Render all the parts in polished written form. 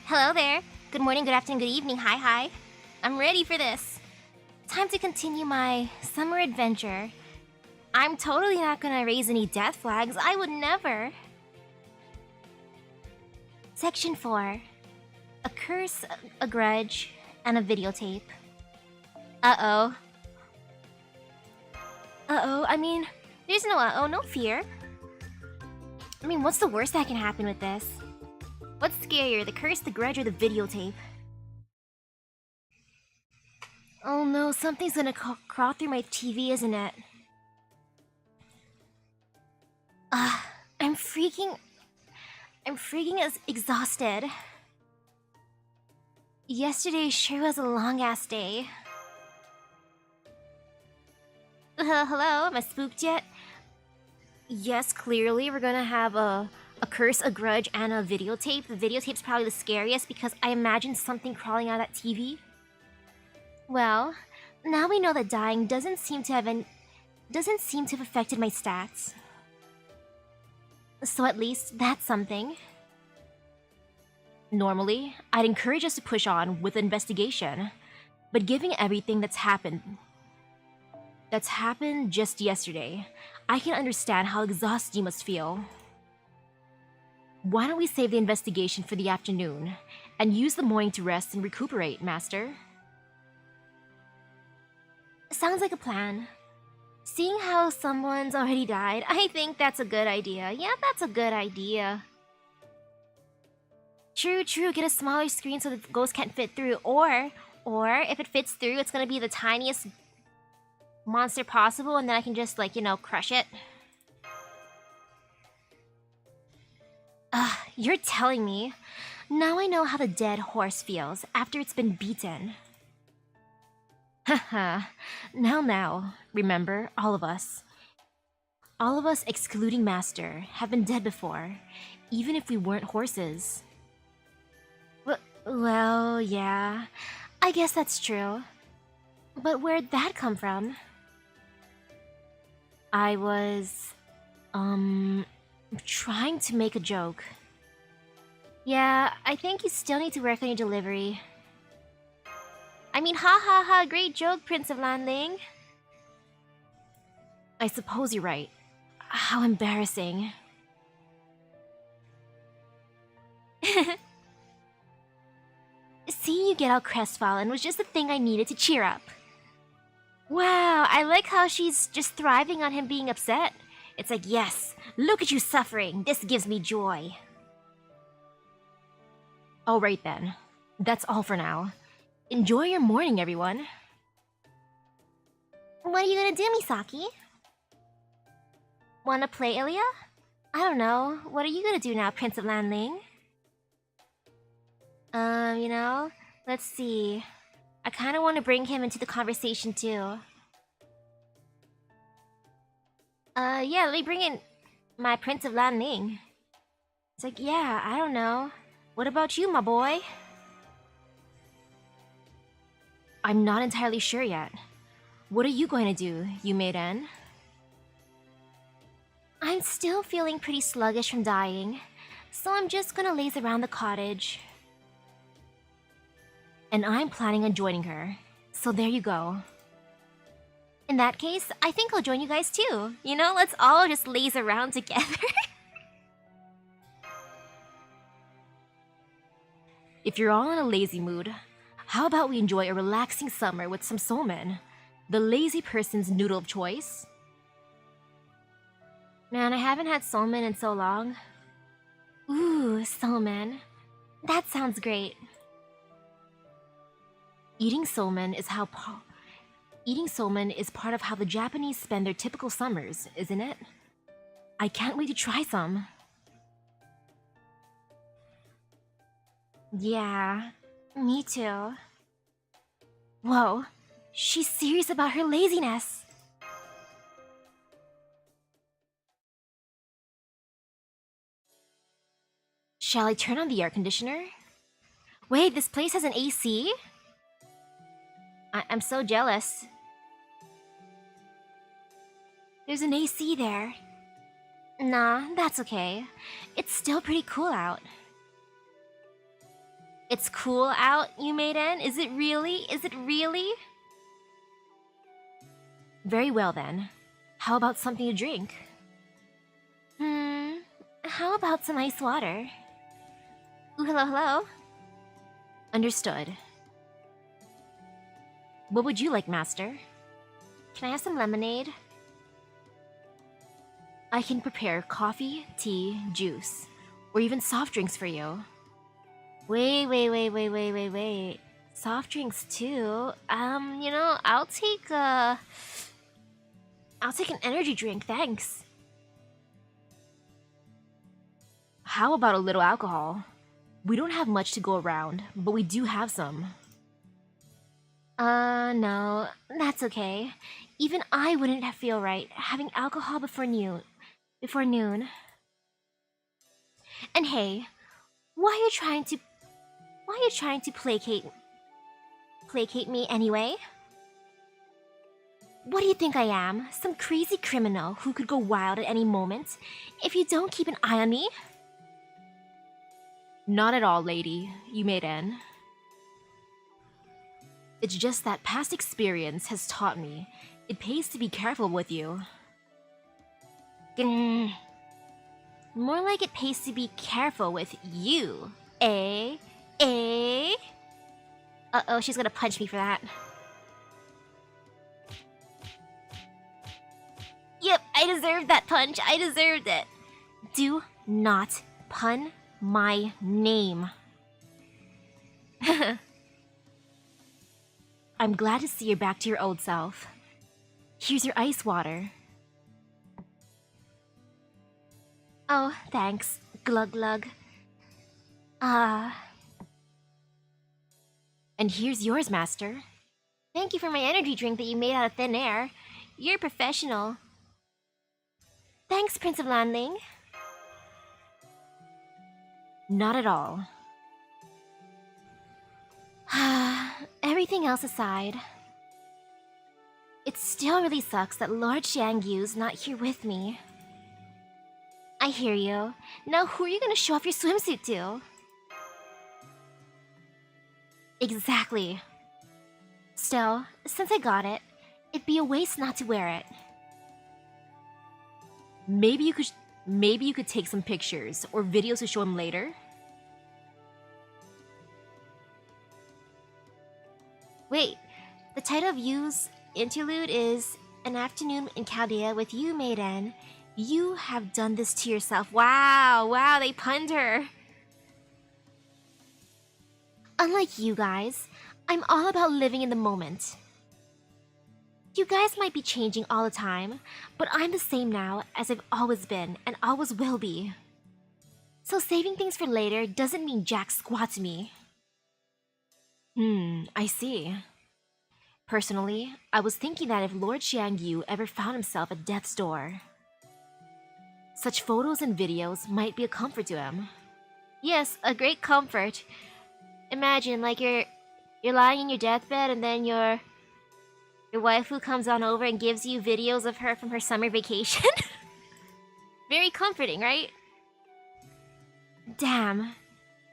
Hello there. Good morning, good afternoon, good evening. Hi. I'm ready for this. Time to continue my summer adventure. I'm totally not gonna raise any death flags. I would never. Section 4. A curse, a grudge, and a videotape. Uh-oh. I mean, there's no uh-oh, no fear. I mean, what's the worst that can happen with this? What's scarier, the curse, the grudge, or the videotape? Oh no, something's gonna crawl through my TV, isn't it? I'm freaking exhausted. Yesterday sure was a long-ass day. Hello, am I spooked yet? Yes, clearly we're gonna have a curse, a grudge, and a videotape. The videotape's probably the scariest because I imagine something crawling out of that TV. Well, now we know that dying doesn't seem to have affected my stats. So at least that's something. Normally, I'd encourage us to push on with the investigation, but given everything that's happened just yesterday, I can understand how exhausted you must feel. Why don't we save the investigation for the afternoon and use the morning to rest and recuperate, Master? Sounds like a plan. Seeing how someone's already died, I think that's a good idea. Yeah, that's a good idea. True, get a smaller screen so the ghost can't fit through, or if it fits through, it's gonna be the tiniest monster possible, and then I can just, like, crush it. You're telling me. Now I know how the dead horse feels after it's been beaten. Haha. Now, remember, all of us excluding Master, have been dead before, even if we weren't horses. Well, yeah, I guess that's true. But where'd that come from? I was, trying to make a joke. Yeah, I think you still need to work on your delivery. I mean, ha, great joke, Prince of Landling. I suppose you're right. How embarrassing. Seeing you get all crestfallen was just the thing I needed to cheer up. Wow, I like how she's just thriving on him being upset. It's like, yes, look at you suffering. This gives me joy. Alright then. That's all for now. Enjoy your morning, everyone. What are you gonna do, Misaki? Wanna play, Ilya? I don't know. What are you gonna do now, Prince of Landling? Let's see. I kinda wanna bring him into the conversation too. Yeah, let me bring in my Prince of Landling. It's like, yeah, I don't know. What about you, my boy? I'm not entirely sure yet. What are you going to do, you maiden? I'm still feeling pretty sluggish from dying, so I'm just gonna laze around the cottage. And I'm planning on joining her, so there you go. In that case, I think I'll join you guys too. Let's all just laze around together. If you're all in a lazy mood, how about we enjoy a relaxing summer with some somen, the lazy person's noodle of choice? Man, I haven't had somen in so long. Ooh, somen. That sounds great. Eating somen is part of how the Japanese spend their typical summers, isn't it? I can't wait to try some. Yeah, me too. Whoa, she's serious about her laziness. Shall I turn on the air conditioner? Wait, this place has an AC? I'm so jealous. There's an AC there. Nah, that's okay. It's still pretty cool out. It's cool out, you maiden? Is it really? Is it really? Very well then. How about something to drink? How about some ice water? Ooh, hello, hello. Understood. What would you like, Master? Can I have some lemonade? I can prepare coffee, tea, juice, or even soft drinks for you. Wait. Soft drinks too? I'll take an energy drink, thanks. How about a little alcohol? We don't have much to go around, but we do have some. No, that's okay. Even I wouldn't feel right having alcohol before noon. And hey, why are you trying to placate me anyway? What do you think I am? Some crazy criminal who could go wild at any moment if you don't keep an eye on me? Not at all, lady. You maiden. It's just that past experience has taught me it pays to be careful with you. More like it pays to be careful with you. Eh? Uh-oh, she's gonna punch me for that. Yep, I deserved that punch. I deserved it. Do not pun my name. I'm glad to see you're back to your old self. Here's your ice water. Oh, thanks. Glug glug. And here's yours, Master. Thank you for my energy drink that you made out of thin air. You're a professional. Thanks, Prince of Landling. Not at all. Everything else aside, it still really sucks that Lord Xiangyu's not here with me. I hear you. Now who are you gonna show off your swimsuit to? Exactly. Still, since I got it, it'd be a waste not to wear it. Maybe you could take some pictures or videos to show him later. Wait, the title of Yu's interlude is An Afternoon in Chaldea with you, maiden. You have done this to yourself. Wow, they punned her. Unlike you guys, I'm all about living in the moment. You guys might be changing all the time, but I'm the same now as I've always been and always will be. So saving things for later doesn't mean jack squat to me. I see. Personally, I was thinking that if Lord Xiangyu ever found himself at death's door, such photos and videos might be a comfort to him. Yes, a great comfort. Imagine, like, you're lying in your deathbed and then your waifu comes on over and gives you videos of her from her summer vacation. Very comforting, right? Damn.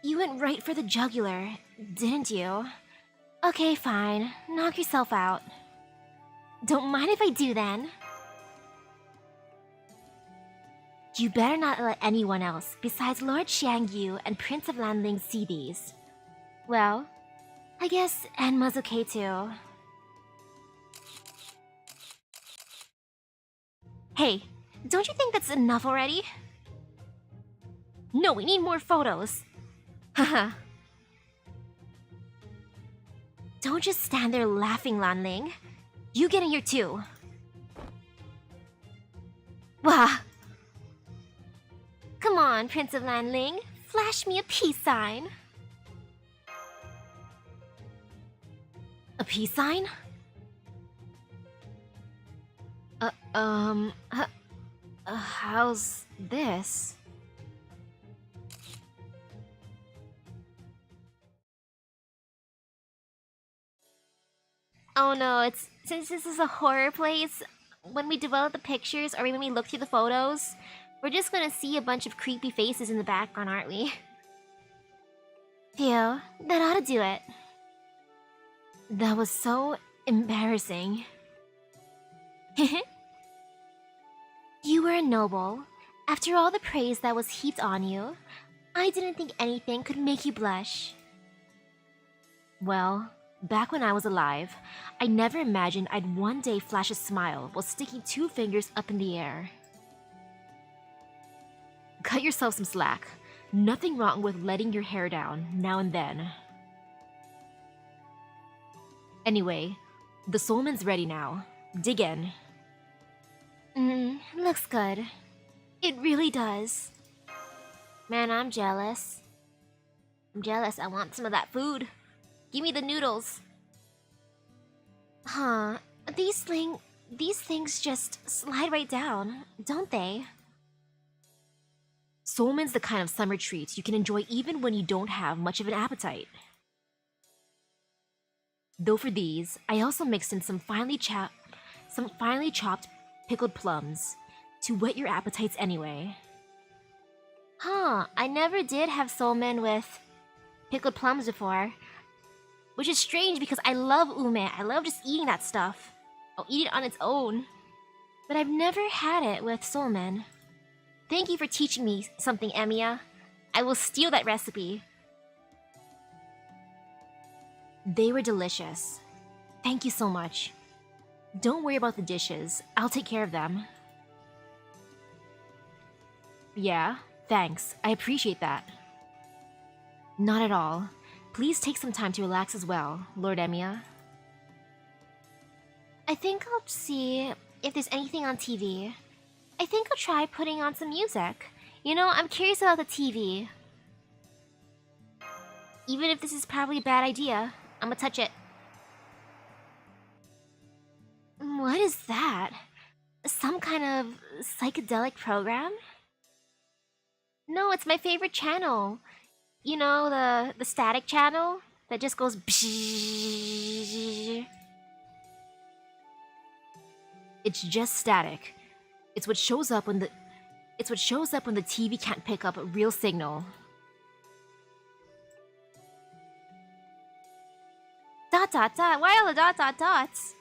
You went right for the jugular, didn't you? Okay, fine. Knock yourself out. Don't mind if I do then. You better not let anyone else besides Lord Xiangyu and Prince of Landling see these. Well, I guess Enma's okay too. Hey, don't you think that's enough already? No, we need more photos. Haha. Don't just stand there laughing, Lanling. You get in here too. Wah! Come on, Prince of Lanling. Flash me a peace sign. A peace sign? How's this? Oh no, since this is a horror place, when we develop the pictures or when we look through the photos, we're just gonna see a bunch of creepy faces in the background, aren't we? Phew, that ought to do it. That was so embarrassing. You were a noble. After all the praise that was heaped on you, I didn't think anything could make you blush. Well, back when I was alive, I never imagined I'd one day flash a smile while sticking 2 fingers up in the air. Cut yourself some slack. Nothing wrong with letting your hair down now and then. Anyway, the soulman's ready now. Dig in. Looks good. It really does. Man, I'm jealous. I'm jealous. I want some of that food. Give me the noodles. Huh. These things just slide right down, don't they? Soulman's the kind of summer treat you can enjoy even when you don't have much of an appetite. Though for these, I also mixed in some finely chopped pickled plums to whet your appetites anyway. Huh, I never did have soulman with pickled plums before. Which is strange because I love ume. I love just eating that stuff. I'll eat it on its own. But I've never had it with soulman. Thank you for teaching me something, Emiya. I will steal that recipe. They were delicious. Thank you so much. Don't worry about the dishes. I'll take care of them. Yeah, thanks. I appreciate that. Not at all. Please take some time to relax as well, Lord Emiya. I think I'll see if there's anything on TV. I think I'll try putting on some music. You know, I'm curious about the TV. Even if this is probably a bad idea, I'm gonna touch it. What is that? Some kind of psychedelic program? No, it's my favorite channel. You know, the static channel that just goes bzzz. It's just static. It's what shows up when the TV can't pick up a real signal. Dot dot dot. Why all the dot dot dots?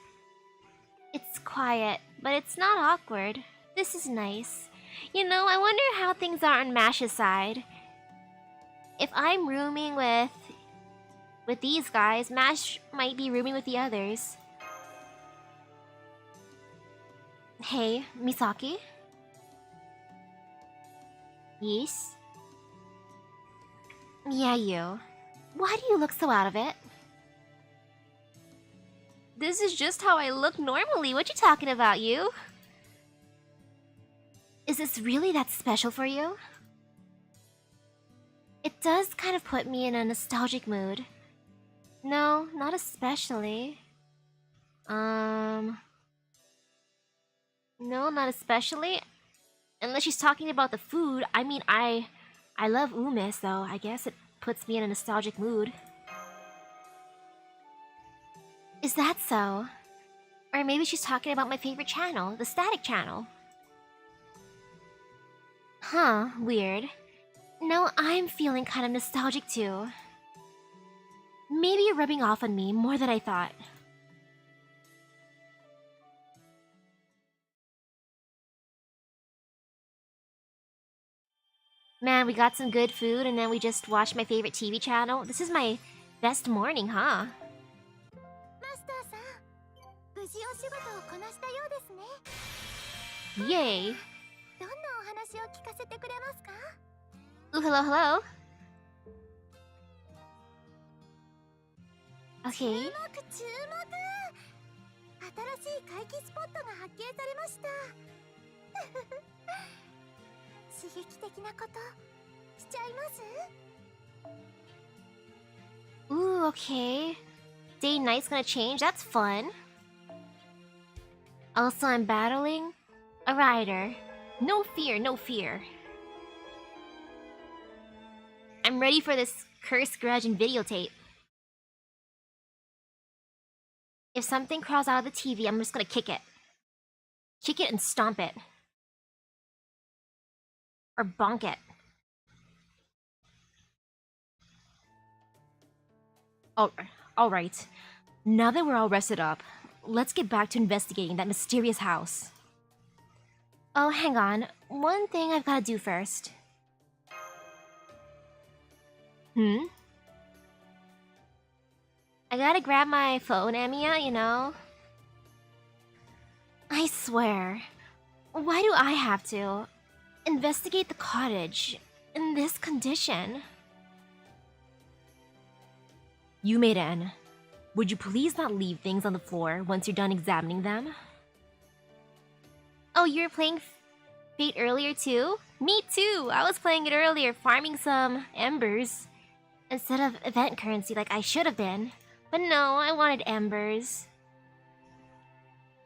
It's quiet, but it's not awkward. This is nice. You know, I wonder how things are on Mash's side. If I'm rooming with these guys, Mash might be rooming with the others. Hey, Misaki? Yes? Yeah, you. Why do you look so out of it? This is just how I look normally. What you talking about, you? Is this really that special for you? It does kind of put me in a nostalgic mood. No, not especially. No, not especially. Unless she's talking about the food. I mean, I love ume, so I guess it puts me in a nostalgic mood. Is that so? Or maybe she's talking about my favorite channel, the static channel. Huh, weird. No, I'm feeling kind of nostalgic too. Maybe you're rubbing off on me more than I thought. Man, we got some good food and then we just watched my favorite TV channel. This is my best morning, huh? Yay! Ooh, hello, hello. Okay. Ooh, okay. Day and night's gonna change. That's fun. Also, I'm battling a rider. No fear, no fear. I'm ready for this curse, grudge, and videotape. If something crawls out of the TV, I'm just gonna kick it. Kick it and stomp it. Or bonk it. Oh, all right. Now that we're all rested up, let's get back to investigating that mysterious house. Oh, hang on. One thing I've got to do first. Hmm? I gotta grab my phone, Emiya, you know? I swear. Why do I have to investigate the cottage in this condition? You Maiden, would you please not leave things on the floor once you're done examining them? Oh, you were playing Fate earlier too? Me too! I was playing it earlier, farming some embers instead of event currency like I should have been. But no, I wanted embers.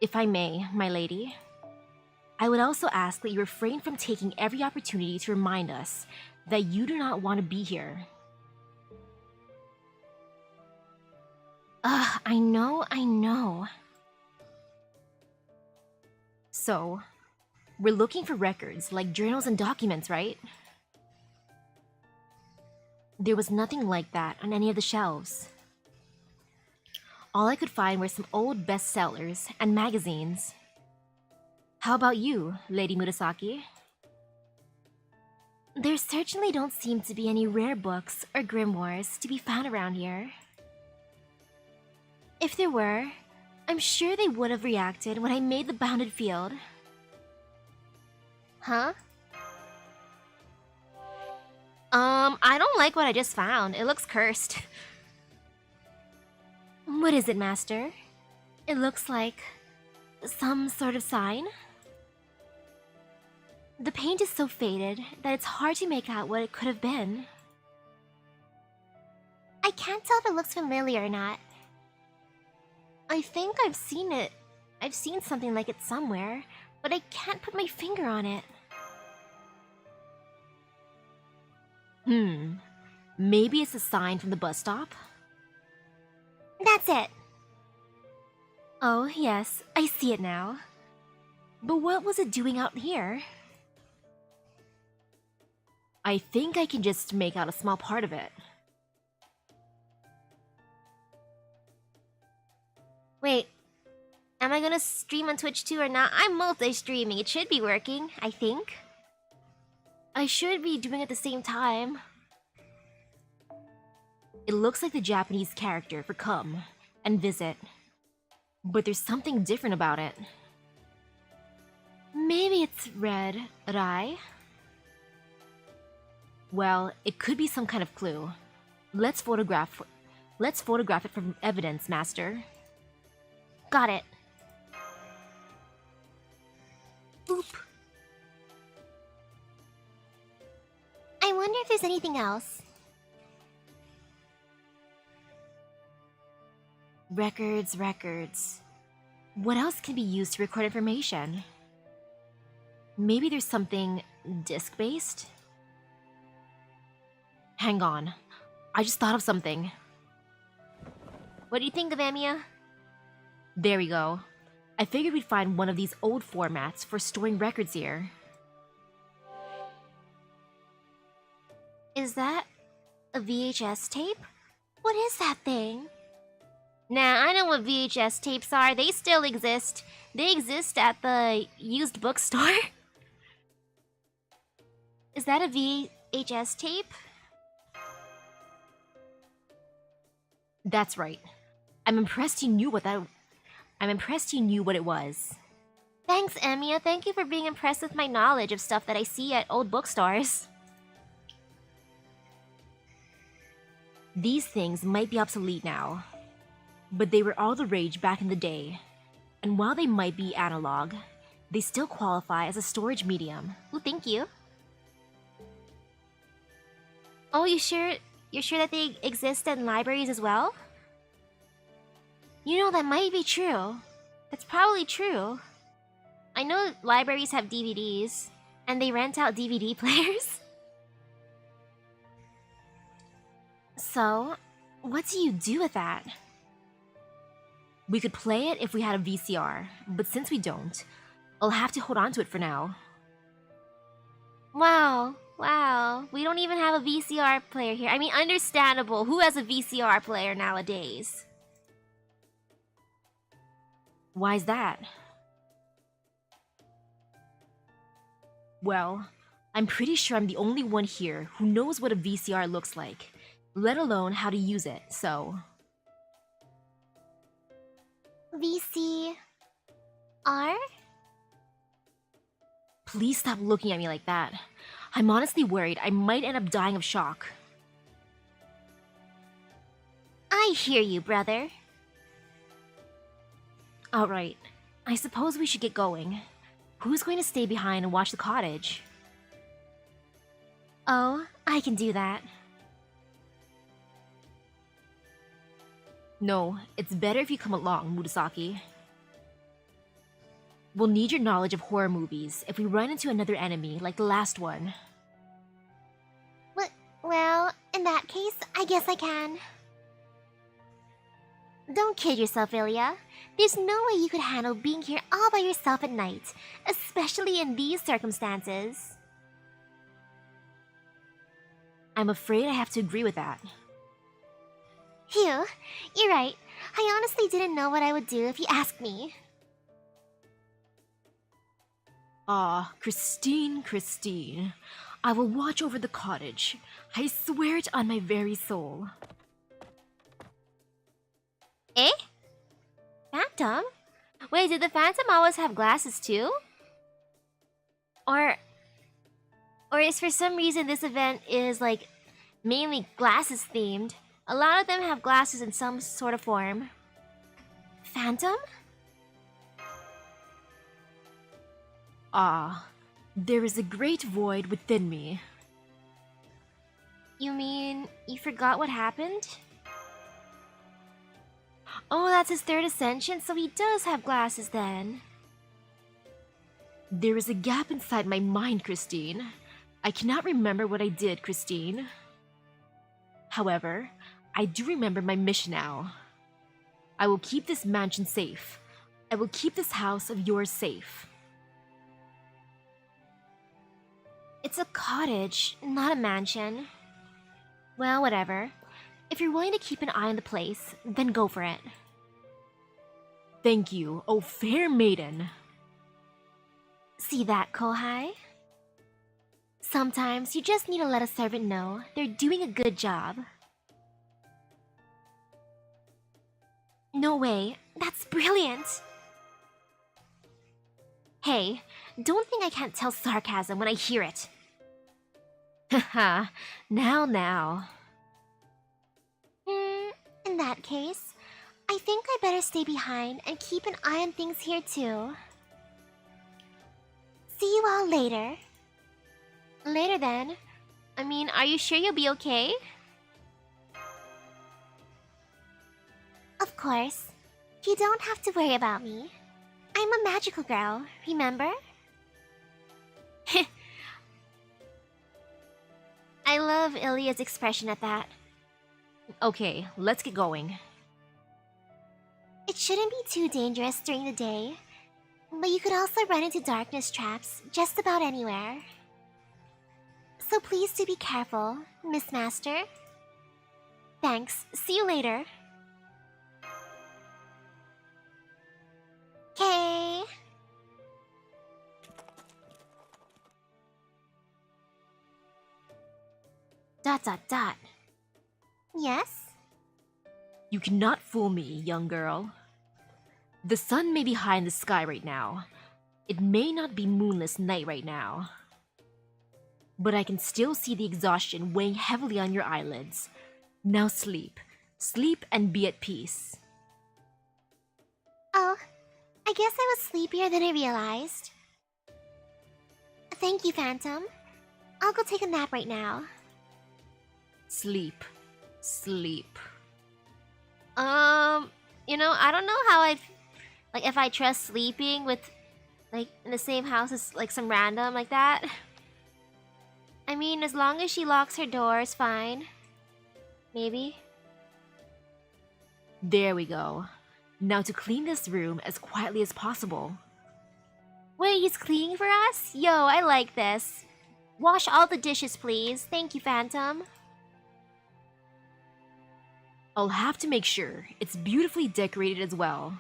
If I may, my lady, I would also ask that you refrain from taking every opportunity to remind us that you do not want to be here. Ugh, I know. So, we're looking for records like journals and documents, right? There was nothing like that on any of the shelves. All I could find were some old bestsellers and magazines. How about you, Lady Murasaki? There certainly don't seem to be any rare books or grimoires to be found around here. If there were, I'm sure they would have reacted when I made the bounded field. Huh? I don't like what I just found. It looks cursed. What is it, Master? It looks like some sort of sign? The paint is so faded that it's hard to make out what it could have been. I can't tell if it looks familiar or not. I think I've seen it. I've seen something like it somewhere, but I can't put my finger on it. Maybe it's a sign from the bus stop? That's it! Oh, yes, I see it now. But what was it doing out here? I think I can just make out a small part of it. Wait, am I gonna stream on Twitch too or not? I'm multi-streaming, it should be working, I think. I should be doing it at the same time. It looks like the Japanese character for come and visit. But there's something different about it. Maybe it's red, Rai? Well, it could be some kind of clue. Let's photograph it for evidence, Master. Got it. Boop. I wonder if there's anything else. Records. What else can be used to record information? Maybe there's something disc-based? Hang on. I just thought of something. What do you think of Emiya? There we go. I figured we'd find one of these old formats for storing records here. Is that a VHS tape? What is that thing? Nah, I know what VHS tapes are. They still exist. They exist at the used bookstore. Is that a VHS tape? That's right. I'm impressed you knew what it was. Thanks, Emiya. Thank you for being impressed with my knowledge of stuff that I see at old bookstores. These things might be obsolete now, but they were all the rage back in the day. And while they might be analog, they still qualify as a storage medium. Well, thank you. Oh, you're sure that they exist in libraries as well? You know, that might be true. That's probably true. I know libraries have DVDs, and they rent out DVD players. So, what do you do with that? We could play it if we had a VCR, but since we don't, I'll have to hold on to it for now. Wow, Wow, we don't even have a VCR player here. I mean, understandable. Who has a VCR player nowadays? Why's that? Well, I'm pretty sure I'm the only one here who knows what a VCR looks like, let alone how to use it, so... VCR? Please stop looking at me like that. I'm honestly worried I might end up dying of shock. I hear you, brother. Alright, I suppose we should get going. Who's going to stay behind and watch the cottage? Oh, I can do that. No, it's better if you come along, Misaki. We'll need your knowledge of horror movies if we run into another enemy like the last one. Well, in that case, I guess I can. Don't kid yourself, Ilya. There's no way you could handle being here all by yourself at night, especially in these circumstances. I'm afraid I have to agree with that. Phew, you're right. I honestly didn't know what I would do if you asked me. Ah, Christine. I will watch over the cottage. I swear it on my very soul. Eh? Phantom? Wait, did the Phantom always have glasses too? Or is for some reason this event is like mainly glasses themed? A lot of them have glasses in some sort of form. Phantom? Ah, there is a great void within me. You mean you forgot what happened? Oh, that's his third ascension, so he does have glasses then. There is a gap inside my mind, Christine. I cannot remember what I did, Christine. However, I do remember my mission now. I will keep this mansion safe. I will keep this house of yours safe. It's a cottage, not a mansion. Well, whatever. If you're willing to keep an eye on the place, then go for it. Thank you, oh fair maiden. See that, Kohai? Sometimes you just need to let a servant know they're doing a good job. No way, that's brilliant! Hey, don't think I can't tell sarcasm when I hear it. Haha, now. In that case, I think I better stay behind and keep an eye on things here too. See you all later. Later then. I mean, are you sure you'll be okay? Of course. You don't have to worry about me. I'm a magical girl, remember? I love Ilya's expression at that. Okay, let's get going. It shouldn't be too dangerous during the day, but you could also run into darkness traps just about anywhere. So please do be careful, Miss Master. Thanks, see you later. Okay. Dot. Yes? You cannot fool me, young girl. The sun may be high in the sky right now. It may not be moonless night right now. But I can still see the exhaustion weighing heavily on your eyelids. Now sleep. Sleep and be at peace. Oh, I guess I was sleepier than I realized. Thank you, Phantom. I'll go take a nap right now. Sleep. You know, I don't know how I'd... Like, if I trust sleeping with, like, in the same house as, like, some random like that. I mean, as long as she locks her doors, fine. Maybe. There we go. Now to clean this room as quietly as possible. Wait, he's cleaning for us? Yo, I like this. Wash all the dishes, please. Thank you, Phantom. I'll have to make sure it's beautifully decorated as well.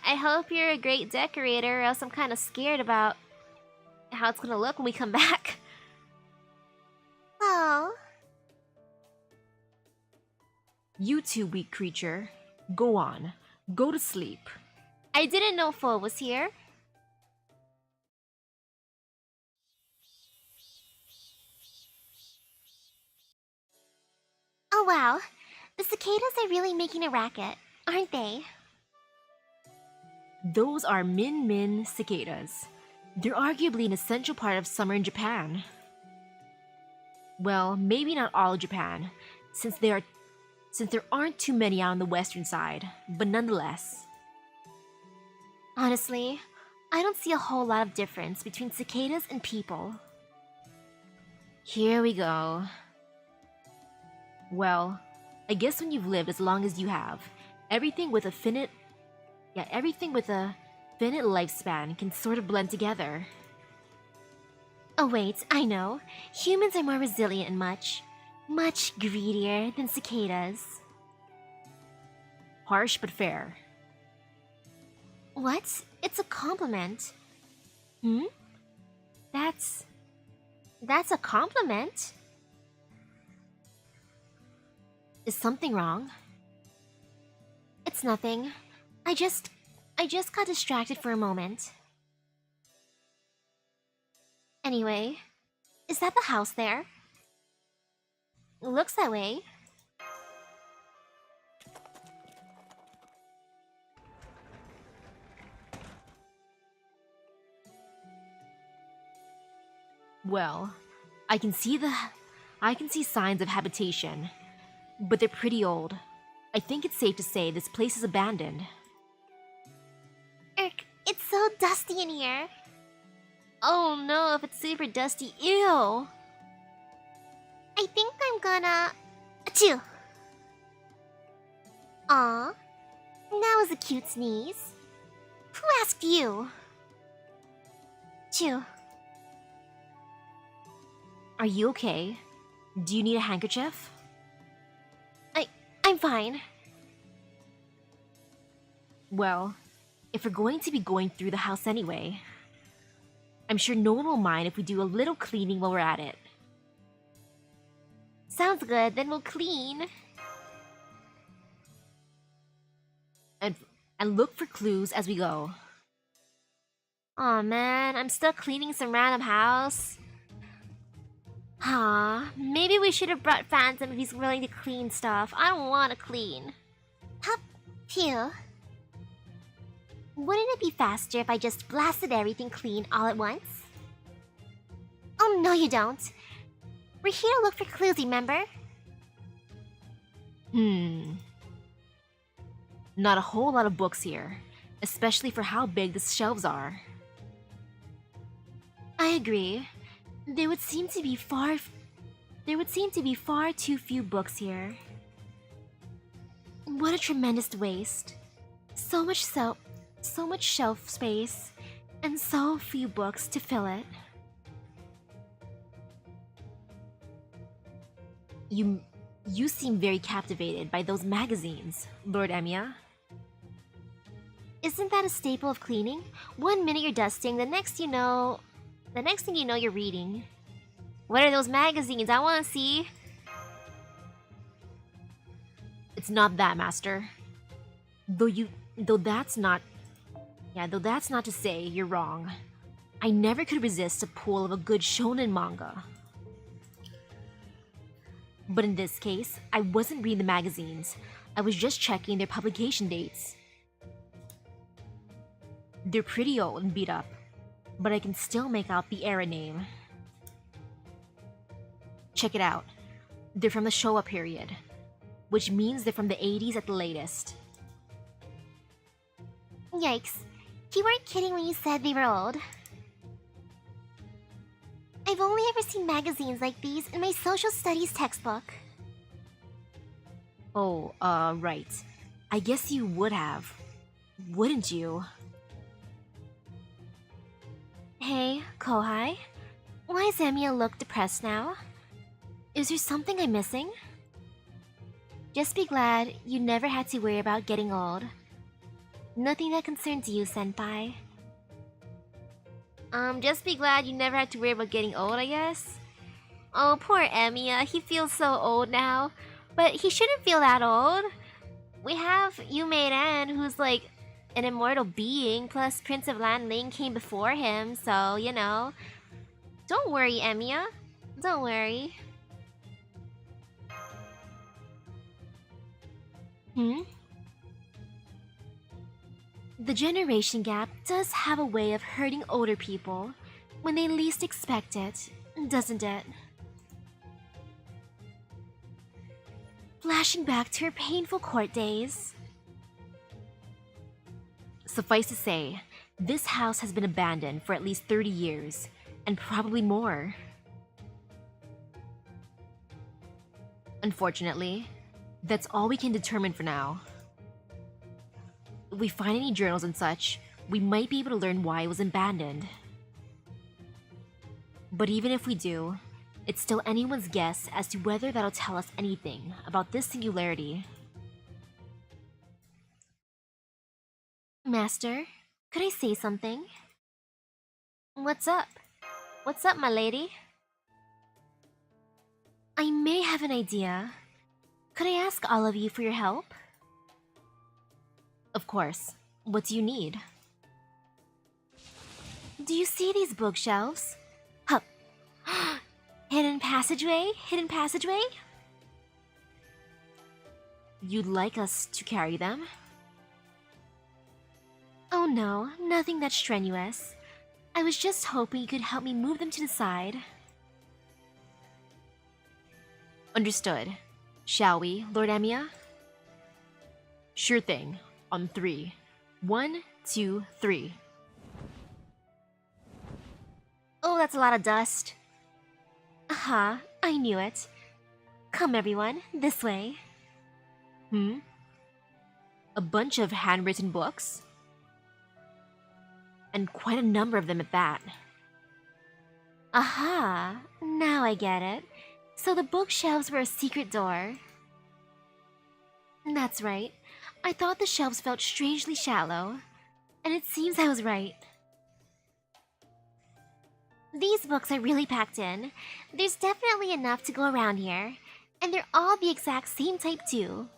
I hope you're a great decorator, or else I'm kind of scared about how it's gonna look when we come back. Oh. You two, weak creature. Go on. Go to sleep. I didn't know Fo was here. Oh wow, the cicadas are really making a racket, aren't they? Those are Min cicadas. They're arguably an essential part of summer in Japan. Well, maybe not all of Japan, since there aren't too many out on the western side, but nonetheless. Honestly, I don't see a whole lot of difference between cicadas and people. Here we go. Well, I guess when you've lived as long as you have, everything with a finite lifespan can sort of blend together. Oh wait, I know. Humans are more resilient and much greedier than cicadas. Harsh but fair. What? It's a compliment. That's a compliment? Is something wrong? It's nothing. I just got distracted for a moment. Anyway, is that the house there? Looks that way. Well, I can see signs of habitation, but they're pretty old. I think it's safe to say this place is abandoned. It's so dusty in here. Oh no, if it's super dusty, ew. I think I'm gonna... Achoo! Aw, that was a cute sneeze. Who asked you? Achoo. Are you okay? Do you need a handkerchief? I'm fine. Well, if we're going to be going through the house anyway, I'm sure no one will mind if we do a little cleaning while we're at it. Sounds good, then we'll clean. And look for clues as we go. Aw man, I'm still cleaning some random house. Maybe we should have brought Phantom if he's willing to clean stuff. I don't want to clean. Hup, phew. Wouldn't it be faster if I just blasted everything clean all at once? Oh no you don't. We're here to look for clues, remember? Not a whole lot of books here, especially for how big the shelves are. I agree. There would seem to be far too few books here. What a tremendous waste. So much shelf space, and so few books to fill it. You seem very captivated by those magazines, Lord Emiya. Isn't that a staple of cleaning? 1 minute you're dusting, the next thing you know you're reading. What are those magazines? I want to see. It's not that, Master. Though that's not to say you're wrong. I never could resist a pull of a good shonen manga. But in this case, I wasn't reading the magazines. I was just checking their publication dates. They're pretty old and beat up, but I can still make out the era name. Check it out. They're from the Showa period, which means they're from the 80s at the latest. Yikes. You weren't kidding when you said they were old. I've only ever seen magazines like these in my social studies textbook. Oh, right. I guess you would have. Wouldn't you? Hey, Kohai. Why does Emiya look depressed now? Is there something I'm missing? Just be glad you never had to worry about getting old. Nothing that concerns you, senpai. Just be glad you never had to worry about getting old, I guess? Oh, poor Emiya. He feels so old now. But he shouldn't feel that old. We have Yumeiden, who's like an immortal being, plus Prince of Landling came before him, so, you know. Don't worry, Emiya. Don't worry. Hmm? The generation gap does have a way of hurting older people when they least expect it, doesn't it? Flashing back to her painful court days. Suffice to say, this house has been abandoned for at least 30 years, and probably more. Unfortunately, that's all we can determine for now. If we find any journals and such, we might be able to learn why it was abandoned. But even if we do, it's still anyone's guess as to whether that'll tell us anything about this singularity. Master, could I say something? What's up? What's up, my lady? I may have an idea. Could I ask all of you for your help? Of course. What do you need? Do you see these bookshelves? Hup. Hidden passageway? Hidden passageway? You'd like us to carry them? Oh no, nothing that strenuous. I was just hoping you could help me move them to the side. Understood. Shall we, Lord Emiya? Sure thing. On 3. 1, 2, 3. Oh, that's a lot of dust. Aha, I knew it. Come everyone, this way. A bunch of handwritten books? And quite a number of them at that. Aha, now I get it. So the bookshelves were a secret door. That's right. I thought the shelves felt strangely shallow. And it seems I was right. These books are really packed in. There's definitely enough to go around here. And they're all the exact same type too.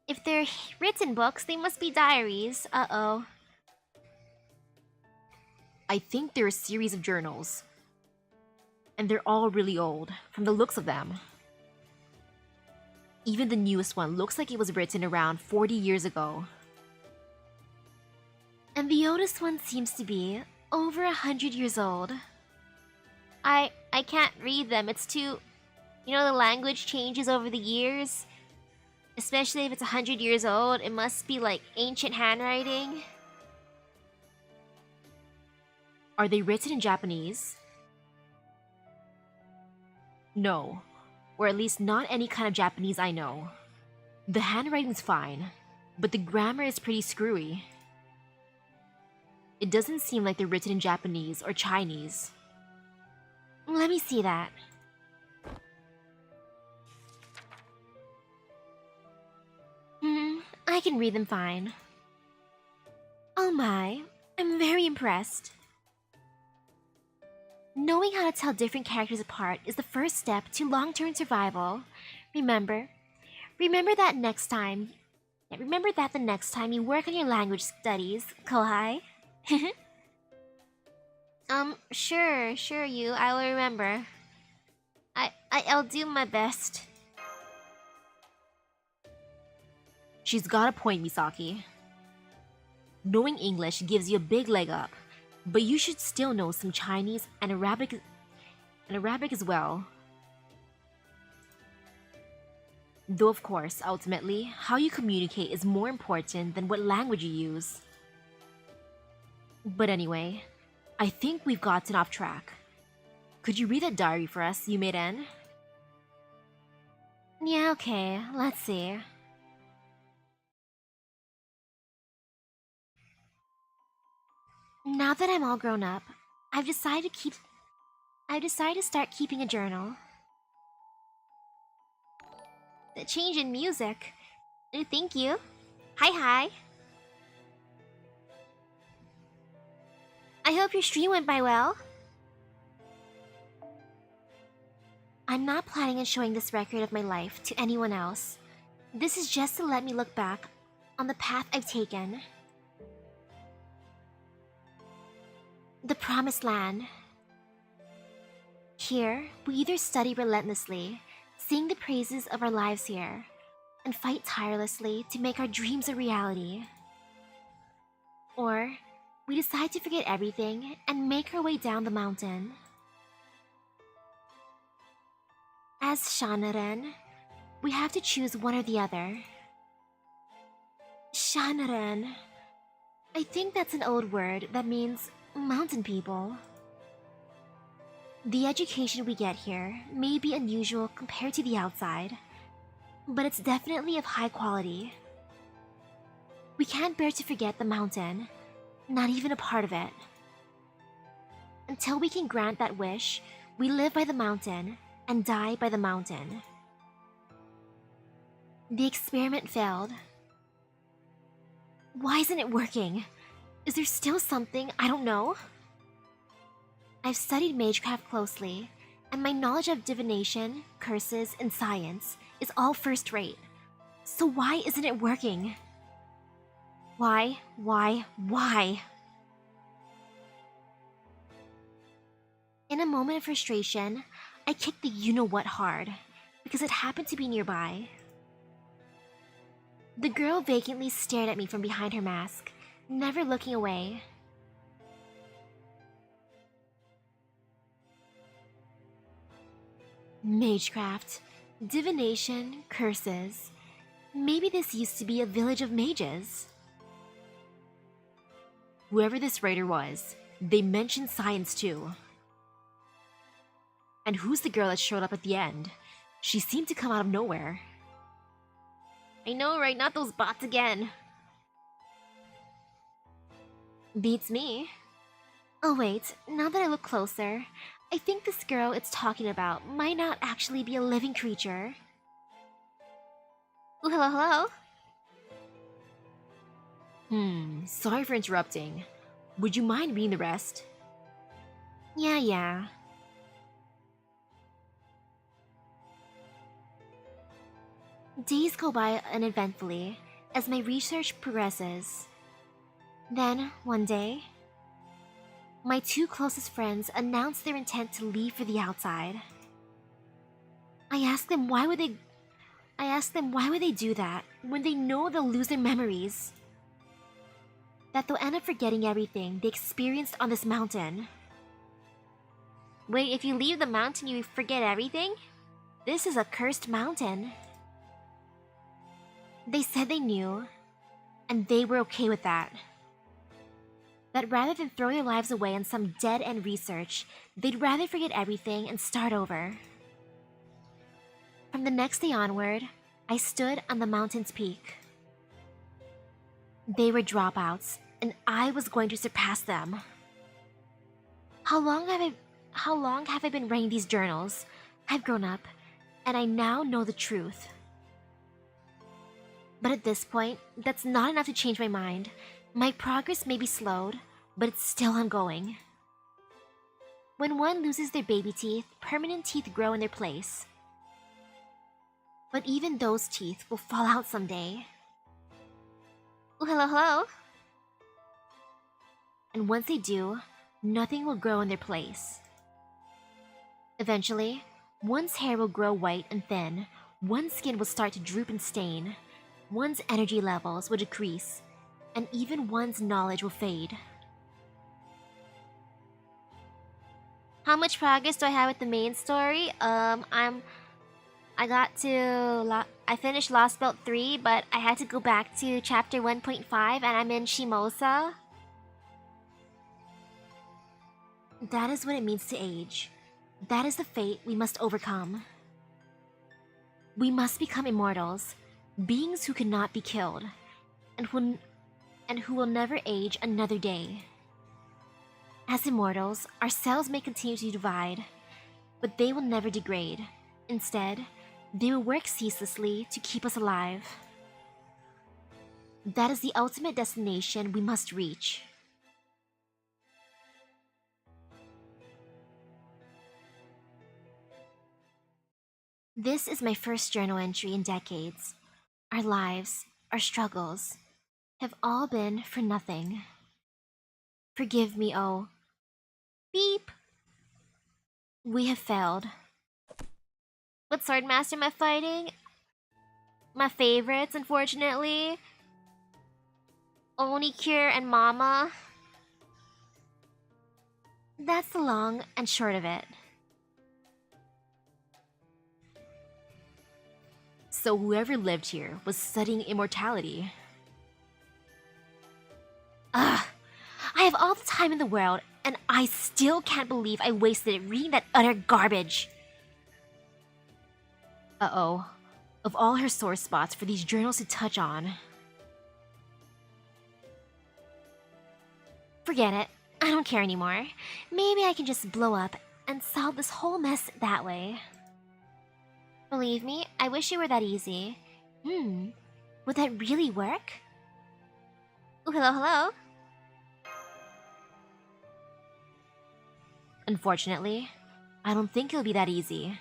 If they're written books, they must be diaries. Uh-oh. I think they're a series of journals. And they're all really old, from the looks of them. Even the newest one looks like it was written around 40 years ago. And the oldest one seems to be over 100 years old. I can't read them. It's too... You know, the language changes over the years. Especially if it's 100 years old, it must be like ancient handwriting. Are they written in Japanese? No, or at least not any kind of Japanese I know. The handwriting's fine, but the grammar is pretty screwy. It doesn't seem like they're written in Japanese or Chinese. Let me see that. I can read them fine. Oh my, I'm very impressed. Knowing how to tell different characters apart is the first step to long-term survival. Remember that the next time you work on your language studies, Kohai. Sure, you. I will remember. I'll do my best. She's got a point, Misaki. Knowing English gives you a big leg up, but you should still know some Chinese and Arabic as well. Though of course, ultimately, how you communicate is more important than what language you use. But anyway, I think we've gotten off track. Could you read that diary for us, Yumeiden? Yeah, okay. Let's see. Now that I'm all grown up, I've decided to start keeping a journal. The change in music. Thank you. Hi. I hope your stream went by well. I'm not planning on showing this record of my life to anyone else. This is just to let me look back on the path I've taken. The Promised Land. Here, we either study relentlessly, sing the praises of our lives here, and fight tirelessly to make our dreams a reality. Or, we decide to forget everything and make our way down the mountain. As Shanaren, we have to choose one or the other. Shanaren. I think that's an old word that means mountain people. The education we get here may be unusual compared to the outside, but it's definitely of high quality. We can't bear to forget the mountain, not even a part of it. Until we can grant that wish, we live by the mountain and die by the mountain. The experiment failed. Why isn't it working? Is there still something I don't know? I've studied magecraft closely, and my knowledge of divination, curses, and science is all first rate. So why isn't it working? Why? In a moment of frustration, I kicked the you-know-what hard, because it happened to be nearby. The girl vacantly stared at me from behind her mask, never looking away. Magecraft, divination, curses. Maybe this used to be a village of mages. Whoever this writer was, they mentioned science too. And who's the girl that showed up at the end? She seemed to come out of nowhere. I know, right? Not those bots again. Beats me. Oh wait, now that I look closer, I think this girl it's talking about might not actually be a living creature. Ooh, hello? Sorry for interrupting. Would you mind reading the rest? Yeah. Days go by uneventfully as my research progresses. Then, one day, my two closest friends announced their intent to leave for the outside. I asked them why would they do that when they know they'll lose their memories? That they'll end up forgetting everything they experienced on this mountain. Wait, if you leave the mountain you forget everything? This is a cursed mountain. They said they knew, and they were okay with that. That rather than throw their lives away on some dead-end research, they'd rather forget everything and start over. From the next day onward, I stood on the mountain's peak. They were dropouts, and I was going to surpass them. How long have I been writing these journals? I've grown up, and I now know the truth. But at this point, that's not enough to change my mind. My progress may be slowed, but it's still ongoing. When one loses their baby teeth, permanent teeth grow in their place. But even those teeth will fall out someday. Ooh, hello? And once they do, nothing will grow in their place. Eventually, one's hair will grow white and thin, one's skin will start to droop and stain, one's energy levels will decrease, and even one's knowledge will fade. How much progress do I have with the main story? I finished Lost Belt 3, but I had to go back to chapter 1.5 and I'm in Shimosa. That is what it means to age. That is the fate we must overcome. We must become immortals, beings who cannot be killed, and who will never age another day. As immortals, our cells may continue to divide, but they will never degrade. Instead, they will work ceaselessly to keep us alive. That is the ultimate destination we must reach. This is my first journal entry in decades. Our lives, our struggles, have all been for nothing. Forgive me, oh. Beep! We have failed. What swordmaster am I fighting? My favorites, unfortunately. Onikure and Mama. That's the long and short of it. So whoever lived here was studying immortality. Ugh! I have all the time in the world, and I still can't believe I wasted it reading that utter garbage. Uh-oh. Of all her sore spots for these journals to touch on. Forget it. I don't care anymore. Maybe I can just blow up and solve this whole mess that way. Believe me, I wish it were that easy. Would that really work? Ooh, hello, hello? Unfortunately, I don't think it'll be that easy.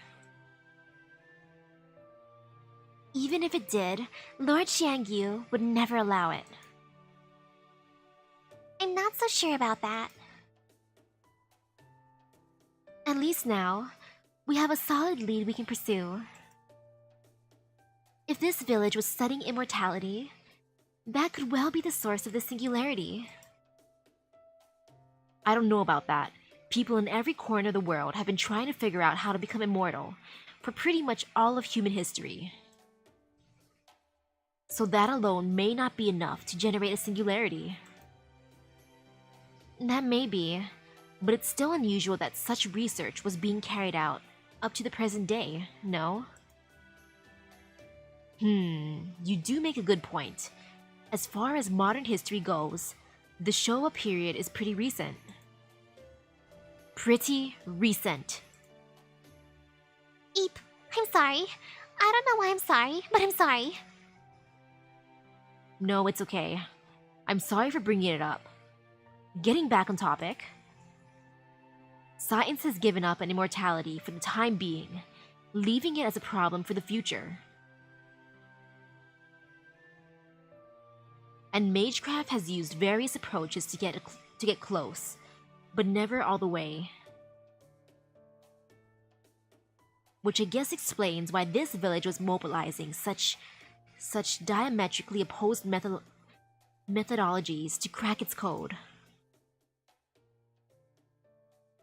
Even if it did, Lord Xiangyu would never allow it. I'm not so sure about that. At least now, we have a solid lead we can pursue. If this village was studying immortality, that could well be the source of the singularity. I don't know about that. People in every corner of the world have been trying to figure out how to become immortal for pretty much all of human history. So that alone may not be enough to generate a singularity. That may be, but it's still unusual that such research was being carried out up to the present day, no? You do make a good point. As far as modern history goes, the Showa period is pretty recent. Pretty recent. Eep, I'm sorry. I don't know why I'm sorry, but I'm sorry. No, it's okay. I'm sorry for bringing it up. Getting back on topic. Science has given up on immortality for the time being, leaving it as a problem for the future. And Magecraft has used various approaches to get close, but never all the way. Which I guess explains why this village was mobilizing such diametrically opposed methodologies to crack its code.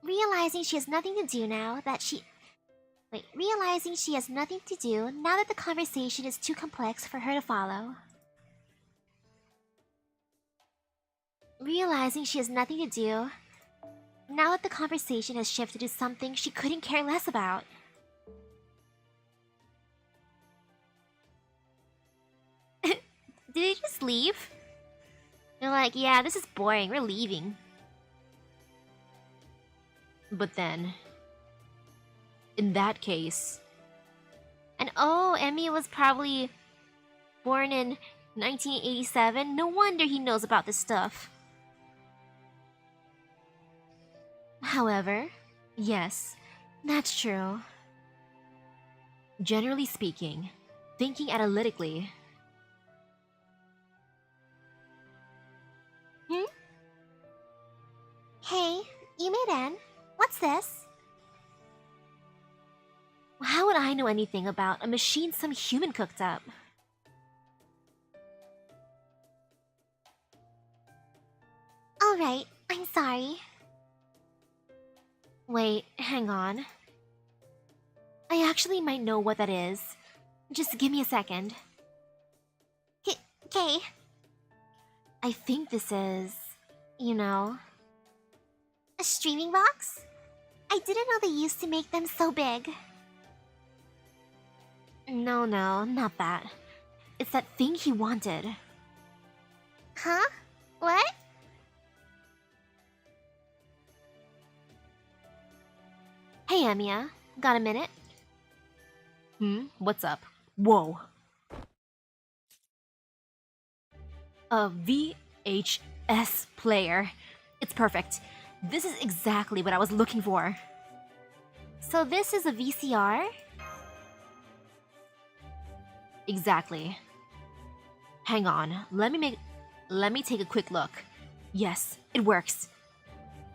Realizing she has nothing to do now that the conversation is too complex for her to follow. Realizing she has nothing to do now that the conversation has shifted to something she couldn't care less about. Did they just leave? They're like, yeah, this is boring, we're leaving. But then, in that case... And oh, Emmy was probably born in 1987. No wonder he knows about this stuff. However, yes, that's true. Generally speaking, thinking analytically... Hey, you made in. What's this? How would I know anything about a machine some human cooked up? Alright, I'm sorry. Wait, hang on. I actually might know what that is. Just give me a second. Okay. I think this is... you know... A streaming box? I didn't know they used to make them so big. No, not that. It's that thing he wanted. Huh? What? Hey, Emiya. Got a minute? What's up? Whoa. A VHS player. It's perfect. This is exactly what I was looking for. So this is a VCR? Exactly. Hang on, let me take a quick look. Yes, it works.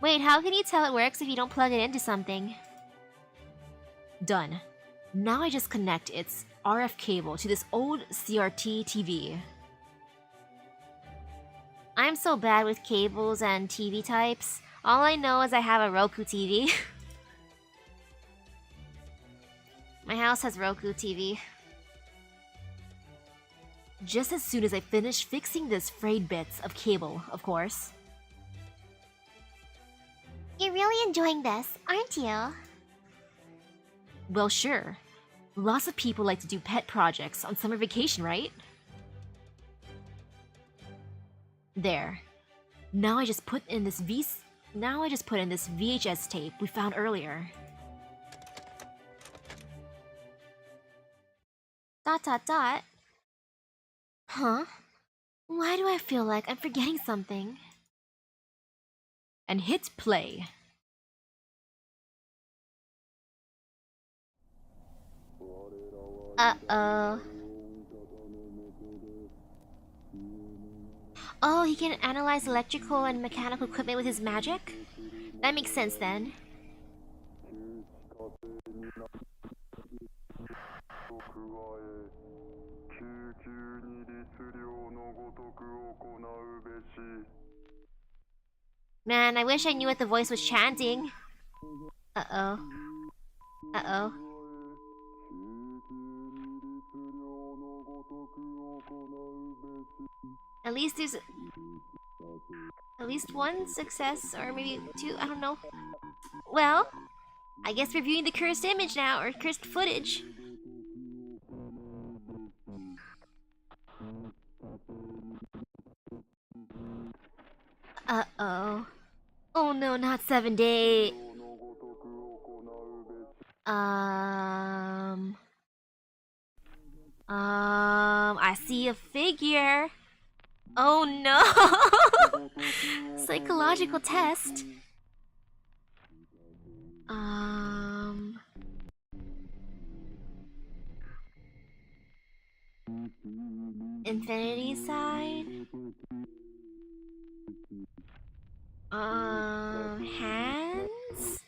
Wait, how can you tell it works if you don't plug it into something? Done. Now I just connect its RF cable to this old CRT TV. I'm so bad with cables and TV types. All I know is I have a Roku TV. My house has Roku TV. Just as soon as I finish fixing this frayed bits of cable, of course. You're really enjoying this, aren't you? Well, sure. Lots of people like to do pet projects on summer vacation, right? There. Now I just put in this VHS tape we found earlier. Dot dot dot. Huh? Why do I feel like I'm forgetting something? And hit play. Uh-oh. Oh, he can analyze electrical and mechanical equipment with his magic? That makes sense then. Man, I wish I knew what the voice was chanting. Uh-oh. Uh-oh. At least there's at least one success, or maybe two, I don't know. Well, I guess we're viewing the cursed image now, or cursed footage. Uh-oh. Oh no, not 7 day. I see a figure. Oh no! Psychological test. Infinity side. Hands?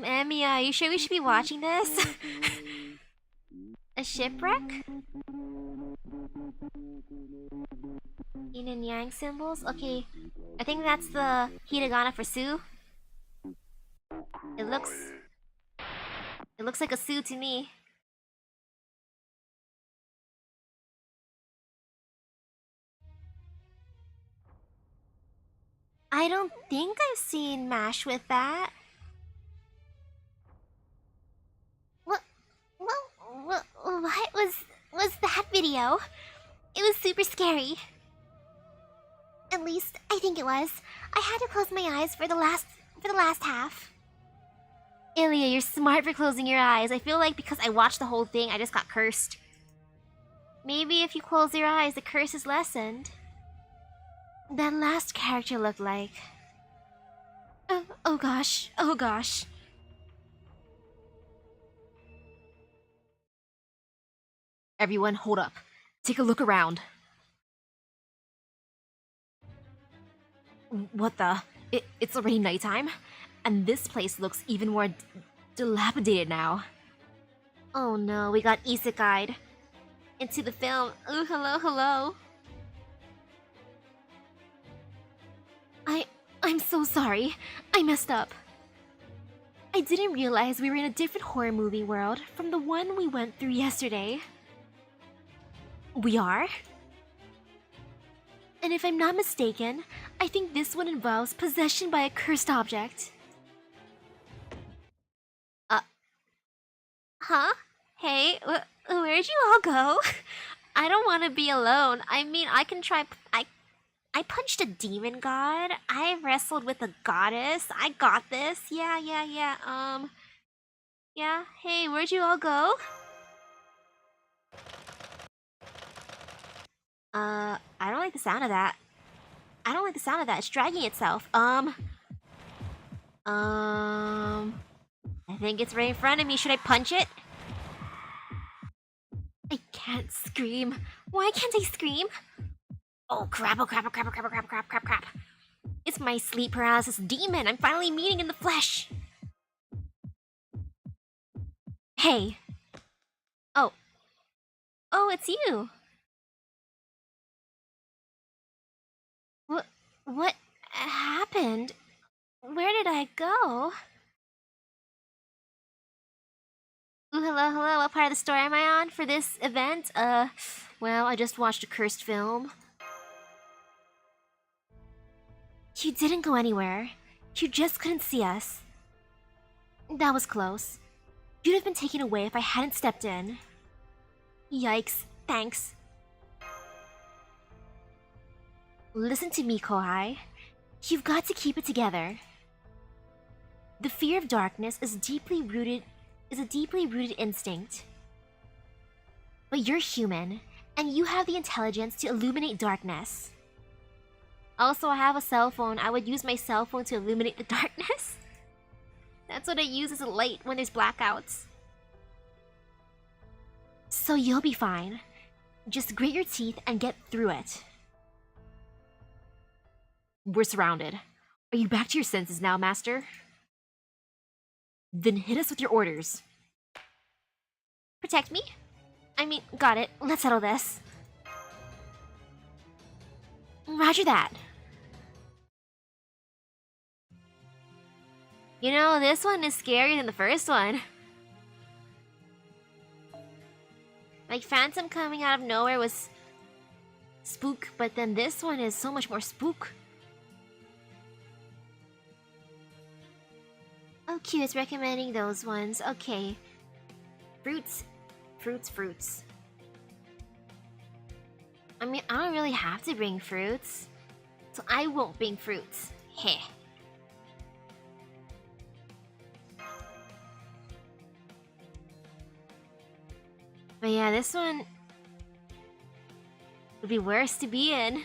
Emmy, are you sure we should be watching this? A shipwreck? Yin and yang symbols? Okay, I think that's the hiragana for Sue. It looks like a Sue to me. I don't think I've seen MASH with that. What was that video? It was super scary. At least I think it was. I had to close my eyes for the last half. Ilya, you're smart for closing your eyes. I feel like because I watched the whole thing, I just got cursed. Maybe if you close your eyes, the curse is lessened. That last character looked like... Oh gosh, oh gosh. Everyone, hold up. Take a look around. What the? It's already nighttime? And this place looks even more dilapidated now. Oh no, we got isekai'd into the film. Ooh, hello, hello. I'm so sorry. I messed up. I didn't realize we were in a different horror movie world from the one we went through yesterday. We are? And if I'm not mistaken, I think this one involves possession by a cursed object. Huh? Hey, where'd you all go? I don't want to be alone. I mean, I can try. I punched a demon god. I wrestled with a goddess. I got this. Yeah, yeah, yeah. Yeah. Hey, where'd you all go? I don't like the sound of that. I don't like the sound of that. It's dragging itself. I think it's right in front of me. Should I punch it? I can't scream. Why can't I scream? Oh crap, oh crap, oh crap, oh crap, oh crap, crap, crap, crap. It's my sleep paralysis demon. I'm finally meeting in the flesh. Hey. Oh. Oh, it's you. What happened? Where did I go? Ooh, hello, hello. What part of the story am I on for this event? Well, I just watched a cursed film. You didn't go anywhere. You just couldn't see us. That was close. You'd have been taken away if I hadn't stepped in. Yikes. Thanks. Listen to me, Kohai. You've got to keep it together. The fear of darkness is a deeply rooted instinct. But you're human, and you have the intelligence to illuminate darkness. Also, I have a cell phone. I would use my cell phone to illuminate the darkness. That's what I use as a light when there's blackouts. So you'll be fine. Just grit your teeth and get through it. We're surrounded. Are you back to your senses now, Master? Then hit us with your orders. Protect me? I mean, got it. Let's settle this. Roger that. You know, this one is scarier than the first one. Like, Phantom coming out of nowhere was spook, but then this one is so much more spook. Oh, cute, it's recommending those ones. Okay. Fruits. Fruits, fruits. I mean, I don't really have to bring fruits. So I won't bring fruits. Heh. But yeah, this one would be worse to be in.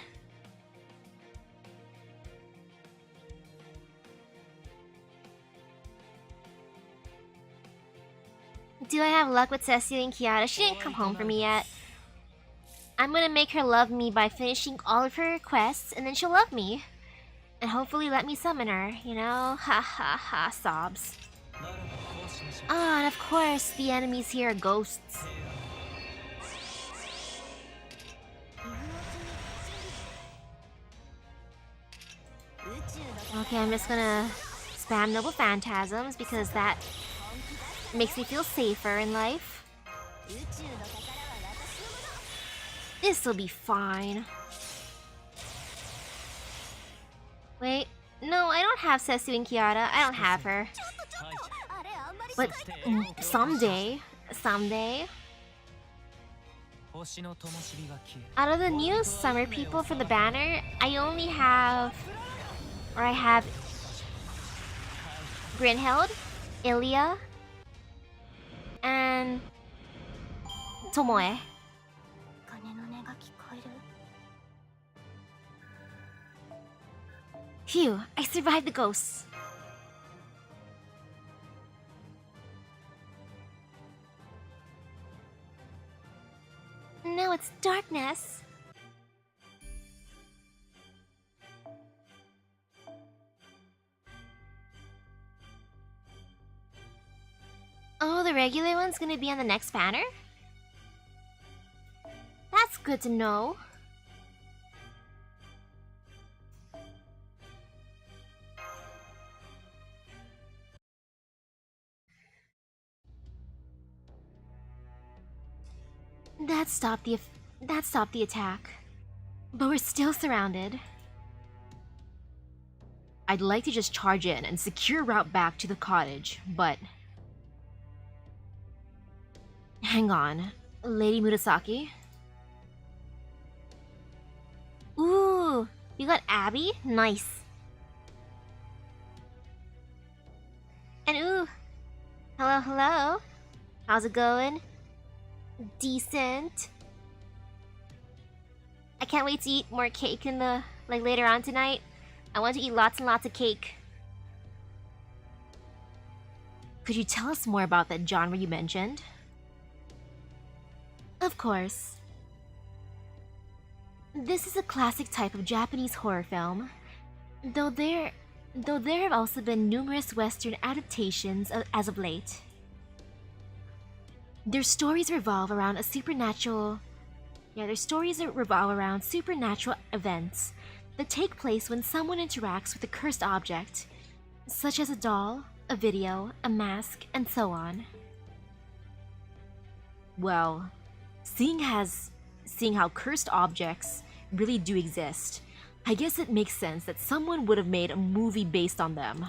Do I have luck with Cecily and Kiara? She didn't come home for me yet. I'm gonna make her love me by finishing all of her requests, and then she'll love me. And hopefully let me summon her, you know? Ha ha ha, sobs. Ah, and of course, the enemies here are ghosts. Okay, I'm just gonna spam Noble Phantasms because that makes me feel safer in life. This'll be fine. Wait, no, I don't have Sesu and Kiara. I don't have her. But someday. Out of the new summer people for the banner, I have Brynhild, Ilya, and Tomoe. Phew, I survived the ghosts. Now it's darkness. Oh, the regular one's gonna be on the next banner? That's good to know. That stopped the attack. But we're still surrounded. I'd like to just charge in and secure a route back to the cottage, but... Hang on, Lady Murasaki? You got Abby? Nice. And ooh, hello, hello. How's it going? Decent. I can't wait to eat more cake in the later on tonight. I want to eat lots and lots of cake. Could you tell us more about that genre you mentioned? Of course. This is a classic type of Japanese horror film, though there have also been numerous Western adaptations as of late. Their stories revolve around supernatural events that take place when someone interacts with a cursed object, such as a doll, a video, a mask, and so on. Well, seeing how cursed objects really do exist, I guess it makes sense that someone would have made a movie based on them.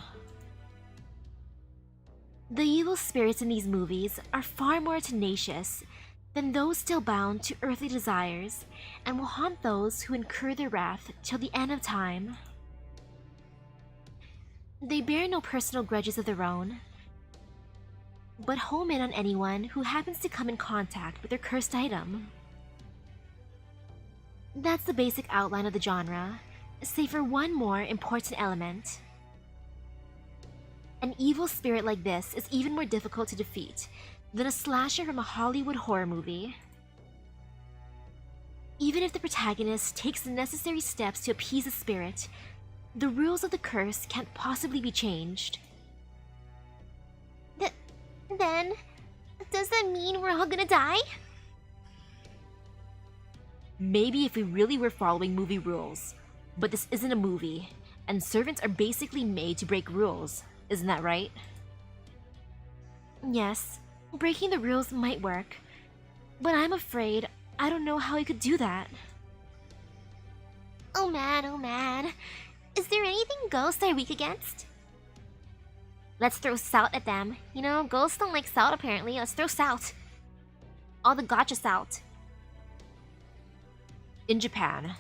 The evil spirits in these movies are far more tenacious than those still bound to earthly desires, and will haunt those who incur their wrath till the end of time. They bear no personal grudges of their own, but home in on anyone who happens to come in contact with their cursed item. That's the basic outline of the genre, save for one more important element. An evil spirit like this is even more difficult to defeat than a slasher from a Hollywood horror movie. Even if the protagonist takes the necessary steps to appease the spirit, the rules of the curse can't possibly be changed. Then, does that mean we're all gonna die? Maybe if we really were following movie rules, but this isn't a movie, and servants are basically made to break rules, isn't that right? Yes, breaking the rules might work, but I'm afraid I don't know how I could do that. Oh man. Is there anything ghosts are weak against? Let's throw salt at them. You know, ghosts don't like salt apparently. Let's throw salt. All the gotcha salt. In Japan,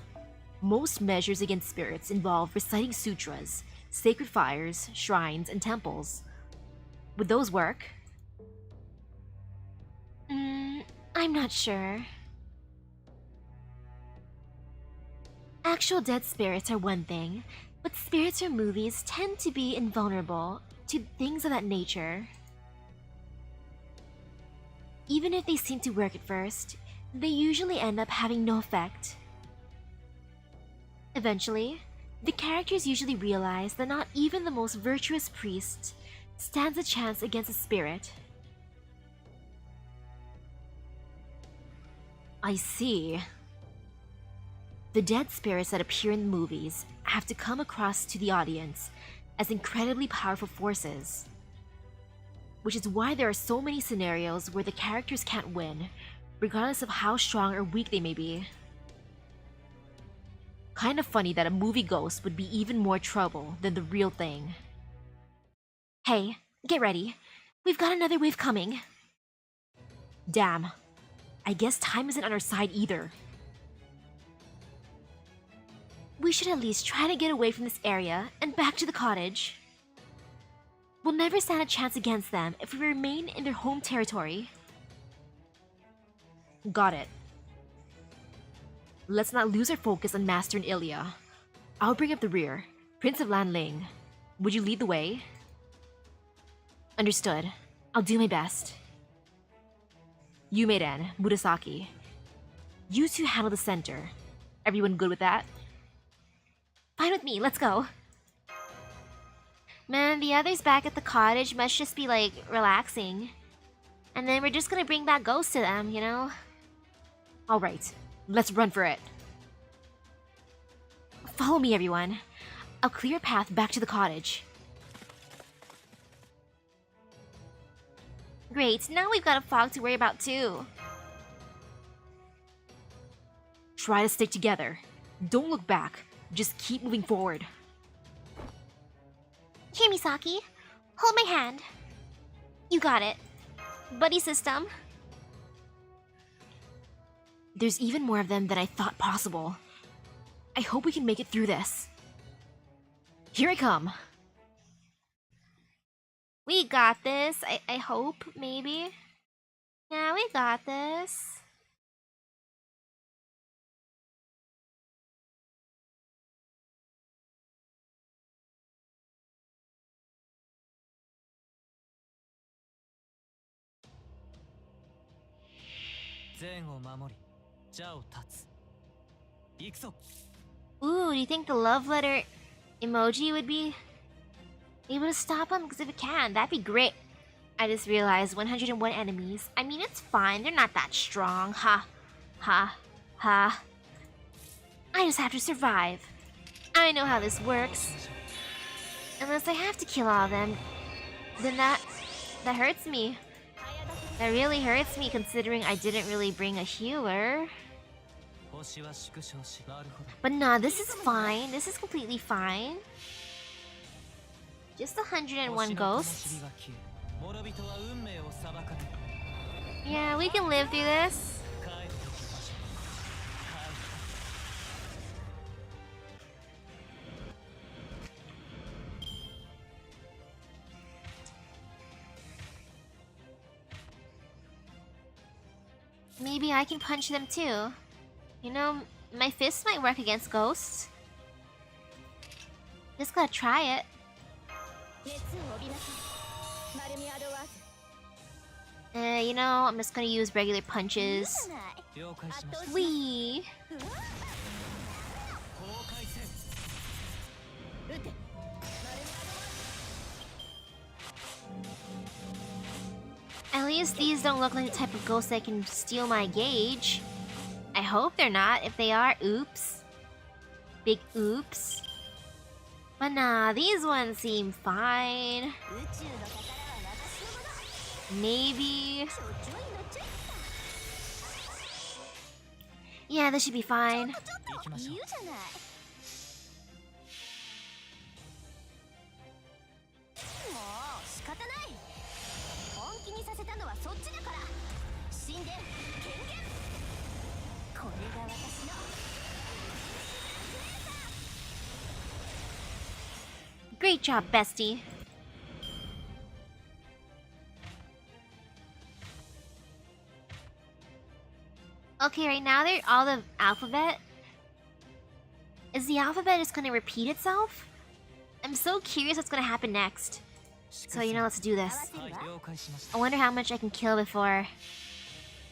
most measures against spirits involve reciting sutras, sacred fires, shrines, and temples. Would those work? I'm not sure. Actual dead spirits are one thing, but spirits from movies tend to be invulnerable to things of that nature. Even if they seem to work at first, they usually end up having no effect. Eventually, the characters usually realize that not even the most virtuous priest stands a chance against a spirit. I see. The dead spirits that appear in the movies have to come across to the audience as incredibly powerful forces, which is why there are so many scenarios where the characters can't win, regardless of how strong or weak they may be. Kind of funny that a movie ghost would be even more trouble than the real thing. Hey, get ready. We've got another wave coming. Damn. I guess time isn't on our side either. We should at least try to get away from this area and back to the cottage. We'll never stand a chance against them if we remain in their home territory. Got it. Let's not lose our focus on Master and Ilya. I'll bring up the rear. Prince of Lanling, would you lead the way? Understood. I'll do my best. Yumeiden, Murasaki, you two handle the center. Everyone good with that? Fine with me, let's go. Man, the others back at the cottage must just be like relaxing. And then we're just gonna bring back ghosts to them, you know? Alright, let's run for it. Follow me, everyone. I'll clear a path back to the cottage. Great, now we've got a fog to worry about too. Try to stick together. Don't look back. Just keep moving forward. Here, Misaki. Hold my hand. You got it. Buddy system. There's even more of them than I thought possible. I hope we can make it through this. Here I come. We got this. I hope, maybe. Yeah, we got this. Ooh, do you think the love letter emoji would be able to stop him? Because if it can, that'd be great. I just realized 101 enemies. I mean, it's fine. They're not that strong. Ha. Ha. Ha. I just have to survive. I know how this works. Unless I have to kill all of them, then that hurts me. That really hurts me considering I didn't really bring a healer. But nah, this is fine. This is completely fine. Just 101 ghosts. Yeah, we can live through this. Maybe I can punch them too. You know, my fists might work against ghosts. Just gotta try it. You know, I'm just gonna use regular punches. Wee. At least these don't look like the type of ghosts that can steal my gauge. I hope they're not. If they are, oops. Big oops. But nah, these ones seem fine. Maybe. Yeah, this should be fine. Great job, bestie. Okay, right now they're all the alphabet. Is the alphabet just gonna repeat itself? I'm so curious what's gonna happen next. So, you know, let's do this. I wonder how much I can kill before,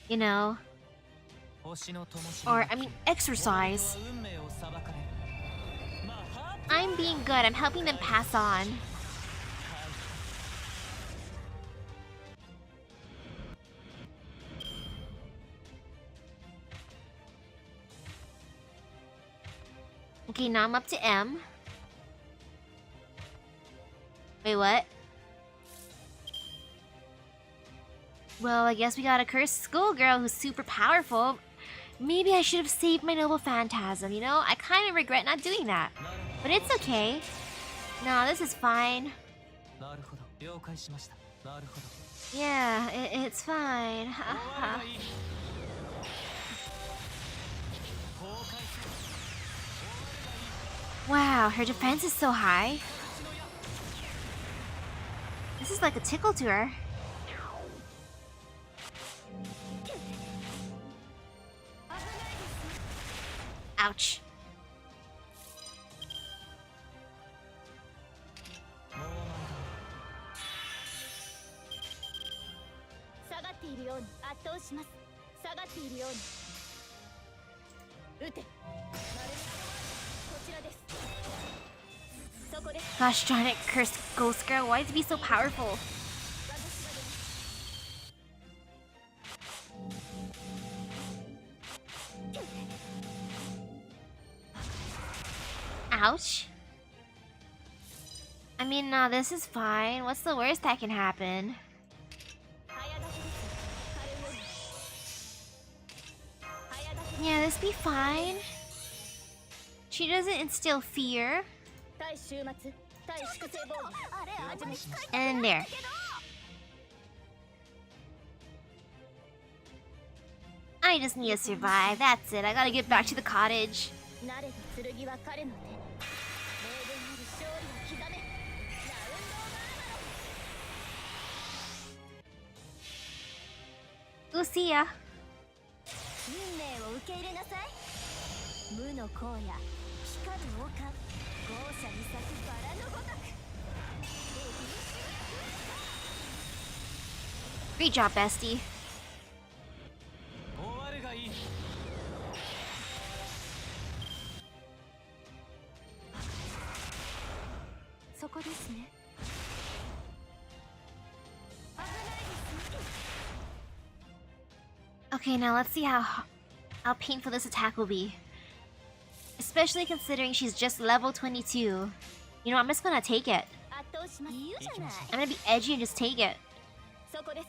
you know, or, I mean, exercise. I'm being good. I'm helping them pass on. Okay, now I'm up to M. Wait, what? Well, I guess we got a cursed schoolgirl who's super powerful. Maybe I should have saved my noble phantasm, you know? I kind of regret not doing that. But it's okay. No, this is fine. Yeah, it's fine. Wow, her defense is so high. This is like a tickle to her. Ouch. Gosh darn it, cursed ghost girl, why is it be so powerful? Ouch. I mean, no, this is fine. What's the worst that can happen? Yeah, this be fine. She doesn't instill fear. And there. I just need to survive. That's it. I gotta get back to the cottage. We'll see ya. 運命を受け入れなさい。無の荒野、光る王冠、豪奢に咲くバラのごとく。 Great job, bestie. 終わるがいい。そこですね。 Okay, now let's see how painful this attack will be. Especially considering she's just level 22. You know, I'm just gonna take it. 圧倒します。いいじゃない。 I'm gonna be edgy and just take it. そこです。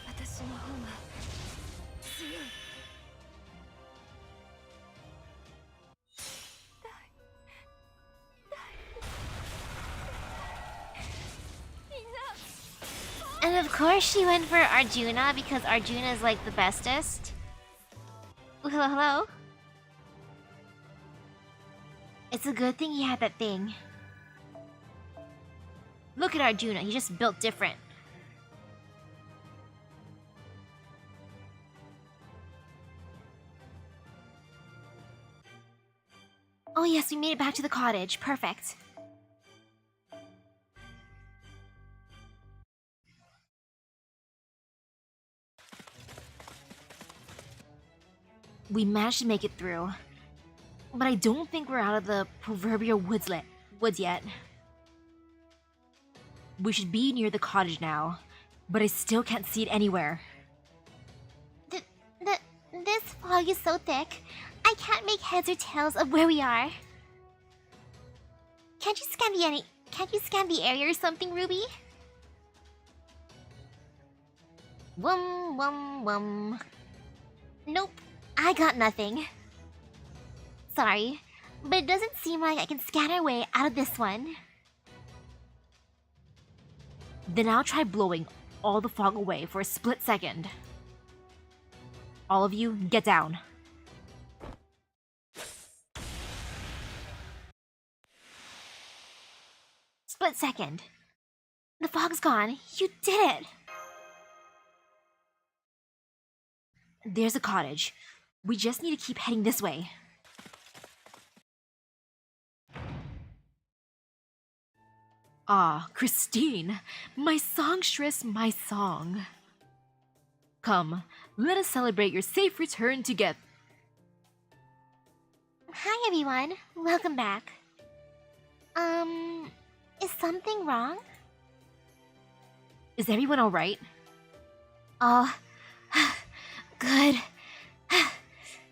私の方が強い。 And of course she went for Arjuna because Arjuna is like the bestest. Ooh, hello, hello. It's a good thing he had that thing. Look at Arjuna, he just built different. Oh yes, we made it back to the cottage. Perfect. We managed to make it through. But I don't think we're out of the proverbial woods yet. We should be near the cottage now, but I still can't see it anywhere. This fog is so thick, I can't make heads or tails of where we are. Can't you scan the area or something, Ruby? Wum. Nope, I got nothing. Sorry, but it doesn't seem like I can scan our way out of this one. Then I'll try blowing all the fog away for a split second. All of you, get down. Split second. The fog's gone. You did it! There's a cottage. We just need to keep heading this way. Ah, Christine, my songstress, my song. Come, let us celebrate your safe return together. Hi everyone, welcome back. Is something wrong? Is everyone alright? Oh, good.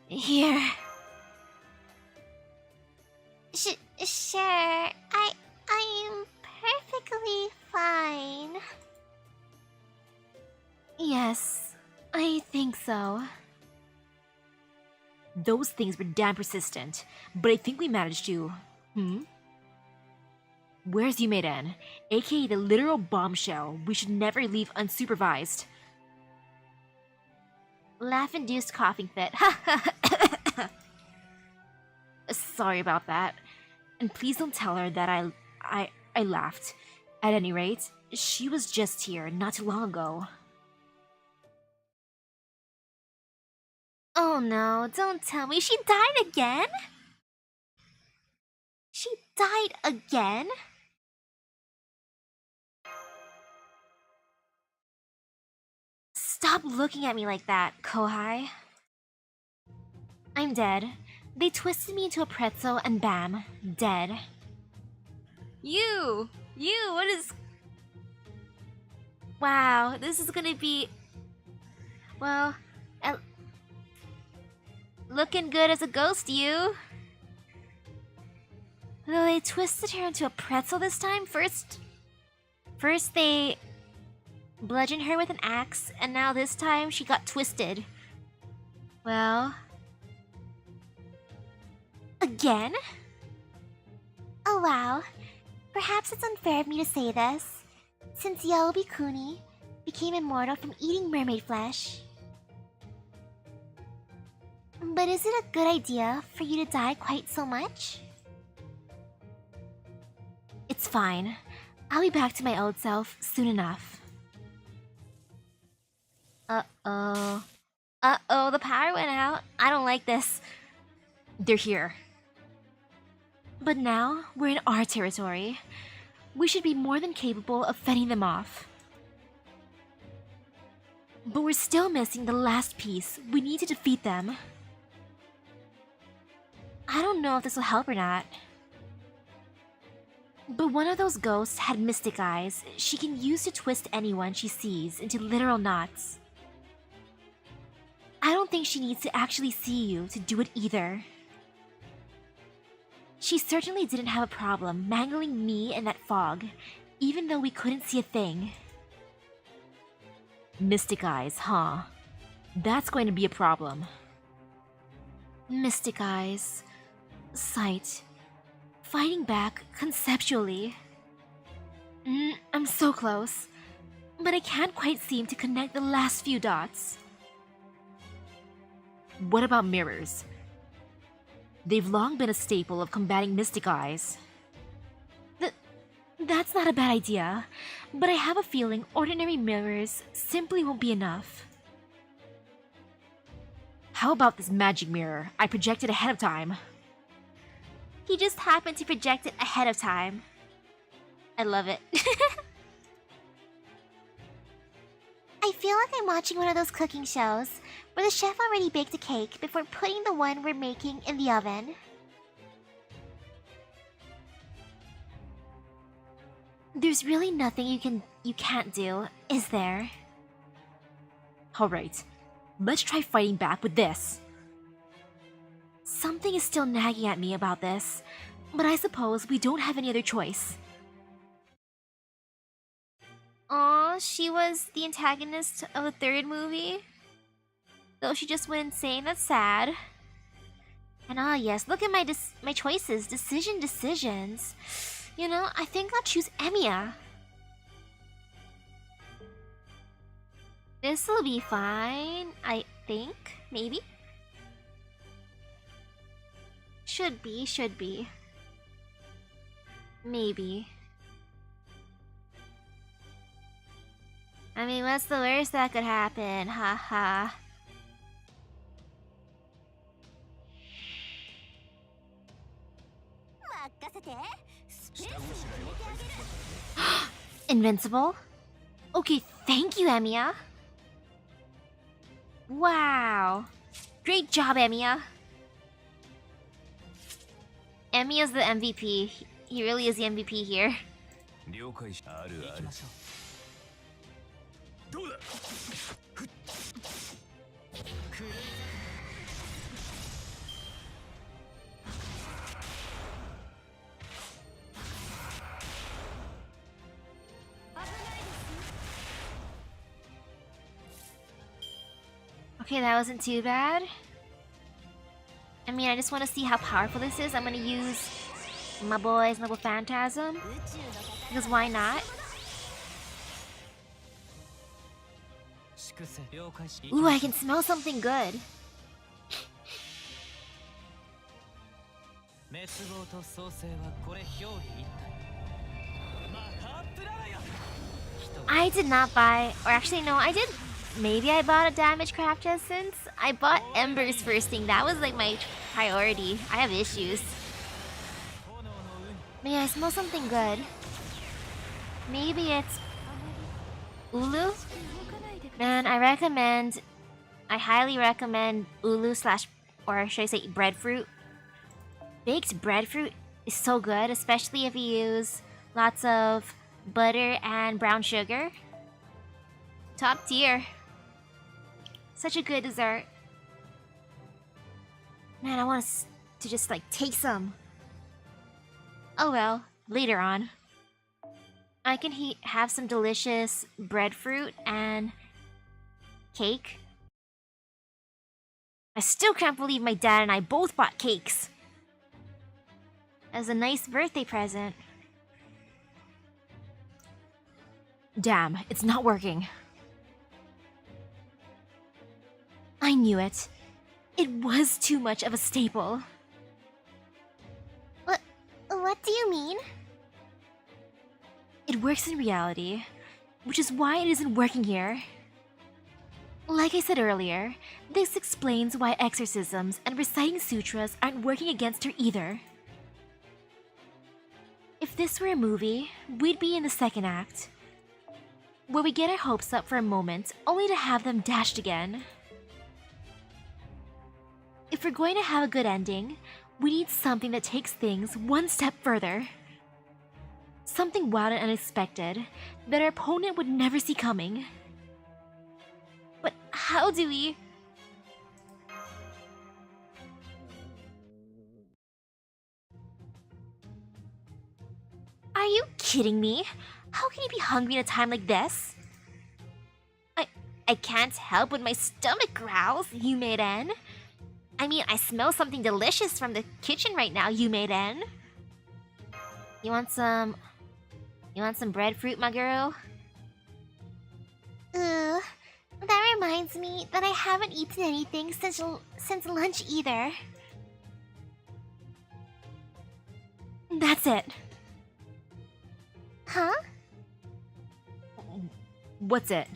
Here. Sure, I am perfectly fine. Yes, I think so. Those things were damn persistent, but I think we managed to... Where's Yumeiden, aka the literal bombshell we should never leave unsupervised? Laugh-induced coughing fit. Sorry about that. And please don't tell her that I laughed. At any rate, she was just here not too long ago. Oh no, don't tell me she died again? She died again? Stop looking at me like that, Kohai. I'm dead. They twisted me into a pretzel and bam, dead. You, what is... Wow, this is gonna be... Well, looking good as a ghost, you. Though they twisted her into a pretzel this time. First they bludgeoned her with an axe, and now this time she got twisted. Well... Again? Oh wow. Perhaps it's unfair of me to say this, since Yo Bikuni, became immortal from eating mermaid flesh. But is it a good idea for you to die quite so much? It's fine. I'll be back to my old self soon enough. Uh-oh. Uh-oh, the power went out. I don't like this. They're here. But now we're in our territory. We should be more than capable of fending them off. But we're still missing the last piece. We need to defeat them. I don't know if this will help or not. But one of those ghosts had mystic eyes she can use to twist anyone she sees into literal knots. I don't think she needs to actually see you to do it either. She certainly didn't have a problem mangling me in that fog, even though we couldn't see a thing. Mystic eyes, huh? That's going to be a problem. Mystic eyes. Sight. Fighting back conceptually. I'm so close. But I can't quite seem to connect the last few dots. What about mirrors? They've long been a staple of combating mystic eyes. That's not a bad idea, but I have a feeling ordinary mirrors simply won't be enough. How about this magic mirror I projected ahead of time? He just happened to project it ahead of time. I love it. I feel like I'm watching one of those cooking shows where the chef already baked a cake before putting the one we're making in the oven. There's really nothing you can't do, is there? Alright, let's try fighting back with this. Something is still nagging at me about this, but I suppose we don't have any other choice. Aw, she was the antagonist of the third movie? Though she just went insane, that's sad. And yes, look at my choices. Decisions. You know, I think I'll choose Emiya. This'll be fine, I think. Maybe? Should be. Maybe. I mean, what's the worst that could happen? Haha. Invincible? Okay, thank you, Emiya. Wow. Great job, Emiya. Emiya's the MVP. He really is the MVP here. Okay, that wasn't too bad. I mean, I just want to see how powerful this is. I'm gonna use my boy's Noble Phantasm. Because why not? Ooh, I can smell something good. I did not buy, or actually no, I did. Maybe I bought a damage craft essence. I bought Embers first thing. That was like my priority. I have issues. But yeah, I smell something good. Maybe it's Ulu? Man, I highly recommend Ulu slash, or should I say breadfruit. Baked breadfruit is so good, especially if you use lots of butter and brown sugar. Top tier. Such a good dessert. Man, I want to just like take some. Oh well, later on. I can have some delicious breadfruit and cake. I still can't believe my dad and I both bought cakes. As a nice birthday present. Damn, it's not working. I knew it. It was too much of a staple. What do you mean? It works in reality, which is why it isn't working here. Like I said earlier, this explains why exorcisms and reciting sutras aren't working against her either. If this were a movie, we'd be in the second act, where we get our hopes up for a moment only to have them dashed again. If we're going to have a good ending, we need something that takes things one step further. Something wild and unexpected that our opponent would never see coming. But how do we... Are you kidding me? How can you be hungry in a time like this? I can't help when my stomach growls, Yumeiden. I mean, I smell something delicious from the kitchen right now, Yumeiden. You want some breadfruit, my girl? That reminds me that I haven't eaten anything since lunch either. That's it. Huh? What's it?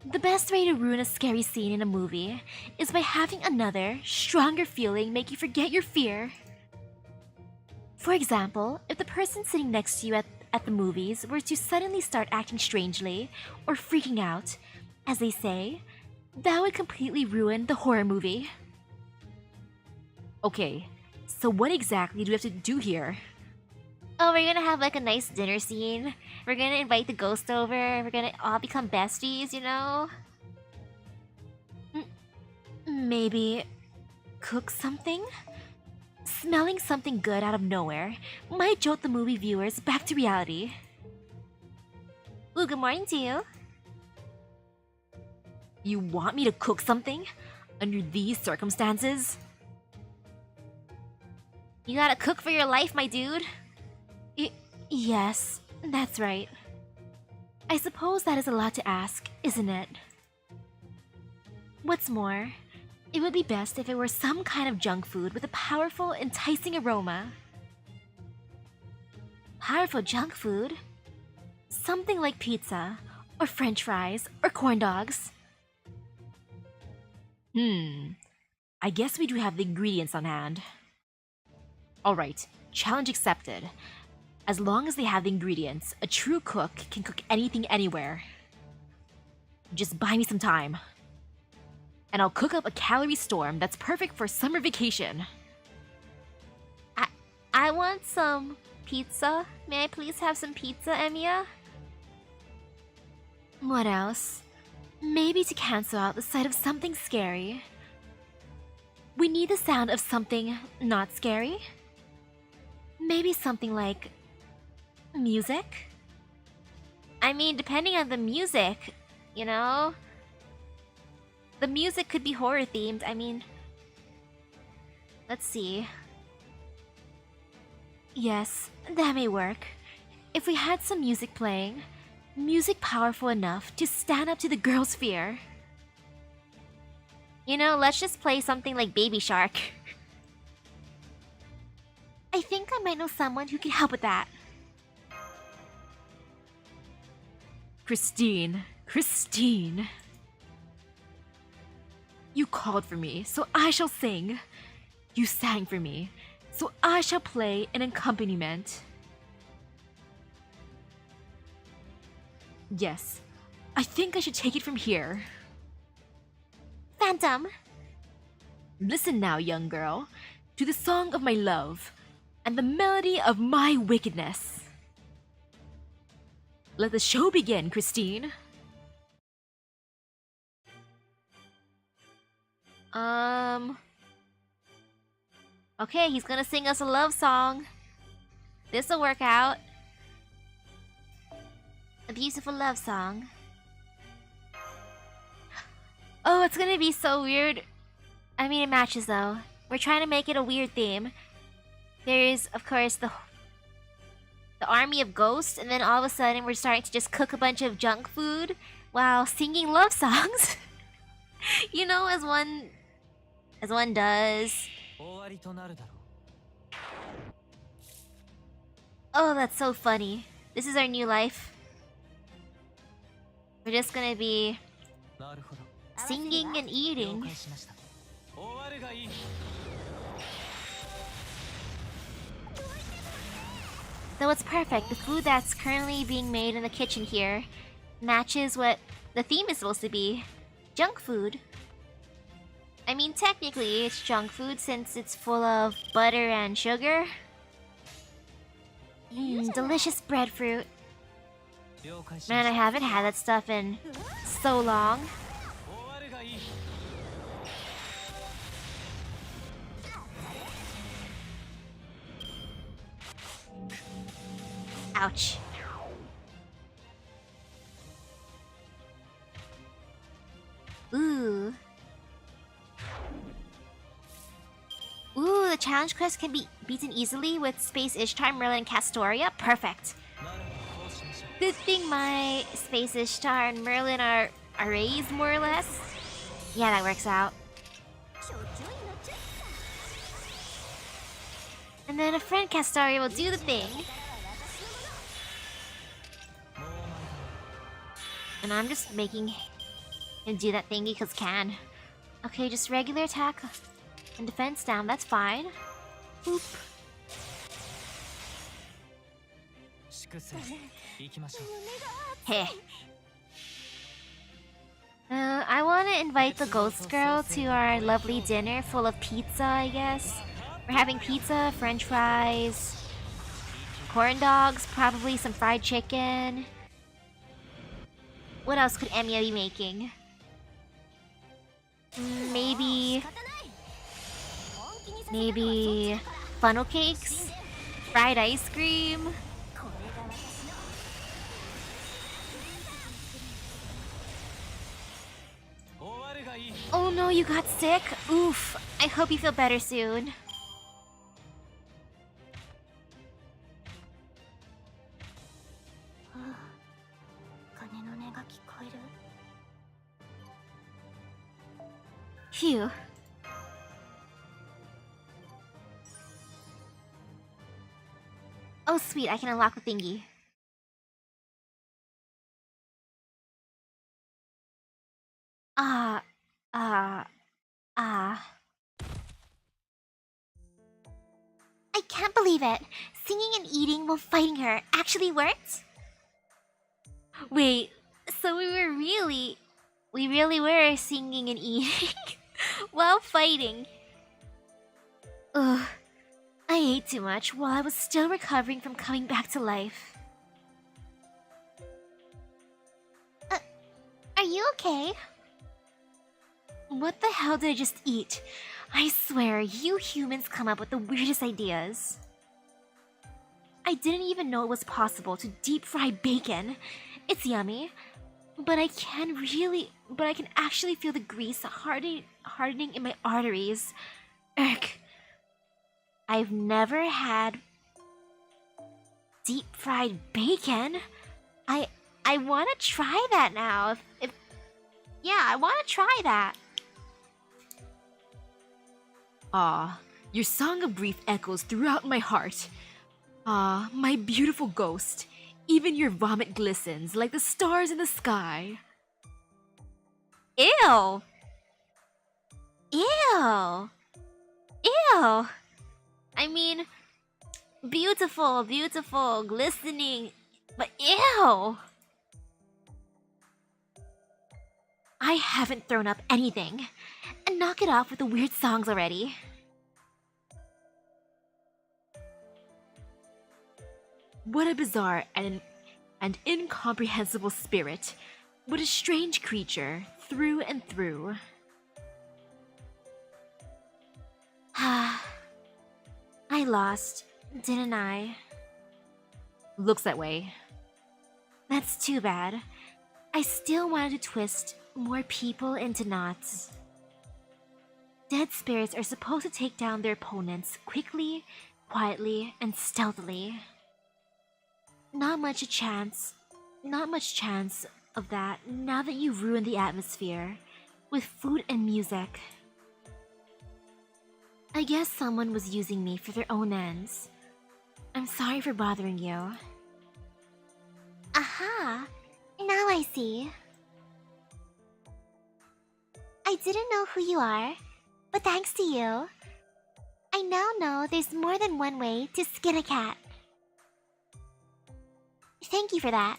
The best way to ruin a scary scene in a movie is by having another, stronger feeling make you forget your fear. For example, if the person sitting next to you at the movies were to suddenly start acting strangely or freaking out, as they say, that would completely ruin the horror movie. Okay, so what exactly do we have to do here? Oh, we're gonna have like a nice dinner scene. We're gonna invite the ghost over. We're gonna all become besties, you know? Maybe cook something? Smelling something good out of nowhere might jolt the movie viewers back to reality. Ooh, good morning to you. You want me to cook something? Under these circumstances? You gotta cook for your life, my dude. Yes, that's right. I suppose that is a lot to ask, isn't it? What's more, it would be best if it were some kind of junk food with a powerful, enticing aroma. Powerful junk food? Something like pizza, or french fries, or corn dogs. I guess we do have the ingredients on hand. Alright, challenge accepted. As long as they have the ingredients, a true cook can cook anything anywhere. Just buy me some time. And I'll cook up a calorie storm that's perfect for summer vacation. I want some pizza. May I please have some pizza, Emiya? What else? Maybe to cancel out the sight of something scary. We need the sound of something not scary. Maybe something like music? I mean, depending on the music, you know? The music could be horror themed. I mean, let's see. Yes, that may work. If we had some music playing, music powerful enough to stand up to the girl's fear. You know, let's just play something like Baby Shark. I think I might know someone who can help with that. Christine. You called for me, so I shall sing. You sang for me, so I shall play an accompaniment. Yes, I think I should take it from here. Phantom. Listen now, young girl, to the song of my love and the melody of my wickedness. Let the show begin, Christine. Okay, he's gonna sing us a love song. This'll work out. A beautiful love song. Oh, it's gonna be so weird. I mean, it matches though. We're trying to make it a weird theme. There's, of course, the army of ghosts, and then all of a sudden we're starting to just cook a bunch of junk food while singing love songs. You know, as one does. 終わりとなるだろう。 Oh, that's so funny. This is our new life. We're just gonna be なるほど。 singing and 了 eating. 解しました。終わるがいい。 Though it's perfect, the food that's currently being made in the kitchen here matches what the theme is supposed to be. Junk food. I mean, technically it's junk food since it's full of butter and sugar. Delicious breadfruit. 了解しま Man, し I た。 haven't had that stuff in so long. 終わるがいい。 Ouch. Ooh. Ooh, the challenge quest can be beaten easily with Space Ishtar, Merlin, and Castoria. Perfect. なるほど、こうしましょう。 Good thing my Space Ishtar and Merlin are arrays, more or less. Yeah, that works out. ちょちょいのちょい And then a friend Castoria will do the thing. もうお前だ。 And I'm just making him do that thing because can. Okay, just regular attack and defense down, that's fine. Boop. 粛清。行きましょう。 Hey. I want to invite the ghost girl to our lovely dinner full of pizza, I guess. We're having pizza, french fries, corn dogs, probably some fried chicken. What else could Emiya be making? Maybe... 仕方ない本気にさせたのはそっち Maybe だから funnel cakes? Fried ice cream? これが私の 終わるがいい。 Oh no, you got sick? Oof. I hope you feel better soon. Ah, 鐘の音が聞こえる Phew. Oh sweet, I can unlock the thingy. Ah. I can't believe it! Singing and eating while fighting her actually worked? Wait, so we really were singing and eating while fighting. Ugh, I ate too much while I was still recovering from coming back to life. Are you okay? What the hell did I just eat? I swear, you humans come up with the weirdest ideas. I didn't even know it was possible to deep fry bacon. It's yummy, but I can actually feel the grease hardening in my arteries. Urgh. I've never had deep fried bacon. I want to try that now. Yeah, I want to try that. Ah, your song of grief echoes throughout my heart. Ah, my beautiful ghost. Even your vomit glistens like the stars in the sky. Ew. Ew. Ew. I mean, beautiful, beautiful, glistening, but ew. I haven't thrown up anything. And knock it off with the weird songs already. What a bizarre and incomprehensible spirit. What a strange creature, through and through. I lost, didn't I? Looks that way. That's too bad. I still wanted to twist more people into knots. Dead spirits are supposed to take down their opponents quickly, quietly, and stealthily. Not much chance of that now that you've ruined the atmosphere. with food and music. I guess someone was using me for their own ends. I'm sorry for bothering you. Aha! Now I see. I didn't know who you are, but thanks to you, I now know there's more than one way to skin a cat. Thank you for that.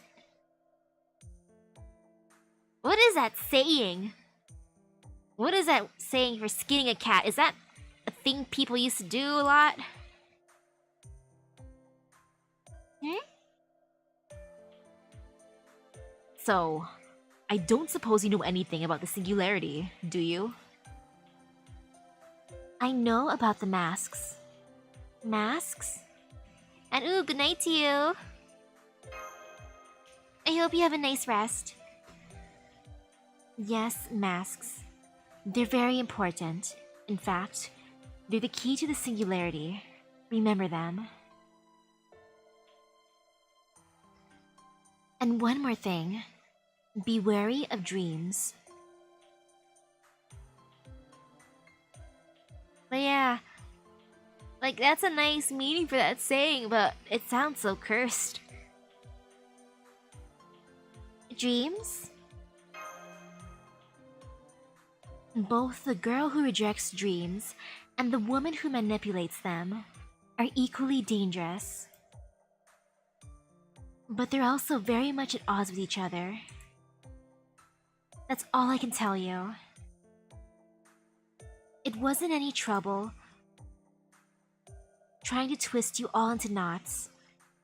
What is that saying? What is that saying for skinning a cat? Is that a thing people used to do a lot? So, I don't suppose you know anything about the singularity, do you? I know about the masks. Masks? And ooh, good night to you. I hope you have a nice rest. Yes, masks. They're very important. In fact, they're the key to the singularity. Remember them. And one more thing. Be wary of dreams. But yeah, like that's a nice meaning for that saying, but it sounds so cursed. Dreams? Both the girl who rejects dreams and the woman who manipulates them are equally dangerous. But they're also very much at odds with each other. That's all I can tell you. It wasn't any trouble trying to twist you all into knots,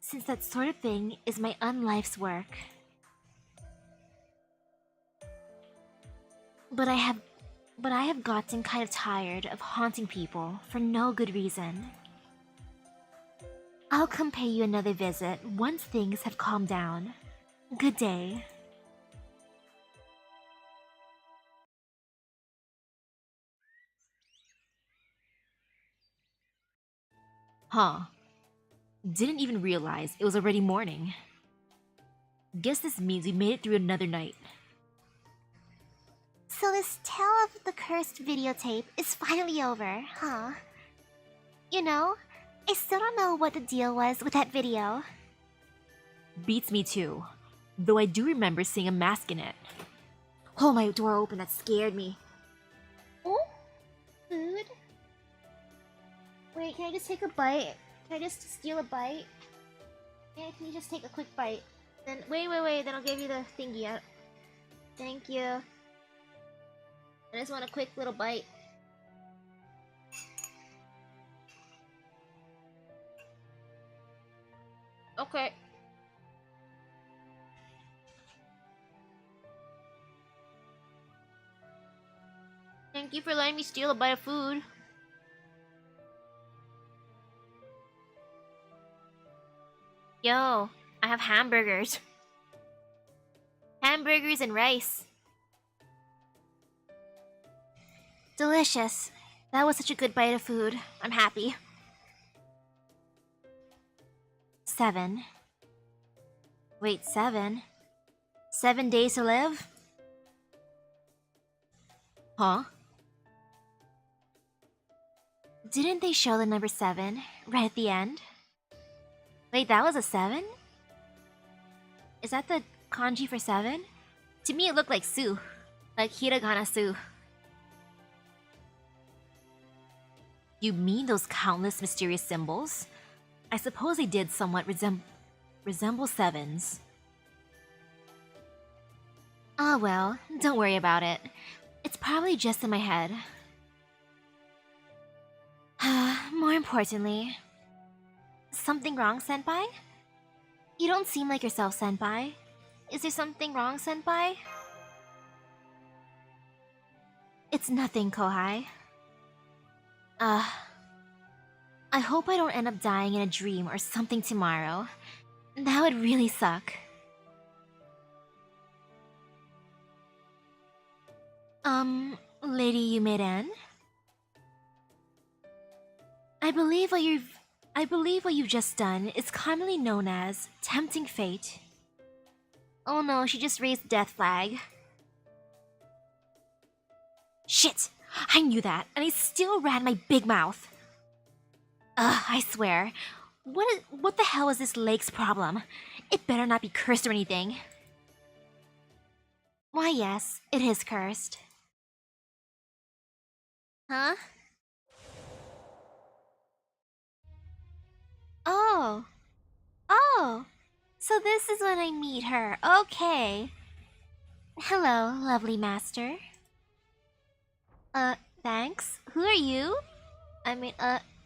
since that sort of thing is my unlife's work. But I have gotten kind of tired of haunting people for no good reason. I'll come pay you another visit once things have calmed down. Good day. Huh. Didn't even realize it was already morning. Guess this means we made it through another night. So this tale of the cursed videotape is finally over, huh? You know, I still don't know what the deal was with that video. Beats me too. Though I do remember seeing a mask in it. Oh, my door opened, that scared me. Oh, food? Wait, can I just take a bite? Can I just steal a bite? Yeah, can you just take a quick bite? Then, wait, then I'll give you the thingy out. Thank you. I just want a quick little bite. Okay. Thank you for letting me steal a bite of food. Yo, I have hamburgers. Hamburgers and rice. Delicious. That was such a good bite of food. I'm happy. 7. Wait, 7? 7 days to live? Huh? Didn't they show the number 7 right at the end? Wait, that was a 7? Is that the kanji for 7? To me it looked like Su. Like hiragana Su. You mean those countless mysterious symbols? I suppose they did somewhat resemble 7s. Ah well, don't worry about it. It's probably just in my head. More importantly... Something wrong, Senpai? You don't seem like yourself, Senpai. Is there something wrong, Senpai? It's nothing, Kohai. I hope I don't end up dying in a dream or something tomorrow. That would really suck. Lady Yumeren? I believe what you've just done is commonly known as tempting fate. Oh no, she just raised the death flag. Shit! I knew that, and I still ran my big mouth. Ugh, I swear. What the hell is this lake's problem? It better not be cursed or anything. Why, yes, it is cursed. Huh? Oh, so this is when I meet her. Okay. Hello, lovely master. Thanks. Who are you?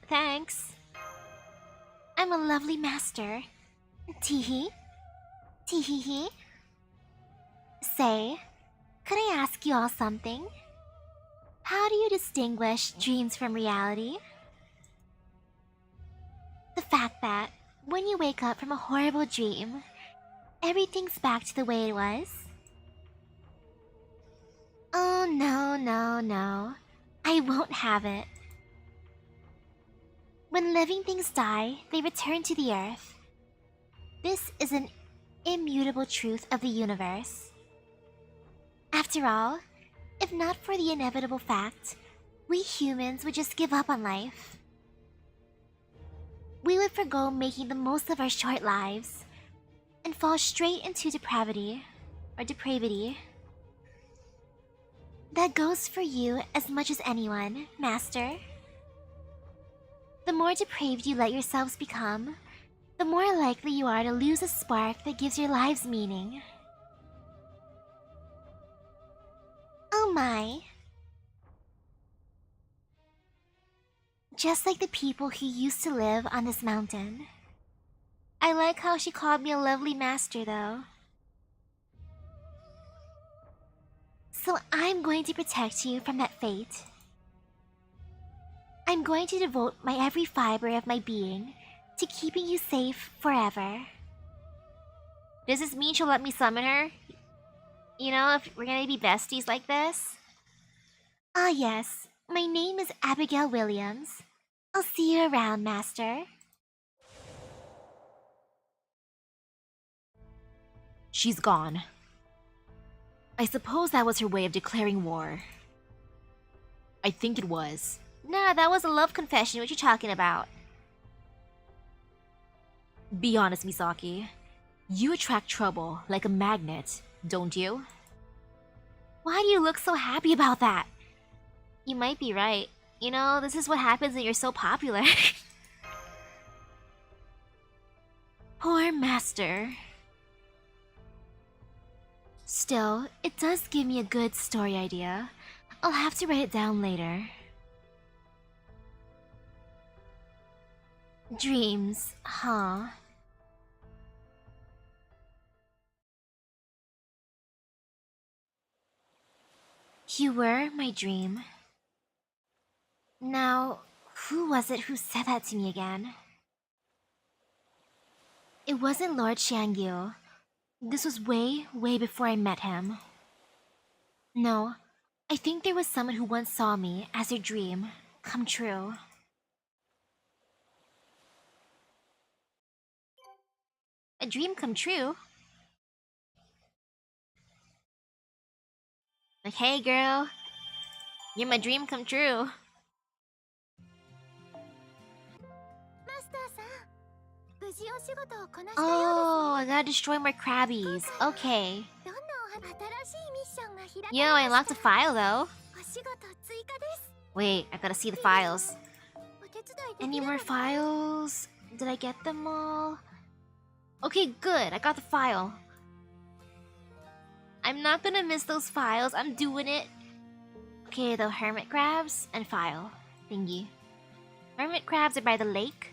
Thanks. I'm a lovely master. Teehee. Teehee. Say, could I ask you all something? How do you distinguish dreams from reality? The fact that, when you wake up from a horrible dream, everything's back to the way it was? Oh, no. I won't have it. When living things die, they return to the earth. This is an immutable truth of the universe. After all, if not for the inevitable fact, we humans would just give up on life. We would forgo making the most of our short lives and fall straight into depravity. That goes for you as much as anyone, Master. The more depraved you let yourselves become, the more likely you are to lose a spark that gives your lives meaning. Oh my. Just like the people who used to live on this mountain. I like how she called me a lovely master, though. So I'm going to protect you from that fate. I'm going to devote my every fiber of my being to keeping you safe forever. Does this mean she'll let me summon her? You know, if we're gonna be besties like this? Ah yes, my name is Abigail Williams. I'll see you around, Master. She's gone. I suppose that was her way of declaring war. I think it was. Nah, that was a love confession. What you talking about? Be honest, Misaki. You attract trouble like a magnet, don't you? Why do you look so happy about that? You might be right. You know, this is what happens when you're so popular. Poor master. Still, it does give me a good story idea. I'll have to write it down later. Dreams, huh? You were my dream. Now, who was it who said that to me again? It wasn't Lord Xiangyu. This was way before I met him. No, I think there was someone who once saw me as their dream come true. A dream come true? Like, hey girl, you're my dream come true. Oh, I gotta destroy more crabbies. Okay. Yo, I unlocked a file though. Wait, I gotta see the files. Any more files? Did I get them all? Okay, good. I got the file. I'm not gonna miss those files. I'm doing it. Okay, the hermit crabs and file thingy. Hermit crabs are by the lake.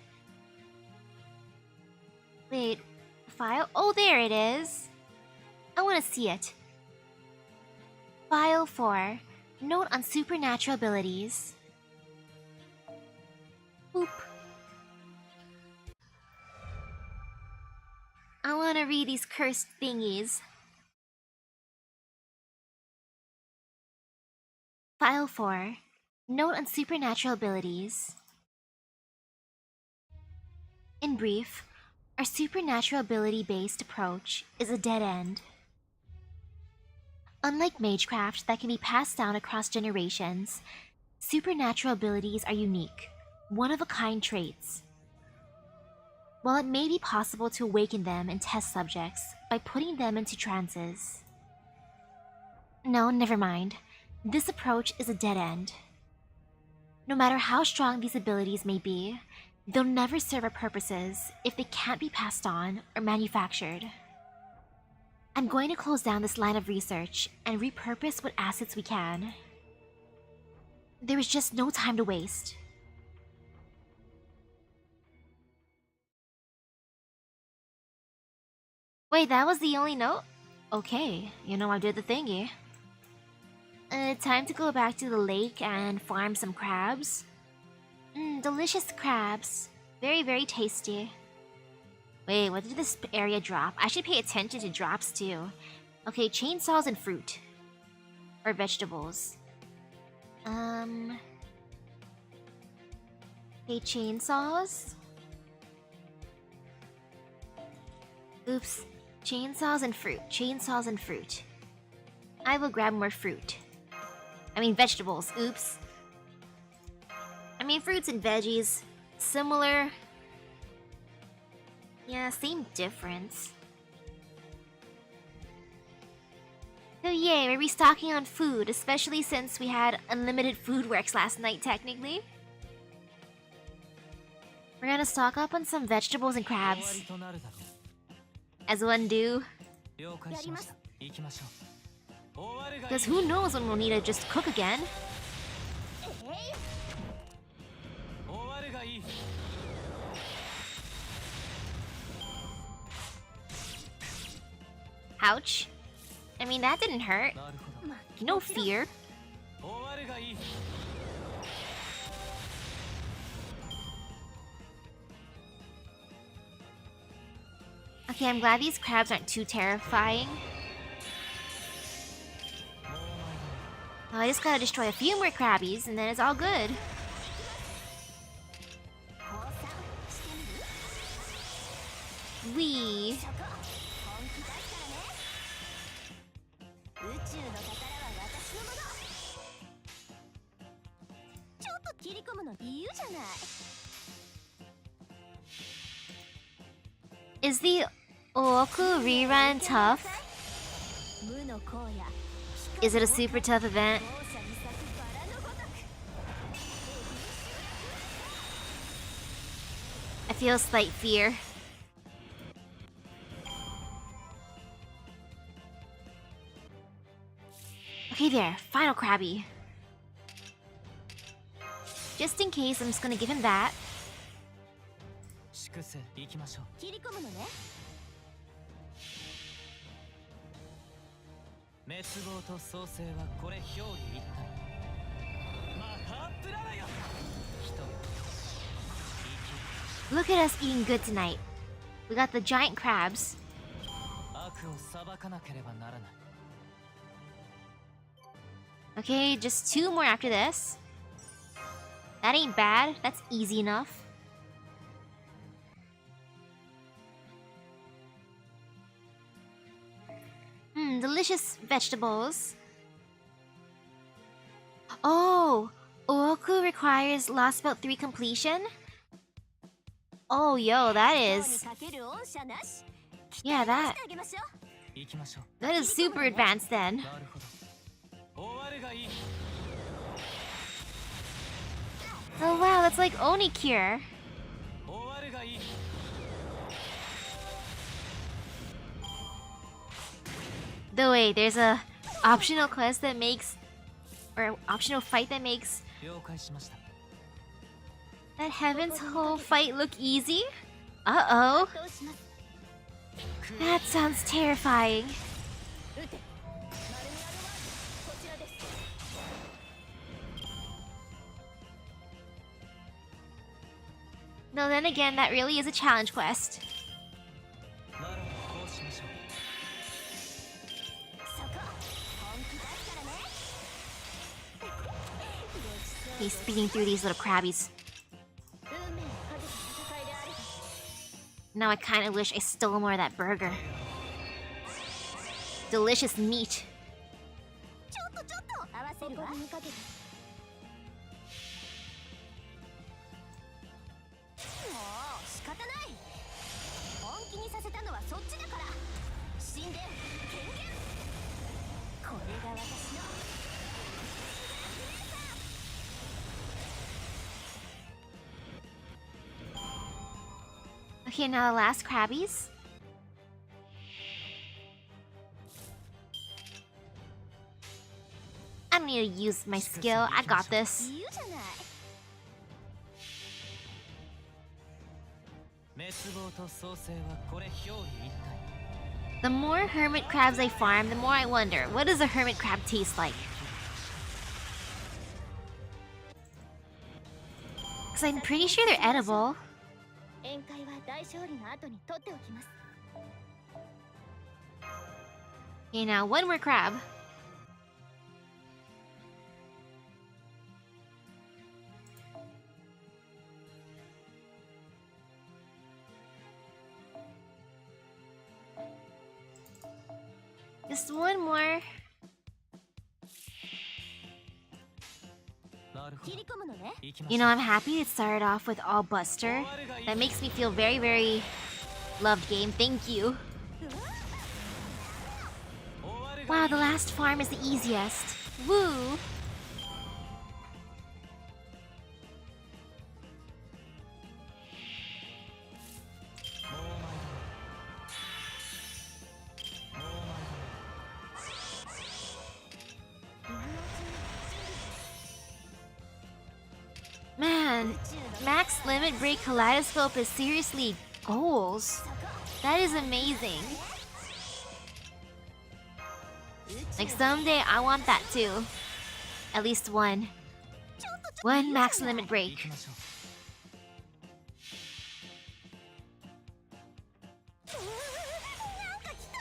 Wait, file? Oh, there it is. I want to see it. File 4. Note on supernatural abilities. Boop. I want to read these cursed thingies. File 4. Note on supernatural abilities. In brief, our supernatural ability-based approach is a dead end. Unlike magecraft that can be passed down across generations, supernatural abilities are unique, one-of-a-kind traits. While it may be possible to awaken them in test subjects by putting them into trances. No, never mind. This approach is a dead end. No matter how strong these abilities may be, they'll never serve our purposes if they can't be passed on or manufactured. I'm going to close down this line of research and repurpose what assets we can. There is just no time to waste. Wait, that was the only note? Okay, you know I did the thingy. Time to go back to the lake and farm some crabs. Delicious crabs. Very, very tasty. Wait, what did this area drop? I should pay attention to drops too. Okay, chainsaws and fruit. Or vegetables. Okay, chainsaws. Oops. Chainsaws and fruit. Chainsaws and fruit. I will grab more fruit. I mean vegetables. Oops. I mean fruits and veggies. Similar. Yeah, same difference. So yay, we're restocking on food, especially since we had unlimited food works last night, technically. We're gonna stock up on some vegetables and crabs. As one do. Because who knows when we'll need to just cook again. Ouch. I mean, that didn't hurt. No fear. Okay, I'm glad these crabs aren't too terrifying. Oh, I just gotta destroy a few more crabbies and then it's all good. Wee. Is the Ooku rerun tough? Is it a super tough event? I feel slight fear. Okay there, final Krabby. Just in case, I'm just gonna give him that. Look at us eating good tonight. We got the giant crabs. Okay, just 2 more after this. That ain't bad. That's easy enough. Delicious vegetables. Oh, Ooku requires Lost Belt 3 completion? Oh, yo, that is... Yeah, that is super advanced then. Oh wow, that's like Oni Cure. Though wait, there's a optional quest that makes... or optional fight that makes... that Heaven's whole fight look easy? Uh-oh. That sounds terrifying. No, then again, that really is a challenge quest. He's speeding through these little crabbies. Now I kinda wish I stole more of that burger. Delicious meat. 仕方ない本気にさせたのはそっちだから神殿権限これが私の Okay, now the last Krabbies. I don't need to use my skill. I got this. 言うじゃない 滅亡と創生はこれ表裏一体 The more hermit crabs I farm, the more I wonder, what does a hermit crab taste like? Because I'm pretty sure they're edible. 宴会は大勝利の後に取っておきます Okay, now one more crab. Just one more. なるほど切り込むのね 行きま You し know, ょう I'm happy it started off with all Buster. That makes me feel very, very loved game. Thank you. Wow, the last farm is the easiest. Woo! Man, Max Limit Break Kaleidoscope is seriously goals. That is amazing. Like someday I want that too. At least one. One Max Limit 行 Break. きましょう なんか来た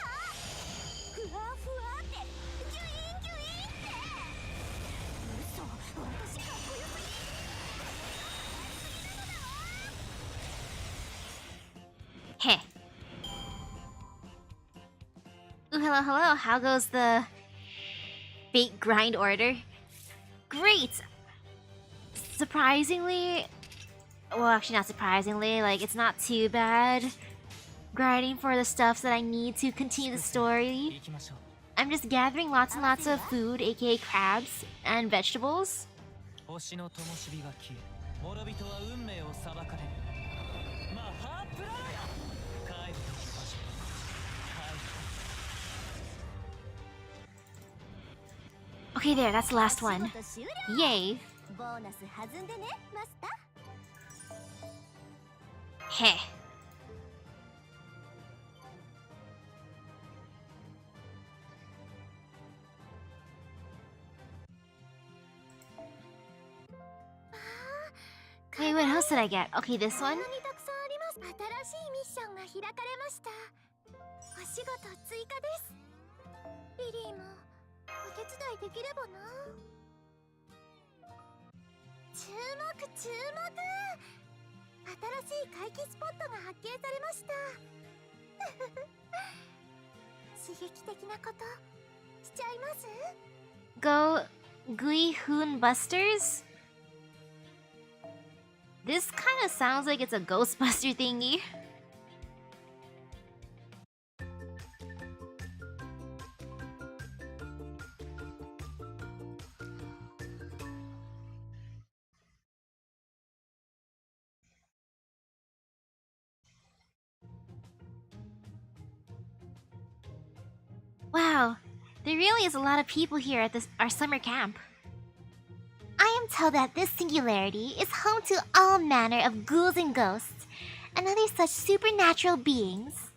ふわふわってギュイーンギュイーンって嘘私かっこよすぎ Heh. Ooh, hello, hello. How goes the bait grind order? Great! Surprisingly... Well, actually not surprisingly, like, it's not too bad grinding for the stuff that I need to continue the story. 行きましょう I'm just gathering lots and lots of food, aka crabs, and vegetables. 星の灯火が消え諸人は運命を裁かれるマハープララヤ帰るとしましょう帰る Okay, there, that's the last one. 仕事終了 Yay! ボーナス弾んでねマスター Heh. Wait, what else did I get? Okay, this こん one? なにたくさんあります新しいミッションが開かれましたお仕事追加ですリリーもお手伝いできればな注目注目新しい回帰スポットが発見されました刺激的なことしちゃいます Go Gui Hoon Busters? This kind of sounds like it's a Ghostbuster thingy. Wow, there really is a lot of people here at our summer camp. I am told that this singularity is home to all manner of ghouls and ghosts, and other such supernatural beings.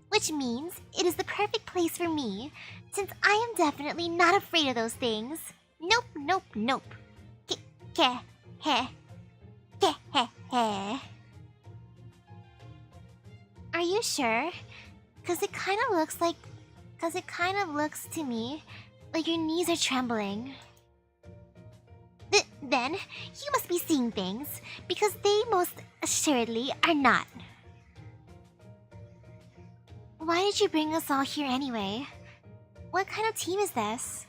Which means it is the perfect place for me, since I am definitely not afraid of those things. Nope, nope, nope. Ke, he. Ke, he, he. Are you sure? Cause it kind of looks to me like your knees are trembling. Then, you must be seeing things, because they most assuredly are not. Why did you bring us all here anyway? What kind of team is this?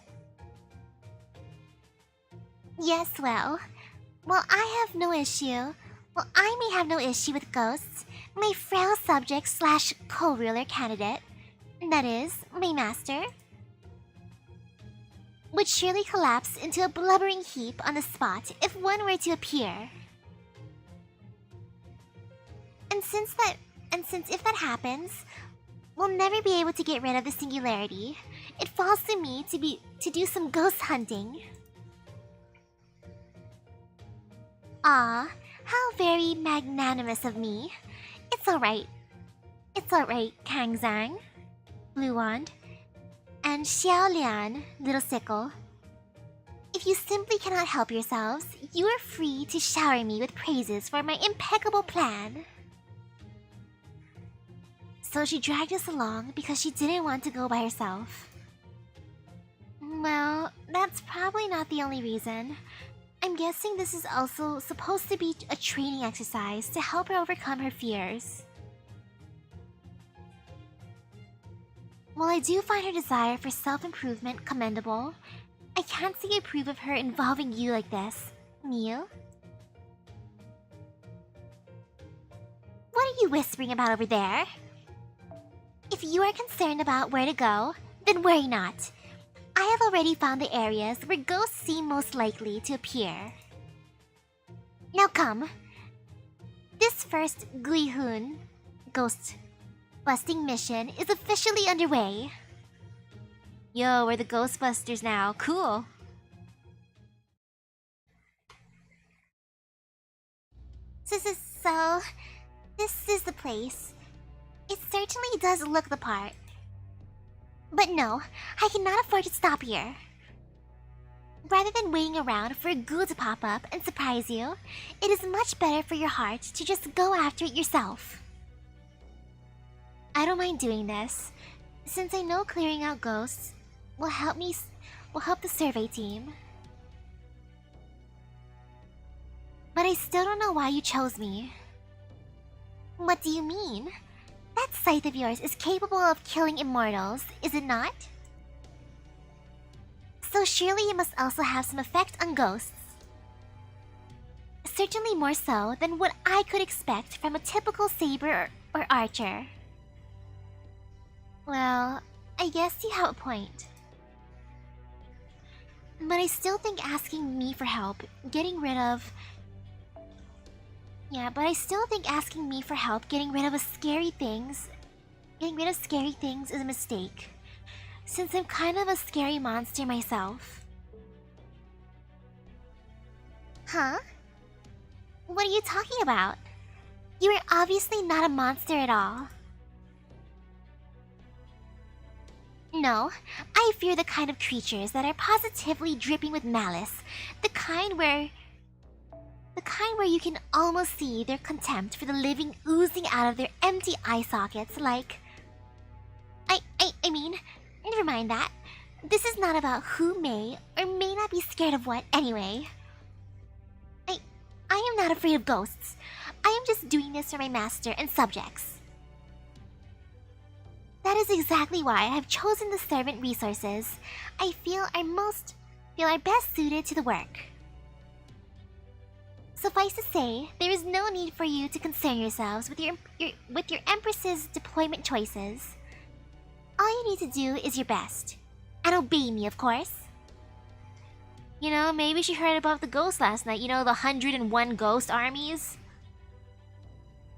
Yes, well, I have no issue. Well, I may have no issue with ghosts. My frail subject slash co-ruler candidate, that is, my master, would surely collapse into a blubbering heap on the spot if one were to appear. And since if that happens, we'll never be able to get rid of the singularity, it falls to me to do some ghost hunting. Ah, how very magnanimous of me. It's alright. It's alright, Kang Zhang, Blue Wand, and Xiao Lian, Little Sickle. If you simply cannot help yourselves, you are free to shower me with praises for my impeccable plan. So she dragged us along because she didn't want to go by herself. Well, that's probably not the only reason. I'm guessing this is also supposed to be a training exercise to help her overcome her fears. While I do find her desire for self-improvement commendable, I can't see approve of her involving you like this, Miu. What are you whispering about over there? If you are concerned about where to go, then worry not. I have already found the areas where ghosts seem most likely to appear. Now come. This first Guihun ghost busting mission is officially underway. Yo, we're the Ghostbusters now. Cool. So, this is the place. It certainly does look the part. But no, I cannot afford to stop here. Rather than waiting around for a ghoul to pop up and surprise you, it is much better for your heart to just go after it yourself. I don't mind doing this, since I know clearing out ghosts will help the survey team. But I still don't know why you chose me. What do you mean? That scythe of yours is capable of killing immortals, is it not? So surely it must also have some effect on ghosts. Certainly more so than what I could expect from a typical saber or archer. Well, I guess you have a point. But I still think asking me for help, getting rid of scary things is a mistake, since I'm kind of a scary monster myself. Huh? What are you talking about? You are obviously not a monster at all. No, I fear the kind of creatures that are positively dripping with malice, the kind where you can almost see their contempt for the living oozing out of their empty eye sockets like... I mean, never mind that. This is not about who may or may not be scared of what anyway. I am not afraid of ghosts. I am just doing this for my master and subjects. That is exactly why I have chosen the servant resources I feel are best suited to the work. Suffice to say, there is no need for you to concern yourselves with your Empress's deployment choices. All you need to do is your best. And obey me, of course. You know, maybe she heard about the ghosts last night. You know, the 101 ghost armies?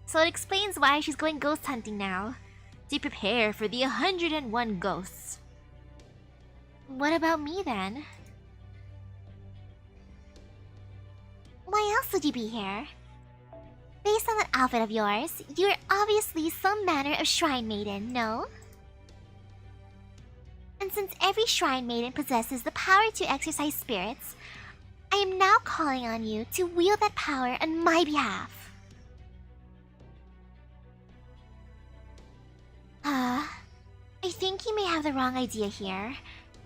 So it explains why she's going ghost hunting now. To prepare for the 101 ghosts. What about me then? Why else would you be here? Based on that outfit of yours, you're obviously some manner of shrine maiden, no? And since every shrine maiden possesses the power to exercise spirits, I am now calling on you to wield that power on my behalf. I think you may have the wrong idea here.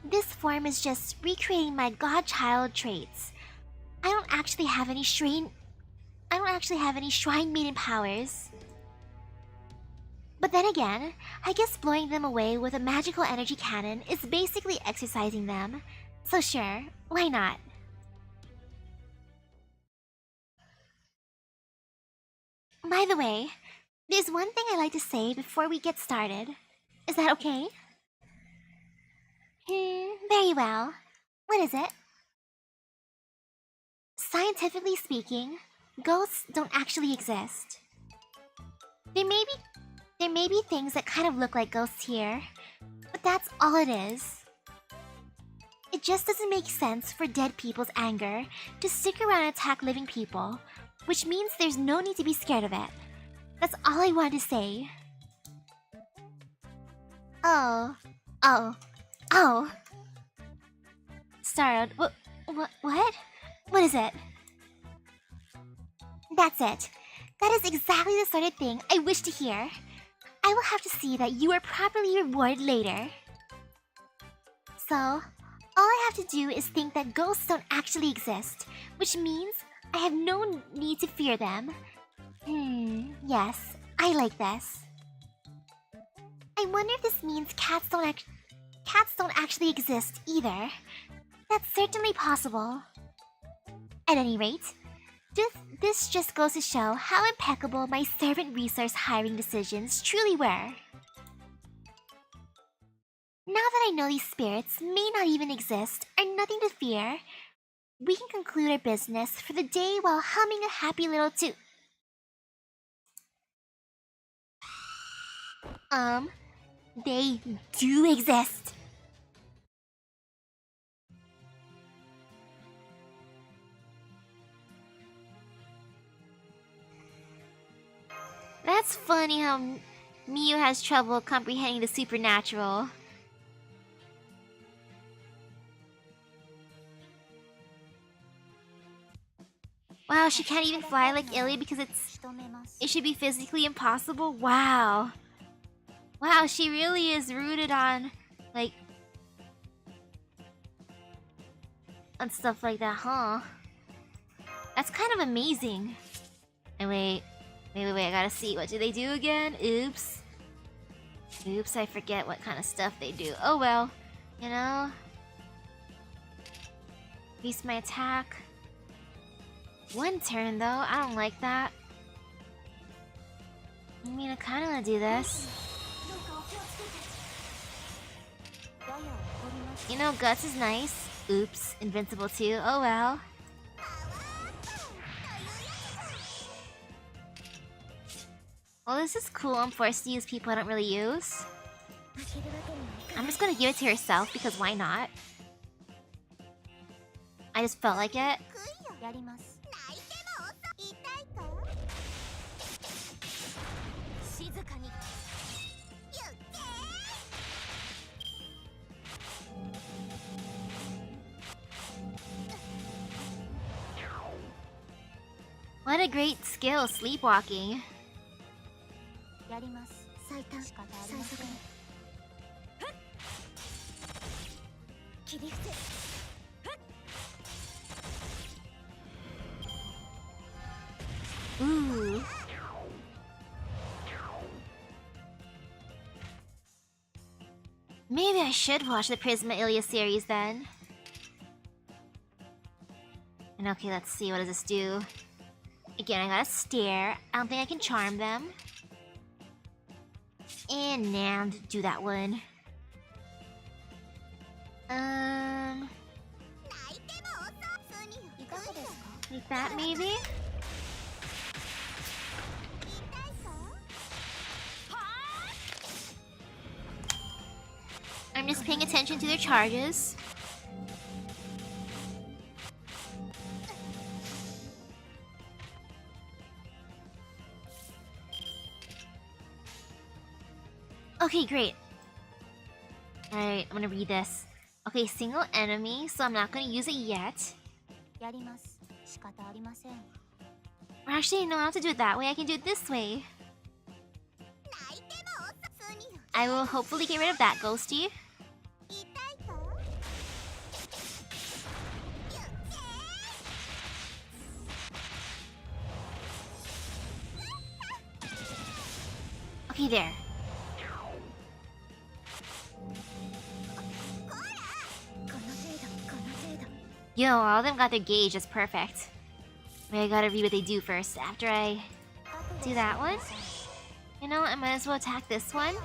This form is just recreating my godchild traits. I don't actually have any shrine maiden powers. But then again, I guess blowing them away with a magical energy cannon is basically exercising them. So sure, why not? By the way, there's one thing I'd like to say before we get started. Is that okay? Very well. What is it? Scientifically speaking, ghosts don't actually exist. There may be things that kind of look like ghosts here, but that's all it is. It just doesn't make sense for dead people's anger to stick around and attack living people, which means there's no need to be scared of it. That's all I wanted to say. Oh. Startled. What? What is it? That's it. That is exactly the sort of thing I wish to hear. I will have to see that you are properly rewarded later. So, all I have to do is think that ghosts don't actually exist, which means I have no need to fear them. Yes, I like this. I wonder if this means cats don't actually exist either. That's certainly possible. At any rate, this just goes to show how impeccable my servant resource hiring decisions truly were. Now that I know these spirits may not even exist or nothing to fear, we can conclude our business for the day while humming a happy little tune. They do exist. That's funny how Miyu has trouble comprehending the supernatural. Wow, she can't even fly like Illy because it should be physically impossible? Wow. Wow, she really is rooted on, like, on stuff like that, huh? That's kind of amazing. And wait, I gotta see. What do they do again? Oops, I forget what kind of stuff they do. Oh well, you know? Increase my attack. One turn though, I don't like that. I mean, I kinda wanna do this. You know, Guts is nice. Oops, invincible too. Oh well. Well, this is cool. I'm forced to use people I don't really use. I'm just gonna give it to herself because why not? I just felt like it. What a great skill, sleepwalking. Ooh. Maybe I should watch the Prisma Ilia series then. And okay, let's see, what does this do? Again, I gotta stare. I don't think I can charm them. And now do that one. Like that maybe? I'm just paying attention to their charges. Okay, great. Alright, I'm gonna read this. Okay, single enemy, so I'm not gonna use it yet. Or actually, no, I don't have to do it that way. I can do it this way. I will hopefully get rid of that ghosty. Okay, there. Yo, all of them got their gauge. That's perfect. Wait, I gotta read what they do first. After I do that one. You know, I might as well attack this one,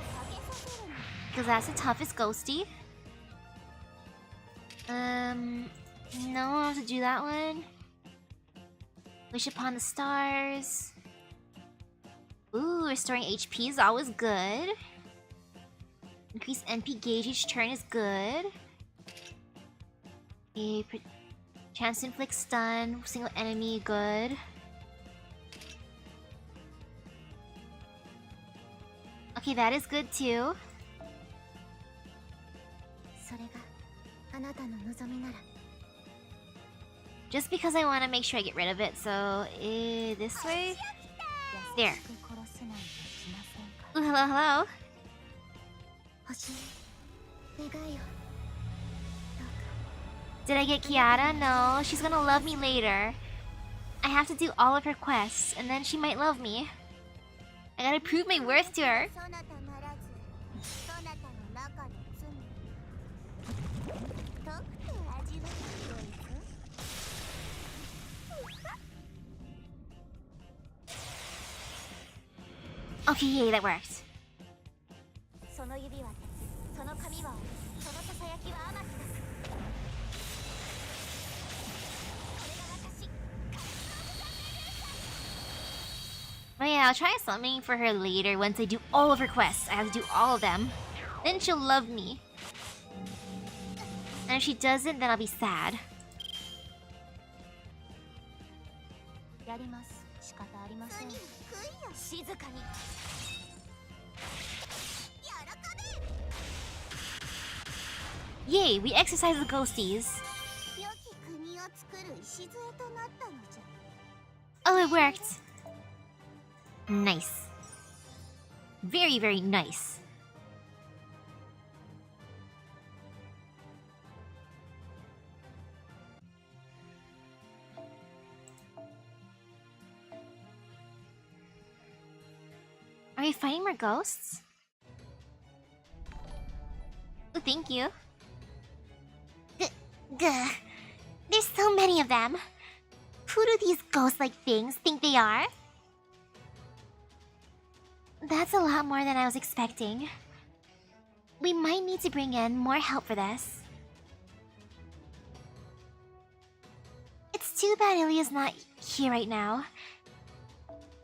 because that's the toughest ghosty. No, I have to do that one. Wish upon the stars. Ooh, restoring HP is always good. Increase NP gauge each turn is good. A chance to inflict stun, single enemy, good. Okay, that is good too. Just because I want to make sure I get rid of it, so this way? There. Ooh, hello, hello. Did I get Kiara? No, she's gonna love me later. I have to do all of her quests, and then she might love me. I gotta prove my worth to her. Okay, yay, that worked. Oh yeah, I'll try summoning for her later once I do all of her quests. I have to do all of them. Then she'll love me. And if she doesn't, then I'll be sad. Yay, we exercise the ghosties. Oh, it worked. Nice. Very, very nice. Are you finding more ghosts? Oh, thank you. Gah. There's so many of them. Who do these ghost-like things think they are? That's a lot more than I was expecting. We might need to bring in more help for this. It's too bad Ilya's not here right now.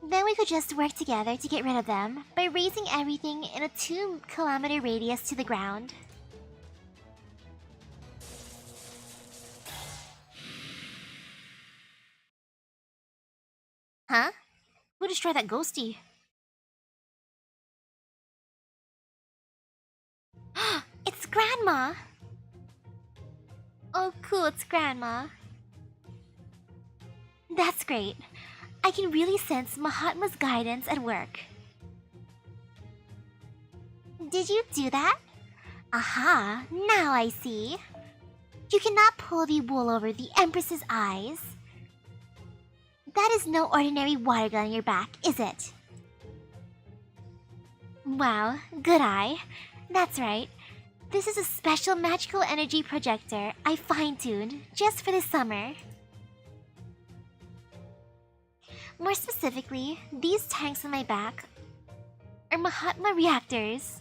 Then we could just work together to get rid of them by raising everything in a 2-kilometer radius to the ground. Huh? Who destroyed that ghosty? It's Grandma! Oh cool, it's Grandma. That's great. I can really sense Mahatma's guidance at work. Did you do that? Aha, now I see. You cannot pull the wool over the Empress's eyes. That is no ordinary water gun on your back, is it? Wow, good eye. That's right. This is a special magical energy projector I fine-tuned just for this summer. More specifically, these tanks on my back are Mahatma reactors.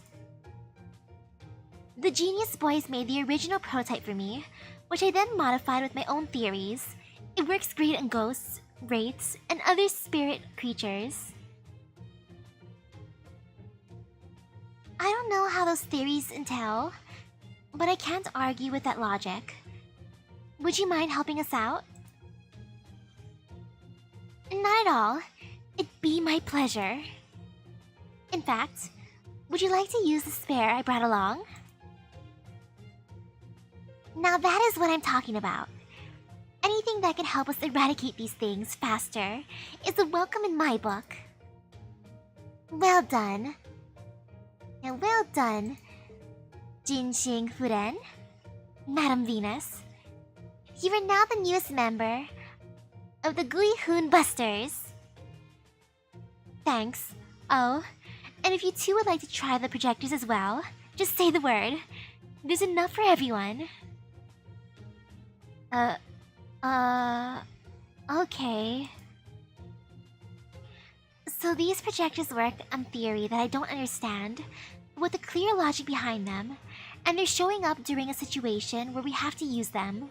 The genius boys made the original prototype for me, which I then modified with my own theories. It works great on ghosts, wraiths, and other spirit creatures. I don't know how those theories entail, but I can't argue with that logic. Would you mind helping us out? Not at all. It'd be my pleasure. In fact, would you like to use the spare I brought along? Now that is what I'm talking about. Anything that can help us eradicate these things faster is a welcome in my book. Well done. Now, well done, Jinxing Furen, Madam Venus. You are now the newest member of the Gui Hoon Busters. Thanks. Oh, and if you two would like to try the projectors as well, just say the word. There's enough for everyone. Okay. So these projectors work on theory that I don't understand, with a clear logic behind them, and they're showing up during a situation where we have to use them.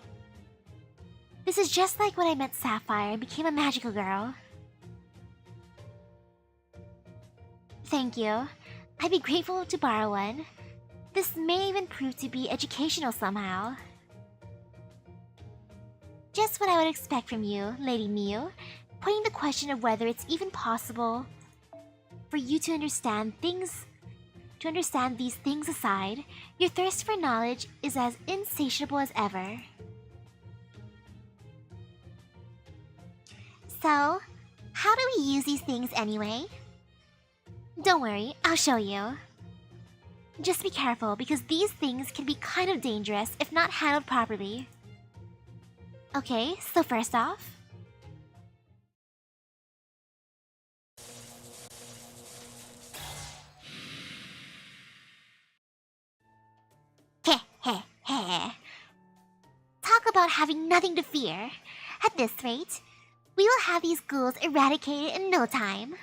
This is just like when I met Sapphire and became a magical girl. Thank you. I'd be grateful to borrow one. This may even prove to be educational somehow. Just what I would expect from you, Lady Miu, putting the question of whether it's even possible for you to understand these things aside, your thirst for knowledge is as insatiable as ever. So, how do we use these things anyway? Don't worry, I'll show you. Just be careful, because these things can be kind of dangerous if not handled properly. Okay, so first off... Heh heh heh. Talk about having nothing to fear. At this rate, we will have these ghouls eradicated in no time.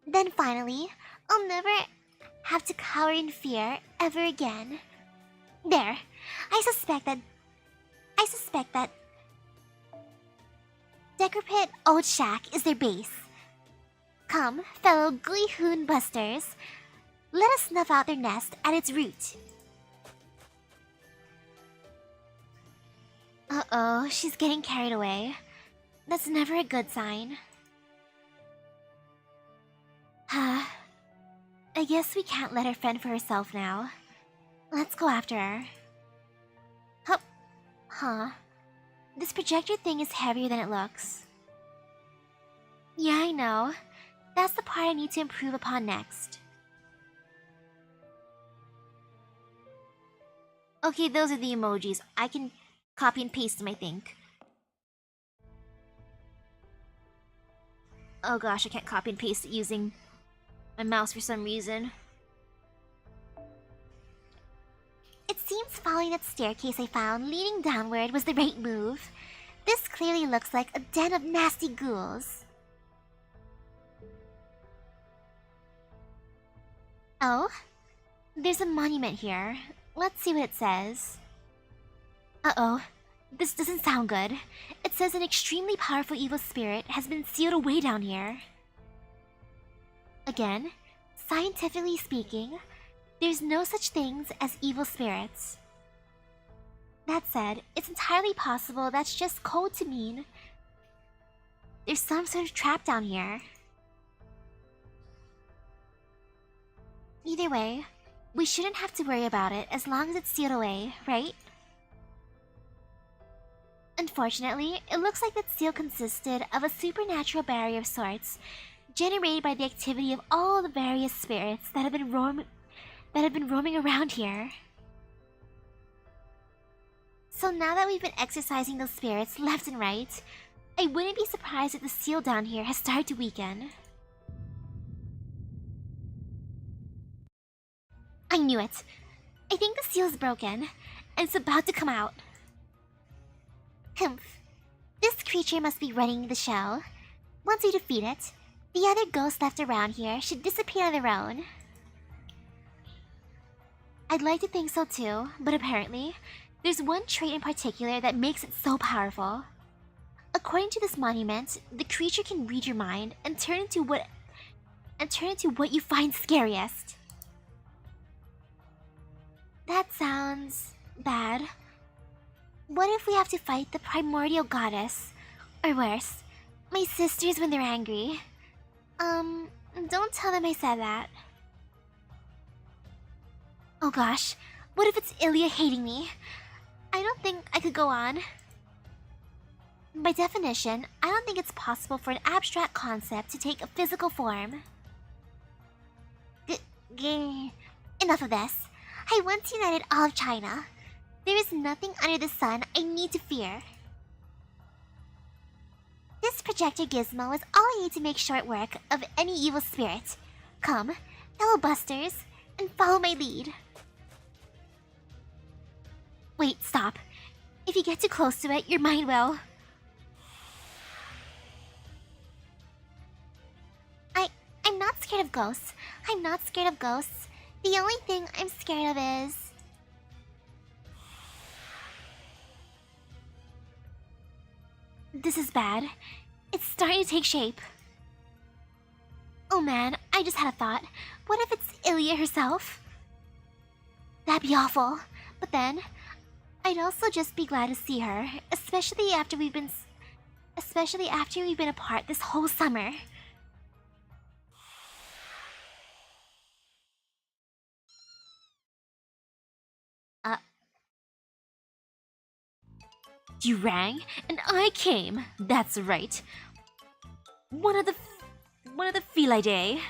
Then finally, I'll never have to cower in fear ever again. There, I suspect that decrepit old shack is their base. Come, fellow Gleehoon busters, let us snuff out their nest at its root. Uh-oh, she's getting carried away. That's never a good sign. I guess we can't let her fend for herself now. Let's go after her. Hup. Huh. This projector thing is heavier than it looks. Yeah, I know. That's the part I need to improve upon next. Okay, those are the emojis. I can copy and paste them, I think. Oh gosh, I can't copy and paste it using my mouse for some reason. It seems following that staircase I found leading downward was the right move. This clearly looks like a den of nasty ghouls. Oh? There's a monument here. Let's see what it says. Uh-oh. This doesn't sound good. It says an extremely powerful evil spirit has been sealed away down here. Again, scientifically speaking, there's no such things as evil spirits. That said, it's entirely possible that's just code to mean there's some sort of trap down here. Either way, we shouldn't have to worry about it as long as it's sealed away, right? Unfortunately, it looks like that seal consisted of a supernatural barrier of sorts, generated by the activity of all the various spirits that have been roaming around here. So now that we've been exercising those spirits left and right, I wouldn't be surprised if the seal down here has started to weaken. I knew it. I think the seal's broken, and it's about to come out. Humph. This creature must be running the show. Once we defeat it, the other ghosts left around here should disappear on their own. I'd like to think so too, but apparently, there's one trait in particular that makes it so powerful. According to this monument, the creature can read your mind and turn into what you find scariest. That sounds bad. What if we have to fight the primordial goddess? Or worse, my sisters when they're angry? Don't tell them I said that. Oh gosh, what if it's Ilya hating me? I don't think I could go on. By definition, I don't think it's possible for an abstract concept to take a physical form. Enough of this. I once united all of China. There is nothing under the sun I need to fear. This projector gizmo is all I need to make short work of any evil spirit. Come, fellow busters, and follow my lead. Wait, stop. If you get too close to it, your mind will... I scared of ghosts. I'm not scared of ghosts. The only thing I'm scared of is... This is bad. It's starting to take shape. Oh man, I just had a thought. What if it's Ilya herself? That'd be awful. But then, I'd also just be glad to see her, especially after we've been apart this whole summer. You rang, and I came. That's right. One of the Felidae.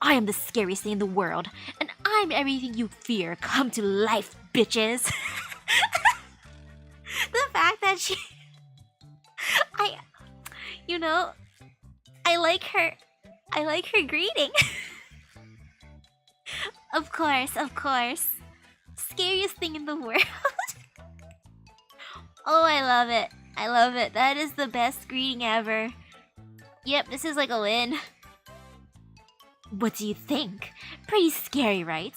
I am the scariest thing in the world, and I'm everything you fear come to life, bitches. The fact that I like her greeting. Of course. Scariest thing in the world. Oh, I love it. That is the best greeting ever. Yep, this is like a win. What do you think? Pretty scary, right?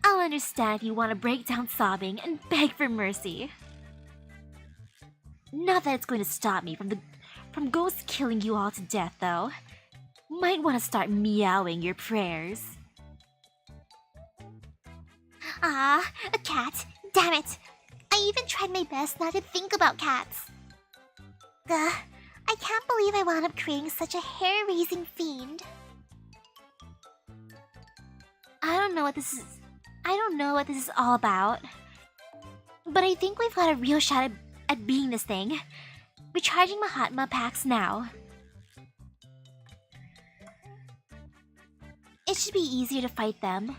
I'll understand if you want to break down sobbing and beg for mercy. Not that it's going to stop me from ghosts killing you all to death, though. Might want to start meowing your prayers. Ah, a cat. Damn it. I even tried my best not to think about cats. Ugh, I can't believe I wound up creating such a hair-raising fiend. I don't know what this is all about. But I think we've got a real shot at beating this thing. Recharging Mahatma packs now. It should be easier to fight them.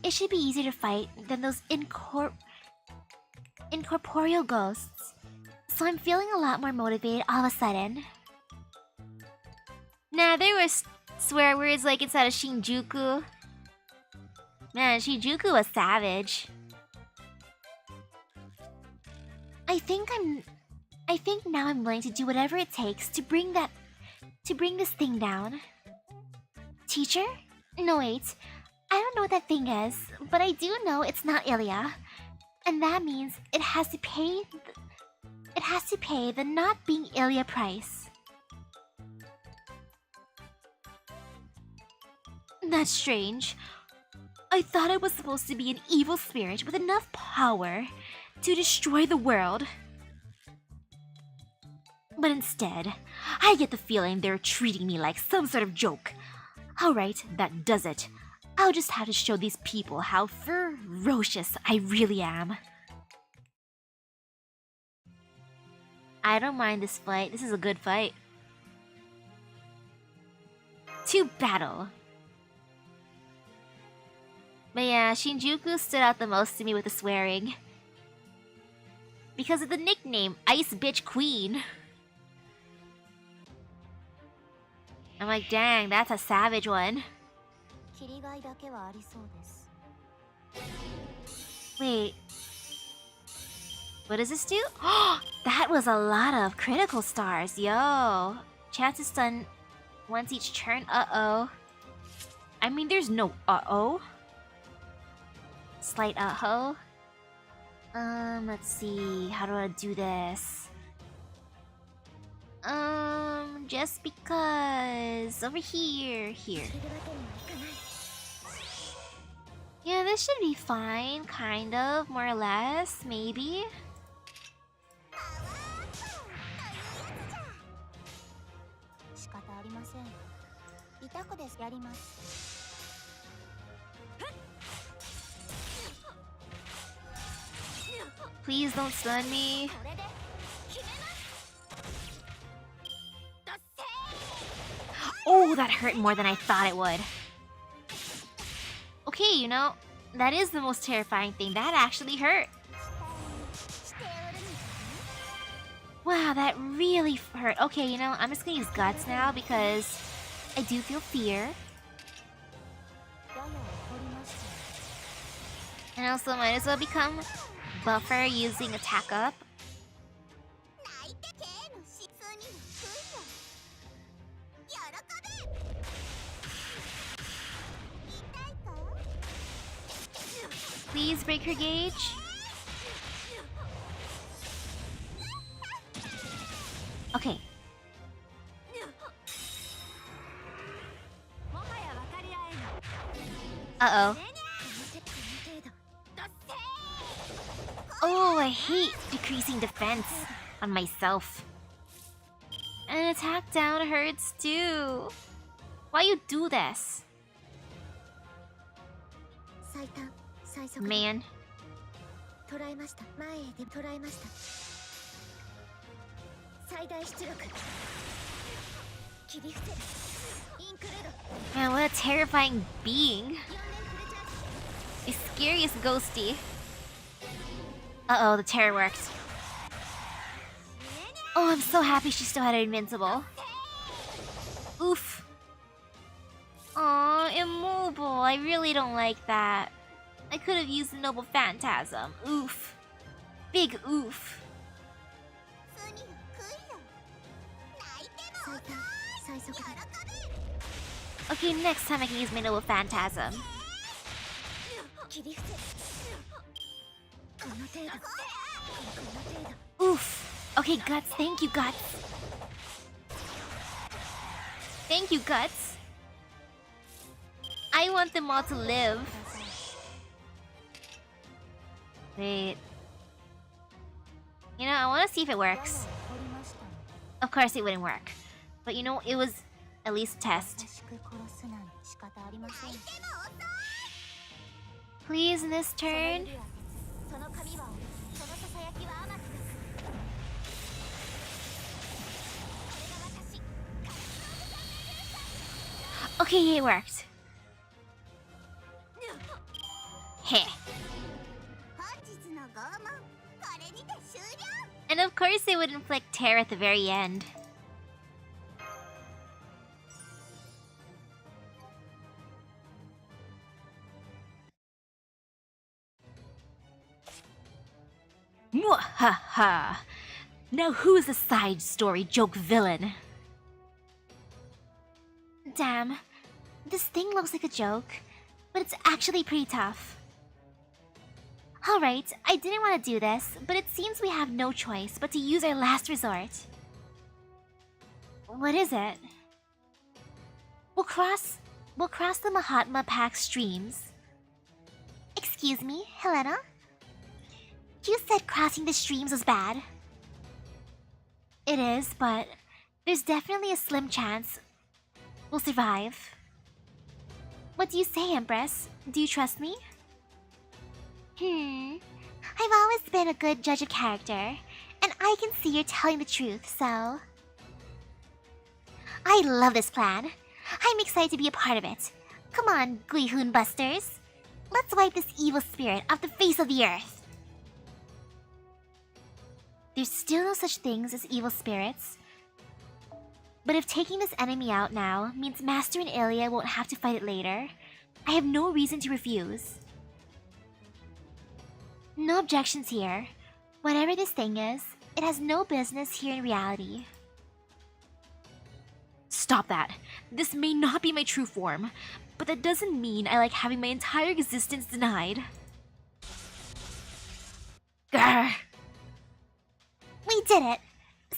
It should be easier to fight than those incorporeal ghosts. So I'm feeling a lot more motivated all of a sudden. Nah, there was swear words like inside of Shinjuku. Man, Shinjuku was savage. I think now I'm willing to do whatever it takes to bring this thing down. Teacher? No, wait. I don't know what that thing is, but I do know it's not Ilya. And that means it has to pay the not being Ilya price. That's strange. I thought I was supposed to be an evil spirit with enough power to destroy the world. But instead, I get the feeling they're treating me like some sort of joke. Alright, that does it. I'll just have to show these people how ferocious I really am. I don't mind this fight. This is a good fight. To battle. But yeah, Shinjuku stood out the most to me with the swearing. Because of the nickname, Ice Bitch Queen. I'm like, dang, that's a savage one. Wait. What does this do? That was a lot of critical stars, yo. Chance to stun once each turn. Uh-oh. I mean, there's no uh-oh. Slight uh-oh. Let's see. How do I do this? Just because... Over here. Here. Yeah, this should be fine. Kind of. More or less. Maybe. Please don't stun me. Oh, that hurt more than I thought it would. Okay, you know, that is the most terrifying thing. That actually hurt. Wow, that really hurt. Okay, you know, I'm just gonna use guts now because I do feel fear. And also might as well become buffer using attack up. Please break her gauge. Okay. Uh-oh. Oh, I hate decreasing defense on myself. An attack down hurts too. Why you do this? Man. Man, what a terrifying being. The scariest ghosty. Uh-oh, the terror worked. Oh, I'm so happy she still had her invincible. Oof. Aw, immobile. I really don't like that. I could have used the Noble Phantasm. Oof. Big oof. Okay, next time I can use my Noble Phantasm. Oof. Okay, Guts. Thank you, Guts. Thank you, Guts. I want them all to live. Wait. You know, I want to see if it works. Of course it wouldn't work. But you know, it was at least a test. Please, in this turn. Okay, it worked. Heh. And of course it would inflict terror at the very end. Mwahaha! Now who's the side story joke villain? Damn. This thing looks like a joke, but it's actually pretty tough. Alright, I didn't want to do this, but it seems we have no choice but to use our last resort. What is it? We'll cross the Mahatma Pack streams. Excuse me, Helena? You said crossing the streams was bad. It is, but there's definitely a slim chance we'll survive. What do you say, Empress? Do you trust me? I've always been a good judge of character, and I can see you're telling the truth, so... I love this plan. I'm excited to be a part of it. Come on, Guihun Busters. Let's wipe this evil spirit off the face of the earth. There's still no such things as evil spirits. But if taking this enemy out now means Master and Ilya won't have to fight it later, I have no reason to refuse. No objections here. Whatever this thing is, it has no business here in reality. Stop that. This may not be my true form, but that doesn't mean I like having my entire existence denied. Grr. We did it!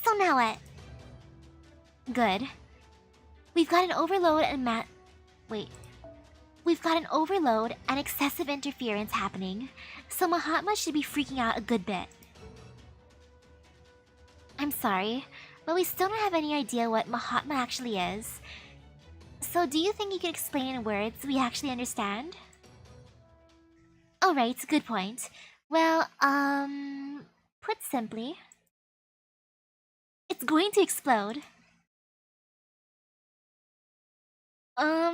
So now what? Good. We've got an overload and We've got an overload and excessive interference happening, so Mahatma should be freaking out a good bit. I'm sorry, but we still don't have any idea what Mahatma actually is. So do you think you can explain in words we actually understand? Alright, good point. Well, put simply, it's going to explode.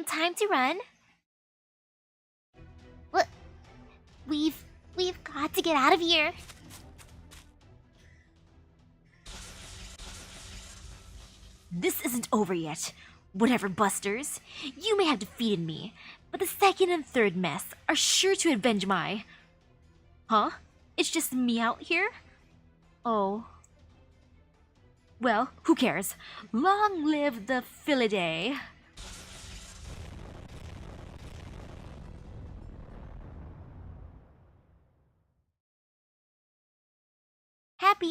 Time to run. What? We've got to get out of here. This isn't over yet. Whatever, Busters. You may have defeated me, but the second and third mess are sure to avenge my... Huh? It's just me out here? Oh. Well, who cares? Long live the Philidae.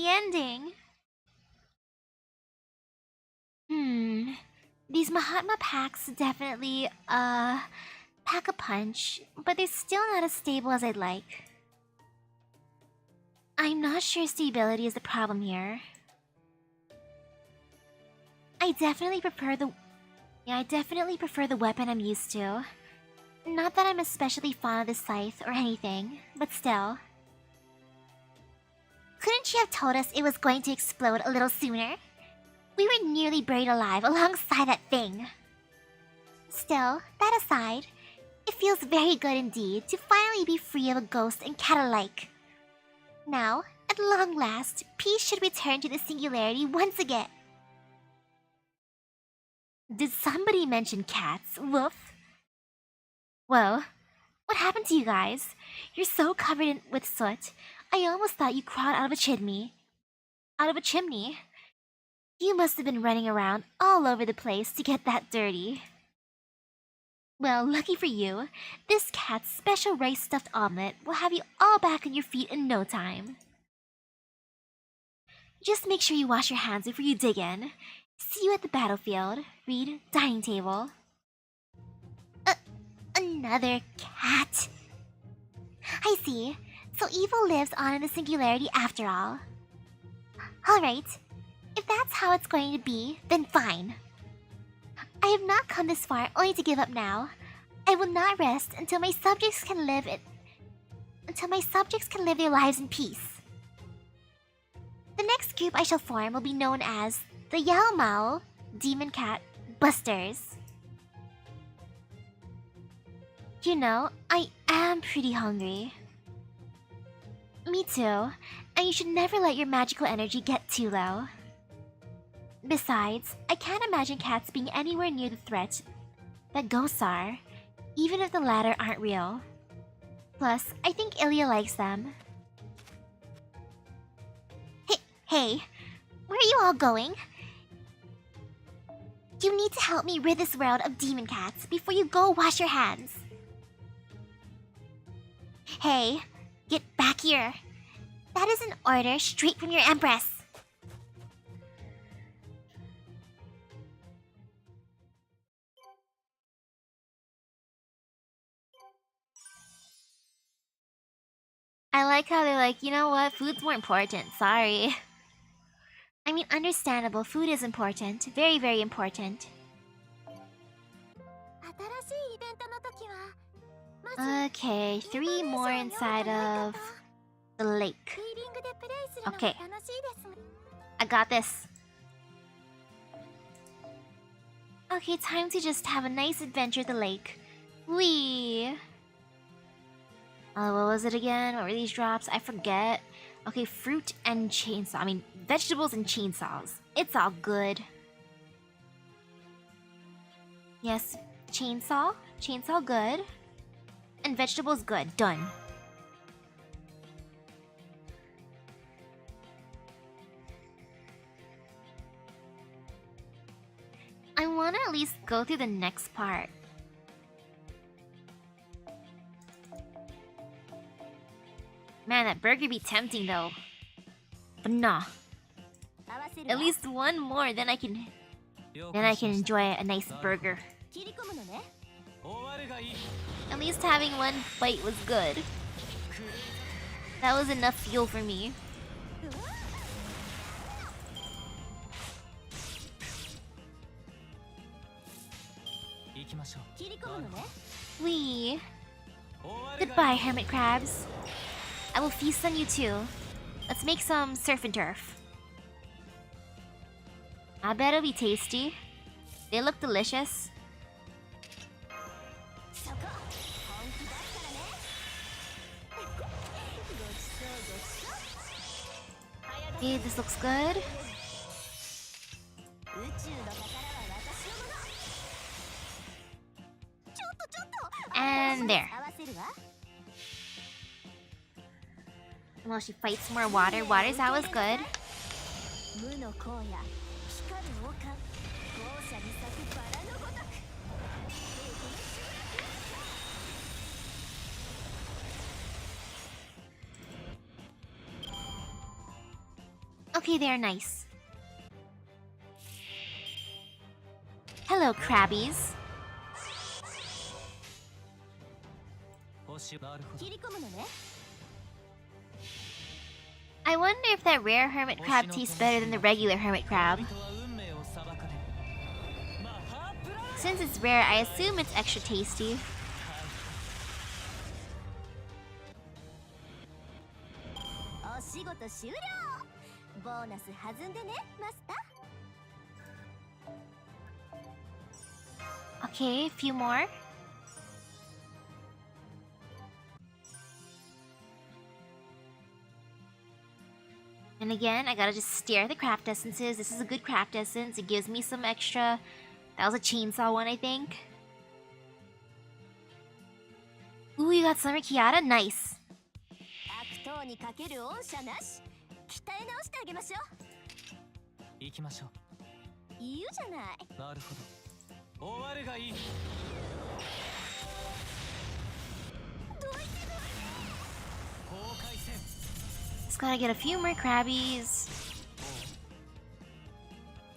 ending. These Mahatma packs definitely, pack a punch, but they're still not as stable as I'd like. I'm not sure stability is the problem here. I definitely prefer the weapon I'm used to. Not that I'm especially fond of the scythe or anything, but still. Couldn't you have told us it was going to explode a little sooner? We were nearly buried alive alongside that thing. Still, that aside, it feels very good indeed to finally be free of a ghost and cat alike. Now, at long last, peace should return to the singularity once again. Did somebody mention cats? Woof. Whoa, what happened to you guys? You're so covered with soot, I almost thought you crawled out of a chimney. Out of a chimney? You must have been running around all over the place to get that dirty. Well, lucky for you, this cat's special rice stuffed omelet will have you all back on your feet in no time. Just make sure you wash your hands before you dig in. See you at the battlefield. Read dining table. Another cat. I see. So evil lives on in the singularity after all. Alright. If that's how it's going to be, then fine. I have not come this far only to give up now. I will not rest until my subjects can live their lives in peace. The next group I shall form will be known as the Yao Mao Demon Cat Busters. You know, I am pretty hungry. Me too, and you should never let your magical energy get too low. Besides, I can't imagine cats being anywhere near the threat that ghosts are, even if the latter aren't real. Plus, I think Ilya likes them. Hey, where are you all going? You need to help me rid this world of demon cats before you go wash your hands. Hey, get back here. That is an order straight from your Empress. I like how they're like, you know what, food's more important, sorry. I mean, understandable, food is important. Very, very important. Okay, 3 more inside of the lake. Okay, I got this. Okay, time to just have a nice adventure at the lake. Whee! What was it again? What were these drops? I forget. Okay, fruit and chainsaw. I mean, vegetables and chainsaws. It's all good. Yes, chainsaw. Chainsaw good. And vegetables good. Done. I want to at least go through the next part. Man, that burger be tempting though. But nah. At least one more, then I can enjoy a nice burger. At least having one bite was good. That was enough fuel for me. Wee. Goodbye, hermit crabs. I will feast on you too. Let's make some surf and turf. I bet it'll be tasty. They look delicious. Okay, this looks good. And there. Well, she fights more water. Water's always good. Okay, they're nice. Hello, crabbies. 星なるほど I wonder if that rare hermit crab tastes better than the regular hermit crab. 人は運命を裁かれるマハプライ Since it's rare, I assume it's extra tasty. お仕事終了。ボーナス弾んでね、マスター。 Okay, a few more. And again, I gotta just stare at the craft essences. This is a good craft essence. It gives me some extra. That was a chainsaw one, I think. Ooh, you got Summer Kiata? Nice. 悪党にかける恩赦なし。鍛え直してあげましょ行きましょう。言うじゃない。うなるほど終わるがいい公開戦 Just gotta get a few more crabbies.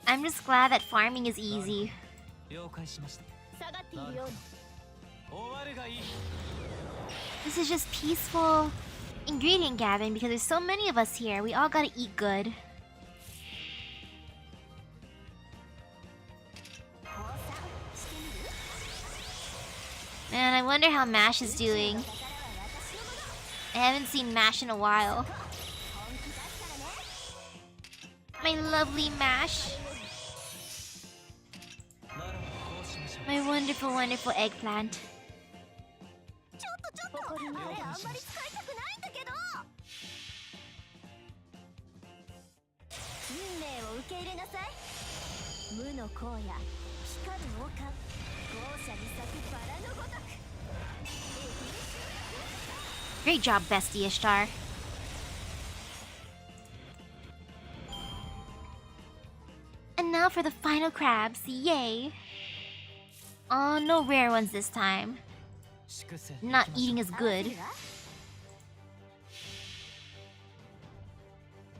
I'm just glad that farming is easy. 了解しました下がっているように。終わるがいい This is just peaceful ingredient gathering because there's so many of us here. We all gotta eat good. Man, I wonder how Mash is doing. I haven't seen Mash in a while. My lovely Mash. なるほどこうしましょう My wonderful, wonderful eggplant. ちょっとあれあんまり使いたくないんだけど。運命を受け入れなさい。無の荒野、光る王冠、豪奢に咲くバラのごとく。 Great job, Bestie Ishtar. And now for the final crabs. Yay! Oh, no rare ones this time. 粛清 Not eating as good.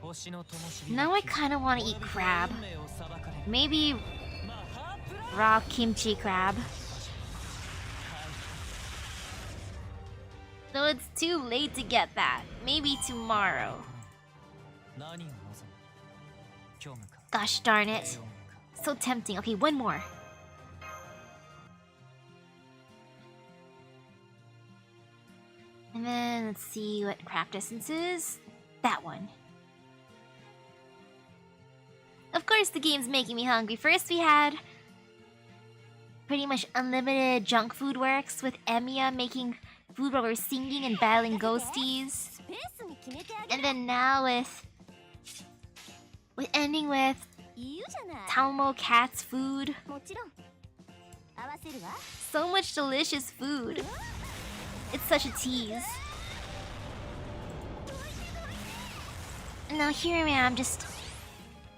星の灯火 Now I kind of want to eat crab. 運命を裁かれる Maybe マハプライ raw kimchi crab. No, it's too late to get that. Maybe tomorrow. 何を望む虚無か Gosh darn it. 平穏か So tempting. Okay, one more. And then let's see what craft essence is. That one. Of course, the game's making me hungry. First, we had pretty much unlimited junk food works with Emiya making food while we're singing and battling ghosties. スペースに決めてあげ And then now with ending with 言うじゃない。 Talmo Cat's food. もちろん。合わせるわ。 So much delicious food. It's such a tease. And now here I am just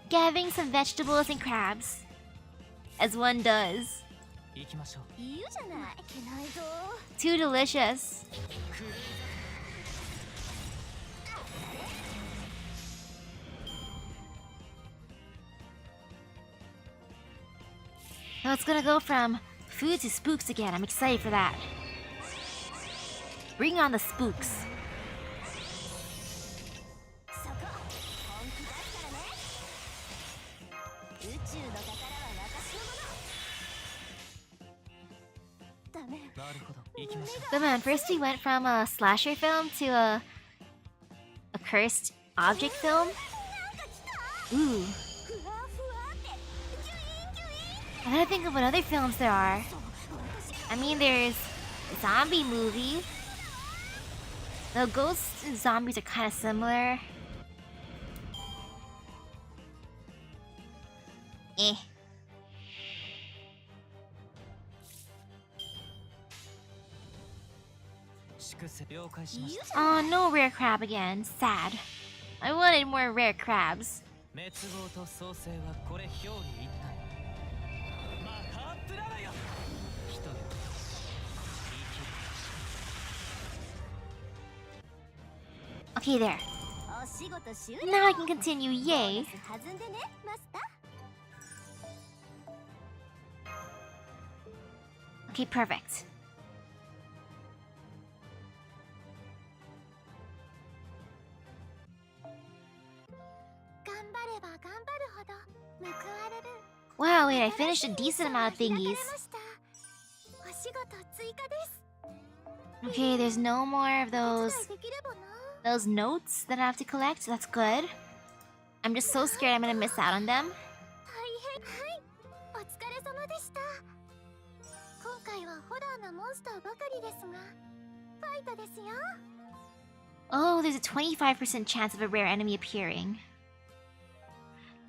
gathering some vegetables and crabs. As one does. 行きましょう言うじゃない。いけないぞ。 Too delicious. Now it's gonna go from food to spooks again. I'm excited for that. Bring on the spooks. そこ。本気出すからね。宇宙の宝は私のもの。ダメ。なるほど行きましょ But man, first we went from a slasher film to a cursed object film. Ooh. ふわふわって。ギュインギュイン。 I gotta think of what other films there are. I mean, there's a zombie movie. The ghosts and zombies are kind of similar. Eh. 粛清了解しまし言うたじゃない。 Oh, no rare crab again. Sad. I wanted more rare crabs. 滅亡と創生はこれ表裏一体マハプララよ人よ生きる Okay, there. Now I can continue, yay! Okay, perfect. Wow, wait, I finished a decent amount of thingies. Okay, there's no more of those notes that I have to collect. That's good. I'm just so scared I'm gonna miss out on them. Oh, there's a 25% chance of a rare enemy appearing.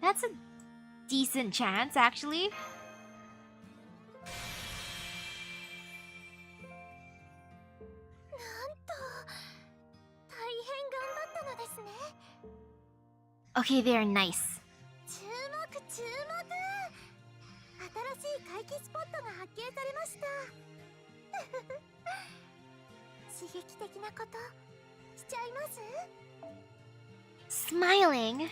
That's a decent chance, actually. Okay, they're nice. Smiling.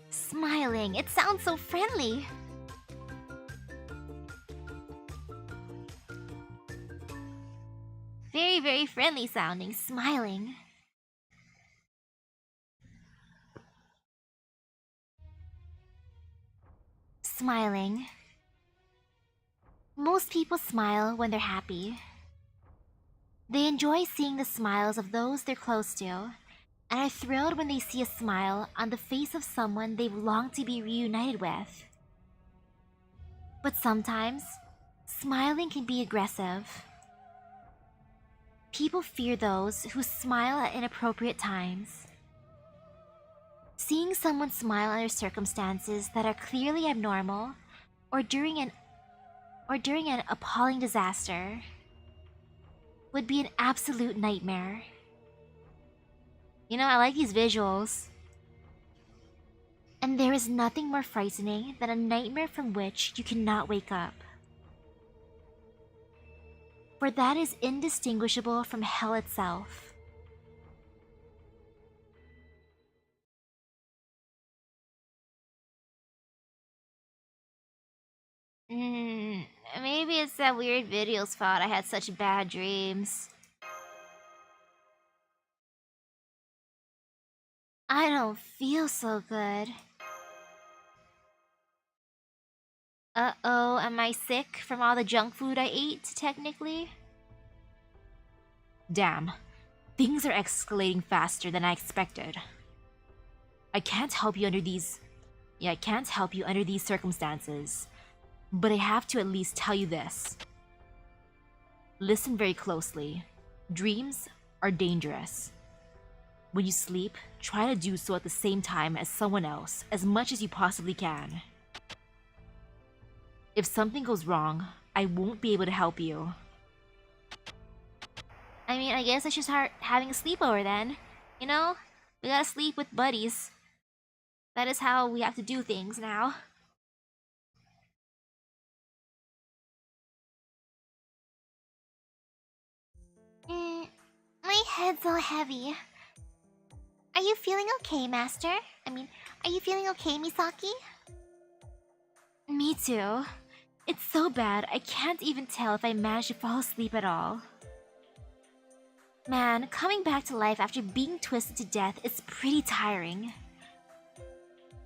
Smiling. It sounds so friendly. Very, very friendly sounding. Smiling. Smiling. Most people smile when they're happy. They enjoy seeing the smiles of those they're close to, and are thrilled when they see a smile on the face of someone they've longed to be reunited with. But sometimes, smiling can be aggressive. People fear those who smile at inappropriate times. Seeing someone smile under circumstances that are clearly abnormal, or during an appalling disaster, would be an absolute nightmare. You know, I like these visuals. And there is nothing more frightening than a nightmare from which you cannot wake up. For that is indistinguishable from hell itself. Maybe it's that weird video's fault I had such bad dreams. I don't feel so good. Uh-oh, am I sick from all the junk food I ate, technically? Damn, things are escalating faster than I expected. I can't help you under these circumstances, but I have to at least tell you this. Listen very closely. Dreams are dangerous. When you sleep, try to do so at the same time as someone else, as much as you possibly can. If something goes wrong, I won't be able to help you. I mean, I guess I should start having a sleepover then. You know? We gotta sleep with buddies. That is how we have to do things now. My head's all heavy. Are you feeling okay, Master? Are you feeling okay, Misaki? Me too. It's so bad, I can't even tell if I managed to fall asleep at all. Man, coming back to life after being twisted to death is pretty tiring.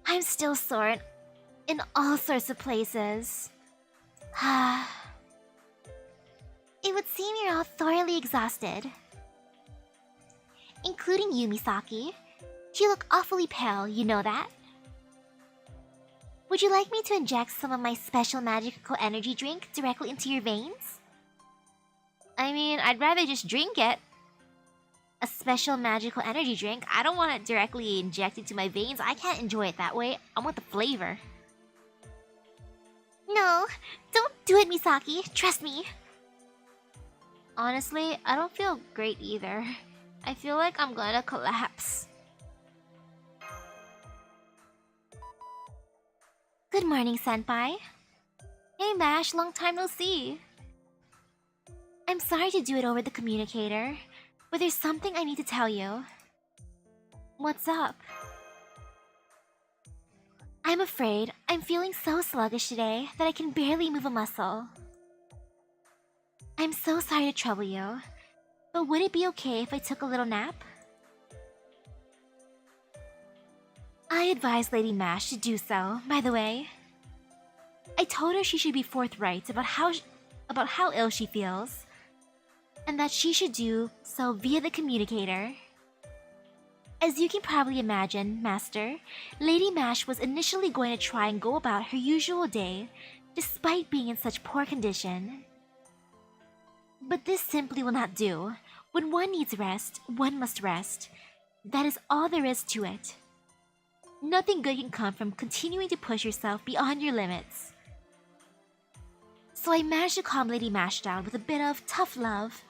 I'm still sore in all sorts of places. It would seem you're all thoroughly exhausted. Including you, Misaki. You look awfully pale, you know that? Would you like me to inject some of my special magical energy drink directly into your veins? I mean, I'd rather just drink it. A special magical energy drink? I don't want it directly injected to my veins. I can't enjoy it that way. I want the flavor. No, don't do it, Misaki. Trust me. Honestly, I don't feel great either. I feel like I'm gonna collapse. Good morning, Senpai. Hey, Mash, long time no see. I'm sorry to do it over the communicator, but there's something I need to tell you. What's up? I'm afraid I'm feeling so sluggish today that I can barely move a muscle. I'm so sorry to trouble you, but would it be okay if I took a little nap? I advised Lady Mash to do so, by the way. I told her she should be forthright about how ill she feels, and that she should do so via the communicator. As you can probably imagine, Master, Lady Mash was initially going to try and go about her usual day, despite being in such poor condition. But this simply will not do. When one needs rest, one must rest. That is all there is to it. Nothing good can come from continuing to push yourself beyond your limits. So I managed to calm Lady Mash down with a bit of tough love,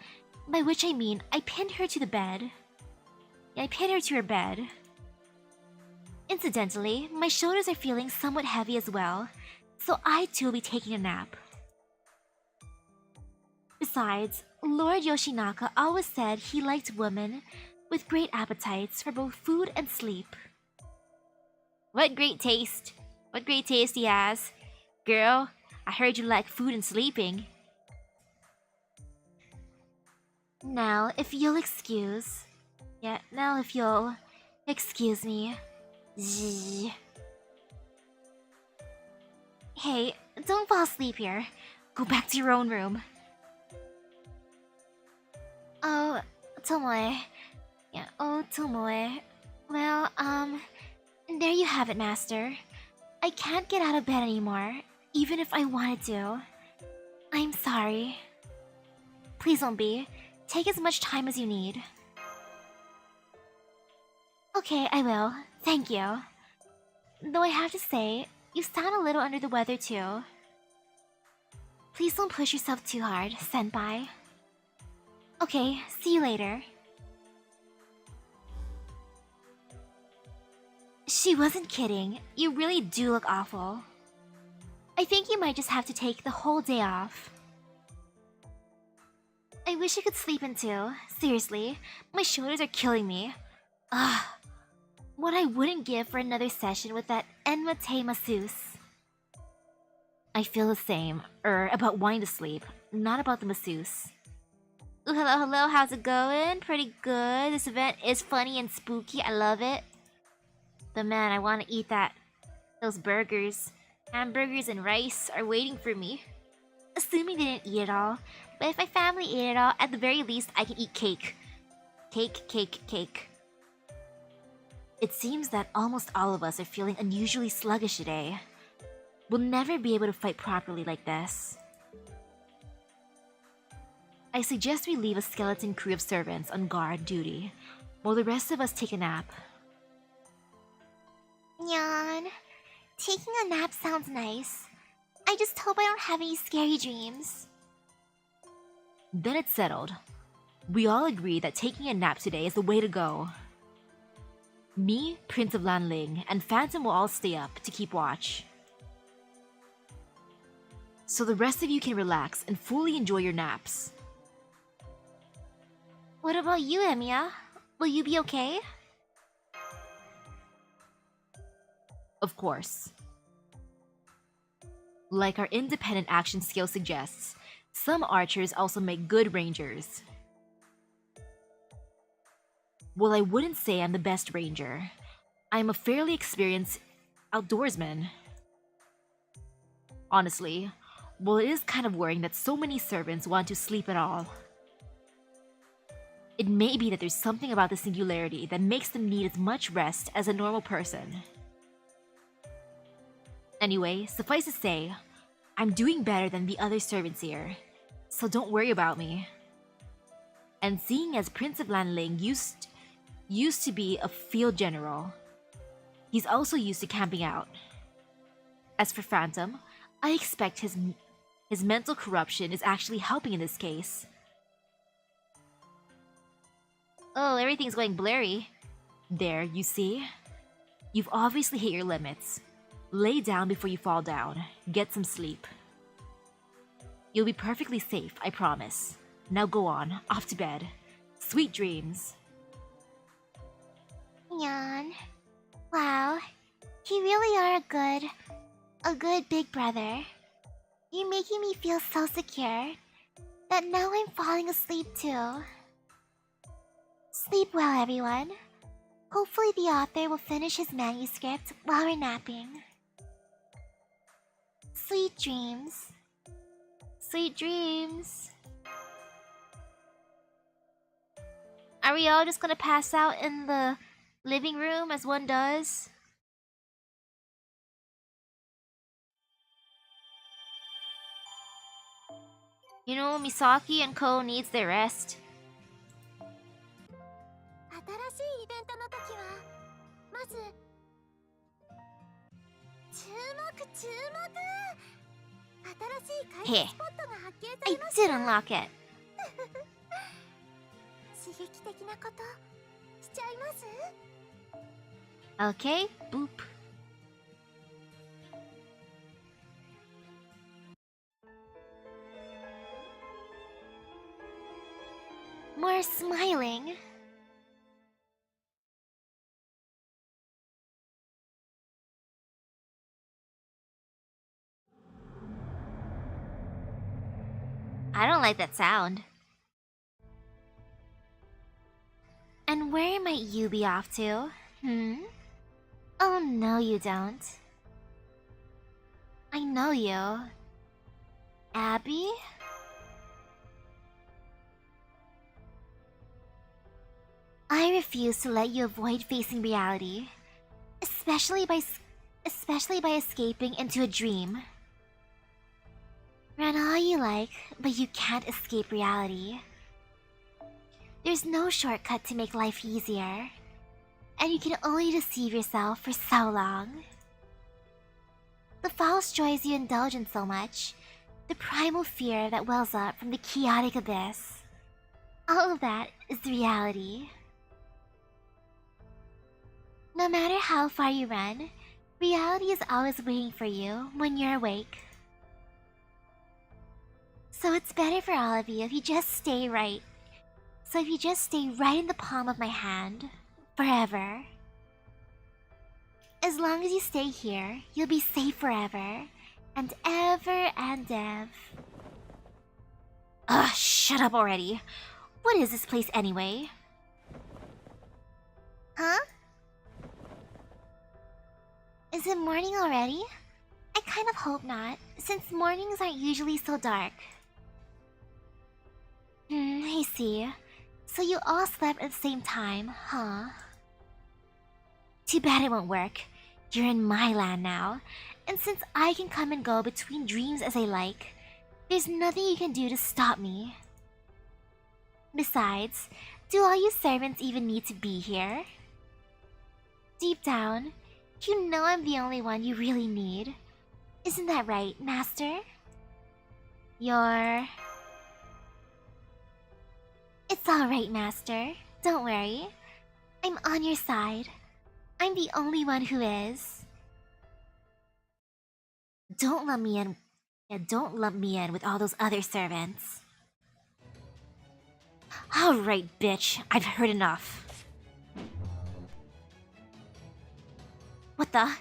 by which I mean I pinned her to the bed. I pinned her to her bed. Incidentally, my shoulders are feeling somewhat heavy as well, so I too will be taking a nap. Besides, Lord Yoshinaka always said he liked women with great appetites for both food and sleep. What great taste! What great taste he has! Girl, I heard you like food and sleeping. Now, if you'll excuse... now if you'll excuse me. Zzz. Hey, don't fall asleep here. Go back to your own room. Oh, Tomoe. Tomoe. Well, there you have it, Master. I can't get out of bed anymore, even if I wanted to. I'm sorry. Please don't be. Take as much time as you need. Okay, I will. Thank you. Though I have to say, you sound a little under the weather too. Please don't push yourself too hard, Senpai. Okay, see you later. She wasn't kidding. You really do look awful. I think you might just have to take the whole day off. I wish I could sleep in too. Seriously, my shoulders are killing me. Ugh. What I wouldn't give for another session with that Enmate masseuse. I feel the same, about wanting to sleep, not about the masseuse. Ooh, hello, how's it going? Pretty good. This event is funny and spooky, I love it. But man, I want to eat those burgers. Hamburgers and rice are waiting for me. Assuming they didn't eat it all. But if my family ate it all, at the very least, I can eat cake. Cake. It seems that almost all of us are feeling unusually sluggish today. We'll never be able to fight properly like this. I suggest we leave a skeleton crew of servants on guard duty, while the rest of us take a nap. Nyan, taking a nap sounds nice. I just hope I don't have any scary dreams. Then it's settled. We all agree that taking a nap today is the way to go. Me, Prince of Lanling, and Phantom will all stay up to keep watch. So the rest of you can relax and fully enjoy your naps. What about you, Emiya? Will you be okay? Of course. Like our independent action skill suggests, some archers also make good rangers. Well, I wouldn't say I'm the best ranger. I'm a fairly experienced outdoorsman. Honestly, well, it is kind of worrying that so many servants want to sleep at all. It may be that there's something about the singularity that makes them need as much rest as a normal person. Anyway, suffice to say, I'm doing better than the other servants here, so don't worry about me. And seeing as Prince of Lanling used to be a field general, he's also used to camping out. As for Phantom, I expect his mental corruption is actually helping in this case. Oh, everything's going blurry. There, you see? You've obviously hit your limits. Lay down before you fall down. Get some sleep. You'll be perfectly safe, I promise. Now go on, off to bed. Sweet dreams. Nyan. Wow. You really are a good big brother. You're making me feel so secure that now I'm falling asleep too. Sleep well, everyone. Hopefully the author will finish his manuscript while we're napping. Sweet dreams. Sweet dreams. Are we all just gonna pass out in the living room as one does? You know, Misaki and Ko needs their rest. 新しいイベントの時はまず注目新しい開発スポットが発見さ I れました did unlock it. 刺激的なことしちゃいます Okay, boop. More smiling. I don't like that sound. And where might you be off to? Oh no, you don't. I know you. Abby? I refuse to let you avoid facing reality, especially by escaping into a dream. Run all you like, but you can't escape reality. There's no shortcut to make life easier, and you can only deceive yourself for so long. The false joys you indulge in so much, the primal fear that wells up from the chaotic abyss, all of that is the reality. No matter how far you run, reality is always waiting for you when you're awake. So it's better for all of you if you just stay right. So if you just stay right in the palm of my hand, forever. As long as you stay here, you'll be safe forever, and ever and ever. Ugh, shut up already. What is this place anyway? Huh? Is it morning already? I kind of hope not, since mornings aren't usually so dark. I see. So you all slept at the same time, huh? Too bad it won't work. You're in my land now, and since I can come and go between dreams as I like, there's nothing you can do to stop me. Besides, do all you servants even need to be here? Deep down, you know I'm the only one you really need. Isn't that right, Master? It's alright, Master. Don't worry. I'm on your side. I'm the only one who is. Don't lump me in. Yeah, don't lump me in with all those other servants. Alright, bitch. I've heard enough. What the?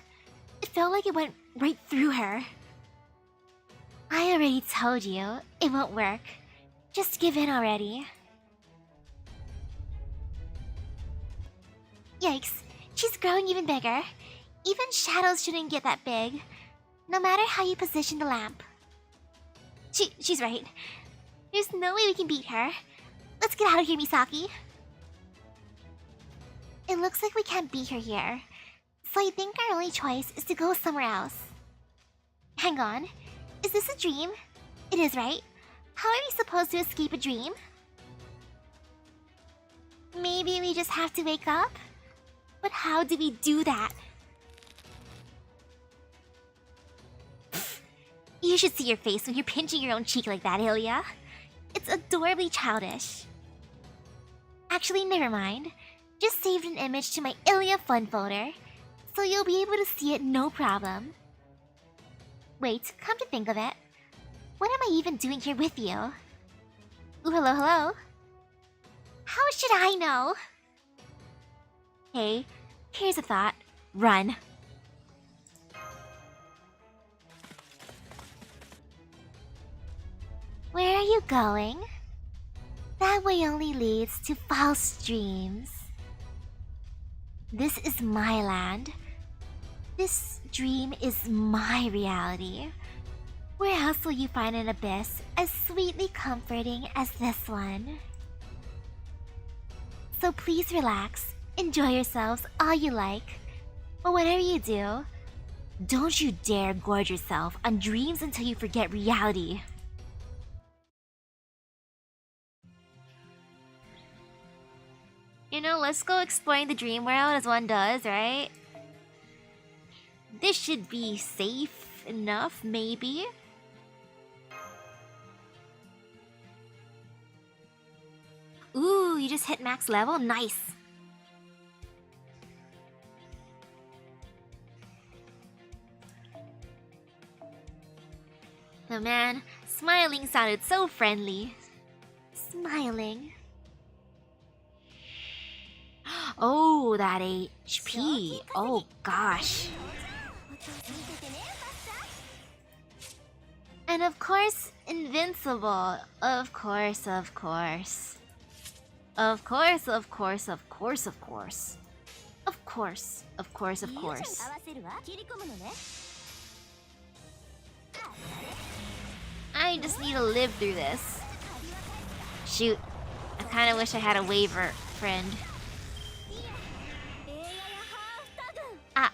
It felt like it went right through her. I already told you, it won't work. Just give in already. Yikes, she's growing even bigger. Even shadows shouldn't get that big, no matter how you position the lamp. She's right. There's no way we can beat her. Let's get out of here, Misaki. It looks like we can't beat her here, so I think our only choice is to go somewhere else. Hang on, is this a dream? It is, right? How are we supposed to escape a dream? Maybe we just have to wake up? But how do we do that? Pfft, you should see your face when you're pinching your own cheek like that, Ilya. It's adorably childish. Actually, never mind. Just saved an image to my Ilya fun folder, so you'll be able to see it no problem. Wait, come to think of it, what am I even doing here with you? Ooh, hello? How should I know? Hey, Here's a thought. Run. Where are you going? That way only leads to false dreams. This is my land. This dream is my reality. Where else will you find an abyss as sweetly comforting as this one? So please relax, enjoy yourselves all you like. But whatever you do, don't you dare gorge yourself on dreams until you forget reality. You know, let's go exploring the dream world as one does, right? This should be safe enough, maybe? Ooh, you just hit max level? Nice! Oh man, smiling sounded so friendly. Smiling. Oh, that HP. Oh gosh. And of course, invincible. Of course, of course. Of course, of course, of course, of course. Of course, of course, of course. I just need to live through this. Shoot. I kinda wish I had a waiver, friend. Ah.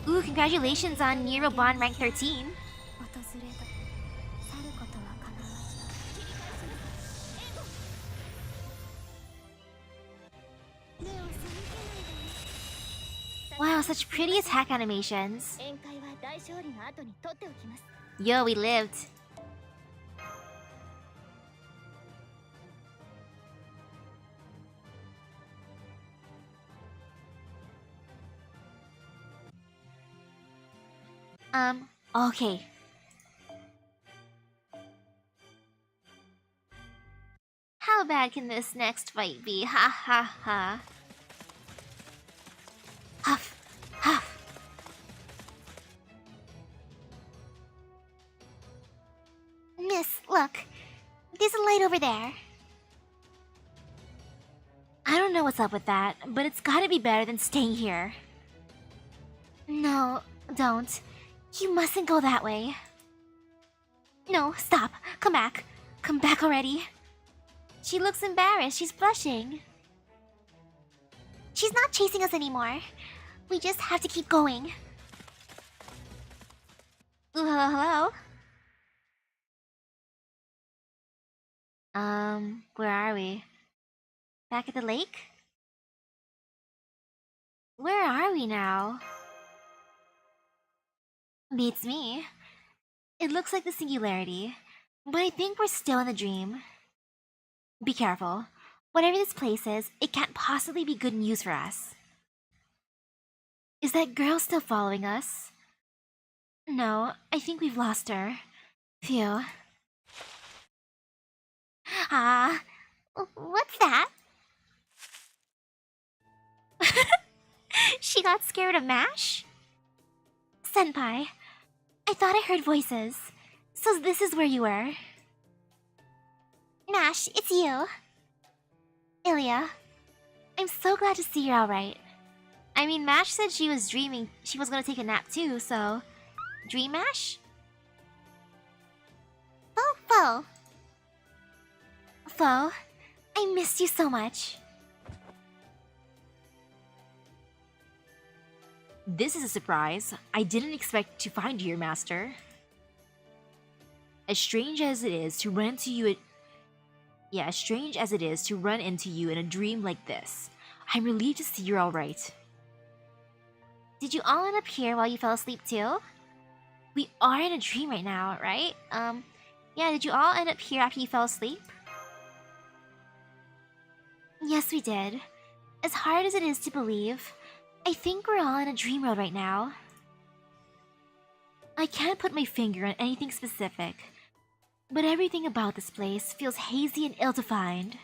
Ooh, congratulations on Nero Bond rank 13. Wow, such pretty attack animations. Yo, we lived. Okay. How bad can this next fight be? Ha ha ha. Huff, huff. Miss, look. There's a light over there. I don't know what's up with that, but it's gotta be better than staying here. No, don't. You mustn't go that way. No, stop. Come back. Come back already. She looks embarrassed. She's blushing. She's not chasing us anymore. We just have to keep going. Ooh, hello, hello? Where are we? Back at the lake? Where are we now? Beats me. It looks like the singularity, but I think we're still in the dream. Be careful. Whatever this place is, it can't possibly be good news for us. Is that girl still following us? No, I think we've lost her. Phew. Ah, what's that? She got scared of MASH? Senpai, I thought I heard voices. So this is where you were. Nash, it's you. Ilya, I'm so glad to see you're alright. I mean, Mash said she was dreaming she was gonna take a nap too, so... Dream Mash? Fo. Fo, I missed you so much. This is a surprise. I didn't expect to find you, your master. As strange as it is to run into you as strange as it is to run into you in a dream like this, I'm relieved to see you're alright. Did you all end up here while you fell asleep too? We are in a dream right now, right? Yeah, did you all end up here after you fell asleep? Yes, we did. As hard as it is to believe, I think we're all in a dream world right now. I can't put my finger on anything specific, But everything about this place feels hazy and ill-defined.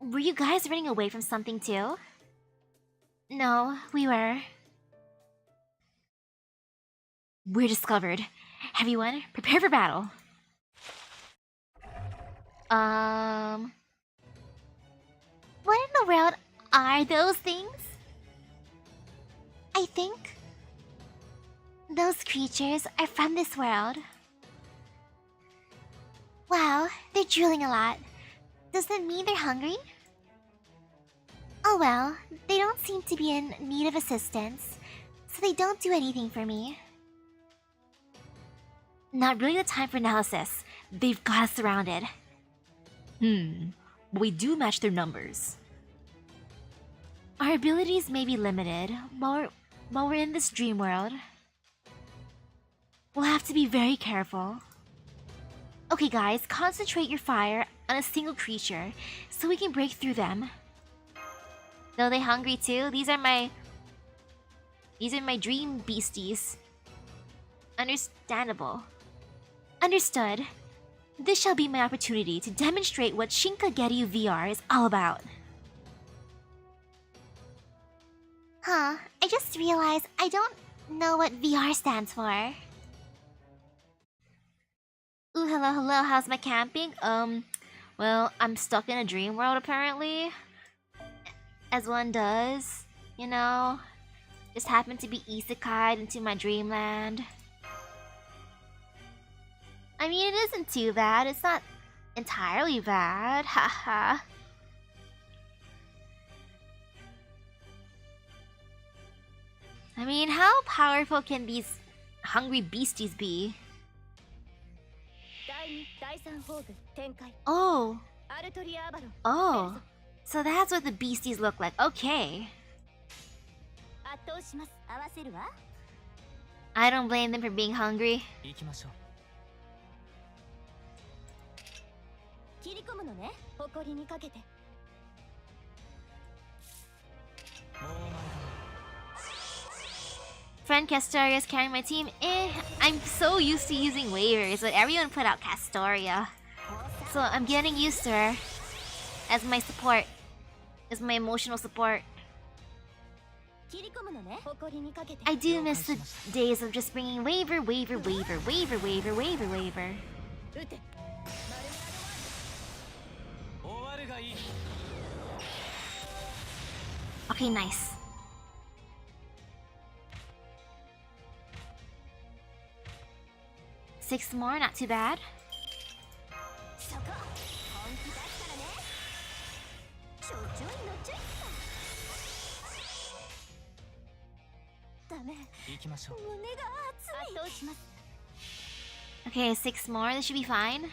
Were you guys running away from something too? No, we were. We're discovered. Everyone, prepare for battle. What in the world are those things? I think those creatures are from this world. Wow, they're drooling a lot. Does that mean they're hungry? Oh well, they don't seem to be in need of assistance, so they don't do anything for me. Not really the time for analysis. They've got us surrounded. But we do match their numbers. Our abilities may be limited while we're in this dream world. We'll have to be very careful. Okay guys, concentrate your fire on a single creature so we can break through them. Though they hungry too? These are my dream beasties. Understandable. Understood. This shall be my opportunity to demonstrate what Shinkageru VR is all about. Huh, I just realized I don't know what VR stands for. Ooh, hello, how's my camping? Well, I'm stuck in a dream world apparently. As one does, you know. Just happened to be isekai'd into my dreamland. I mean, it isn't too bad. It's not entirely bad. Haha. I mean, how powerful can these hungry beasties be? Oh. Oh. So that's what the beasties look like. Okay. I don't blame them for being hungry. Friend Castoria is carrying my team. I'm so used to using waivers, but everyone put out Castoria. So I'm getting used to her as my support. As my emotional support. I do miss the days of just bringing waiver. Okay, nice. Six more, not too bad. Okay, six more, this should be fine.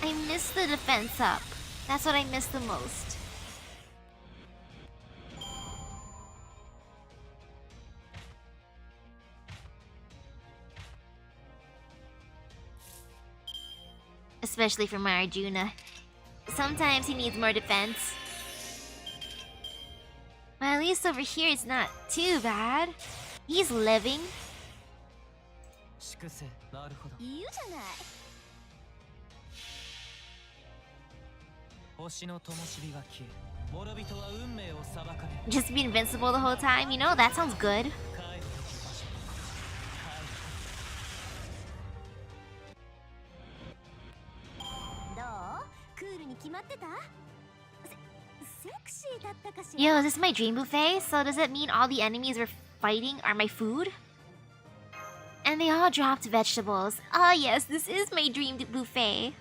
I miss the defense up. That's what I miss the most. Especially for my Arjuna. Sometimes he needs more defense. But at least over here it's not too bad. He's living. Just be invincible the whole time, you know? That sounds good. Yo, is this my dream buffet? So does it mean all the enemies we're fighting are my food? And they all dropped vegetables. Ah yes, this is my dream buffet.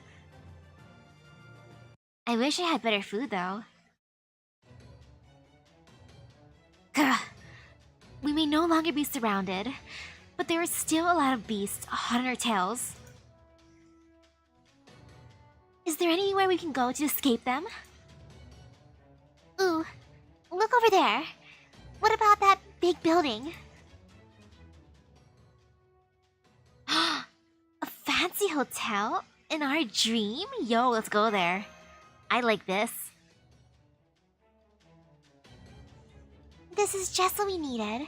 I wish I had better food though. Gah. We may no longer be surrounded, but there are still a lot of beasts hot on our tails. Is there anywhere we can go to escape them? Ooh, look over there. What about that big building? A fancy hotel? In our dream? Yo, let's go there. I like this. This is just what we needed.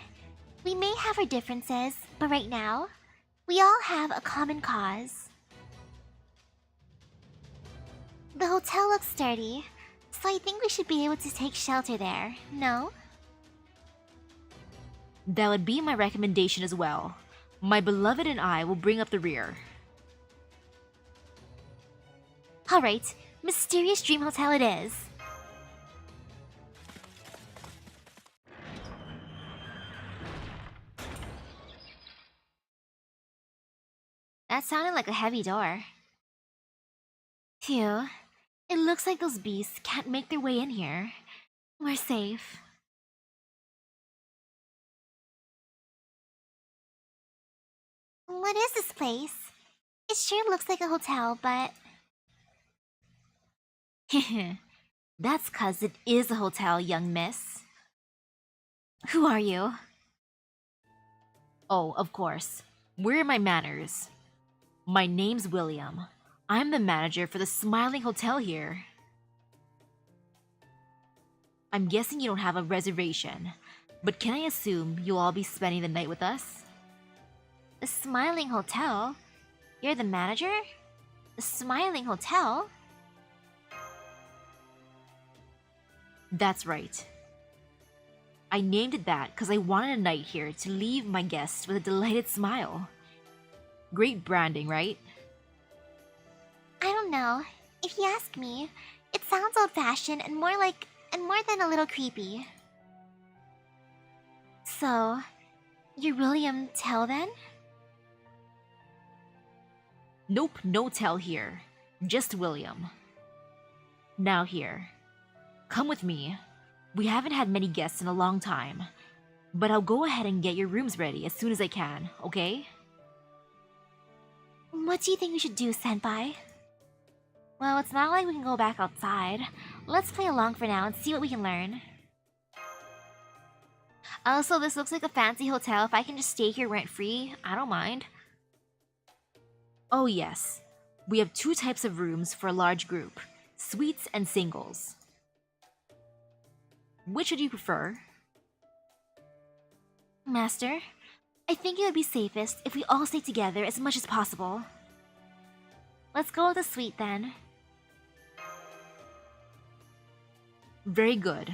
We may have our differences, but right now, we all have a common cause. The hotel looks sturdy, so I think we should be able to take shelter there, no? That would be my recommendation as well. My beloved and I will bring up the rear. Alright, Mysterious Dream Hotel it is. That sounded like a heavy door. Phew. It looks like those beasts can't make their way in here. We're safe. What is this place? It sure looks like a hotel, but... That's 'cause it is a hotel, young miss. Who are you? Oh, of course. Where are my manners? My name's William. I'm the manager for the Smiling Hotel here. I'm guessing you don't have a reservation, but can I assume you'll all be spending the night with us? The Smiling Hotel? You're the manager? The Smiling Hotel? That's right. I named it that because I wanted a night here to leave my guests with a delighted smile. Great branding, right? I don't know. If you ask me, it sounds old-fashioned and more than a little creepy. So, you're William Tell then? Nope, no tell here. Just William. Now here. Come with me. We haven't had many guests in a long time, but I'll go ahead and get your rooms ready as soon as I can, okay? What do you think we should do, Senpai? Well, it's not like we can go back outside. Let's play along for now and see what we can learn. Also, this looks like a fancy hotel. If I can just stay here rent-free, I don't mind. Oh yes. We have 2 types of rooms for a large group, suites and singles. Which would you prefer? Master, I think it would be safest if we all stay together as much as possible. Let's go with the suite then. Very good.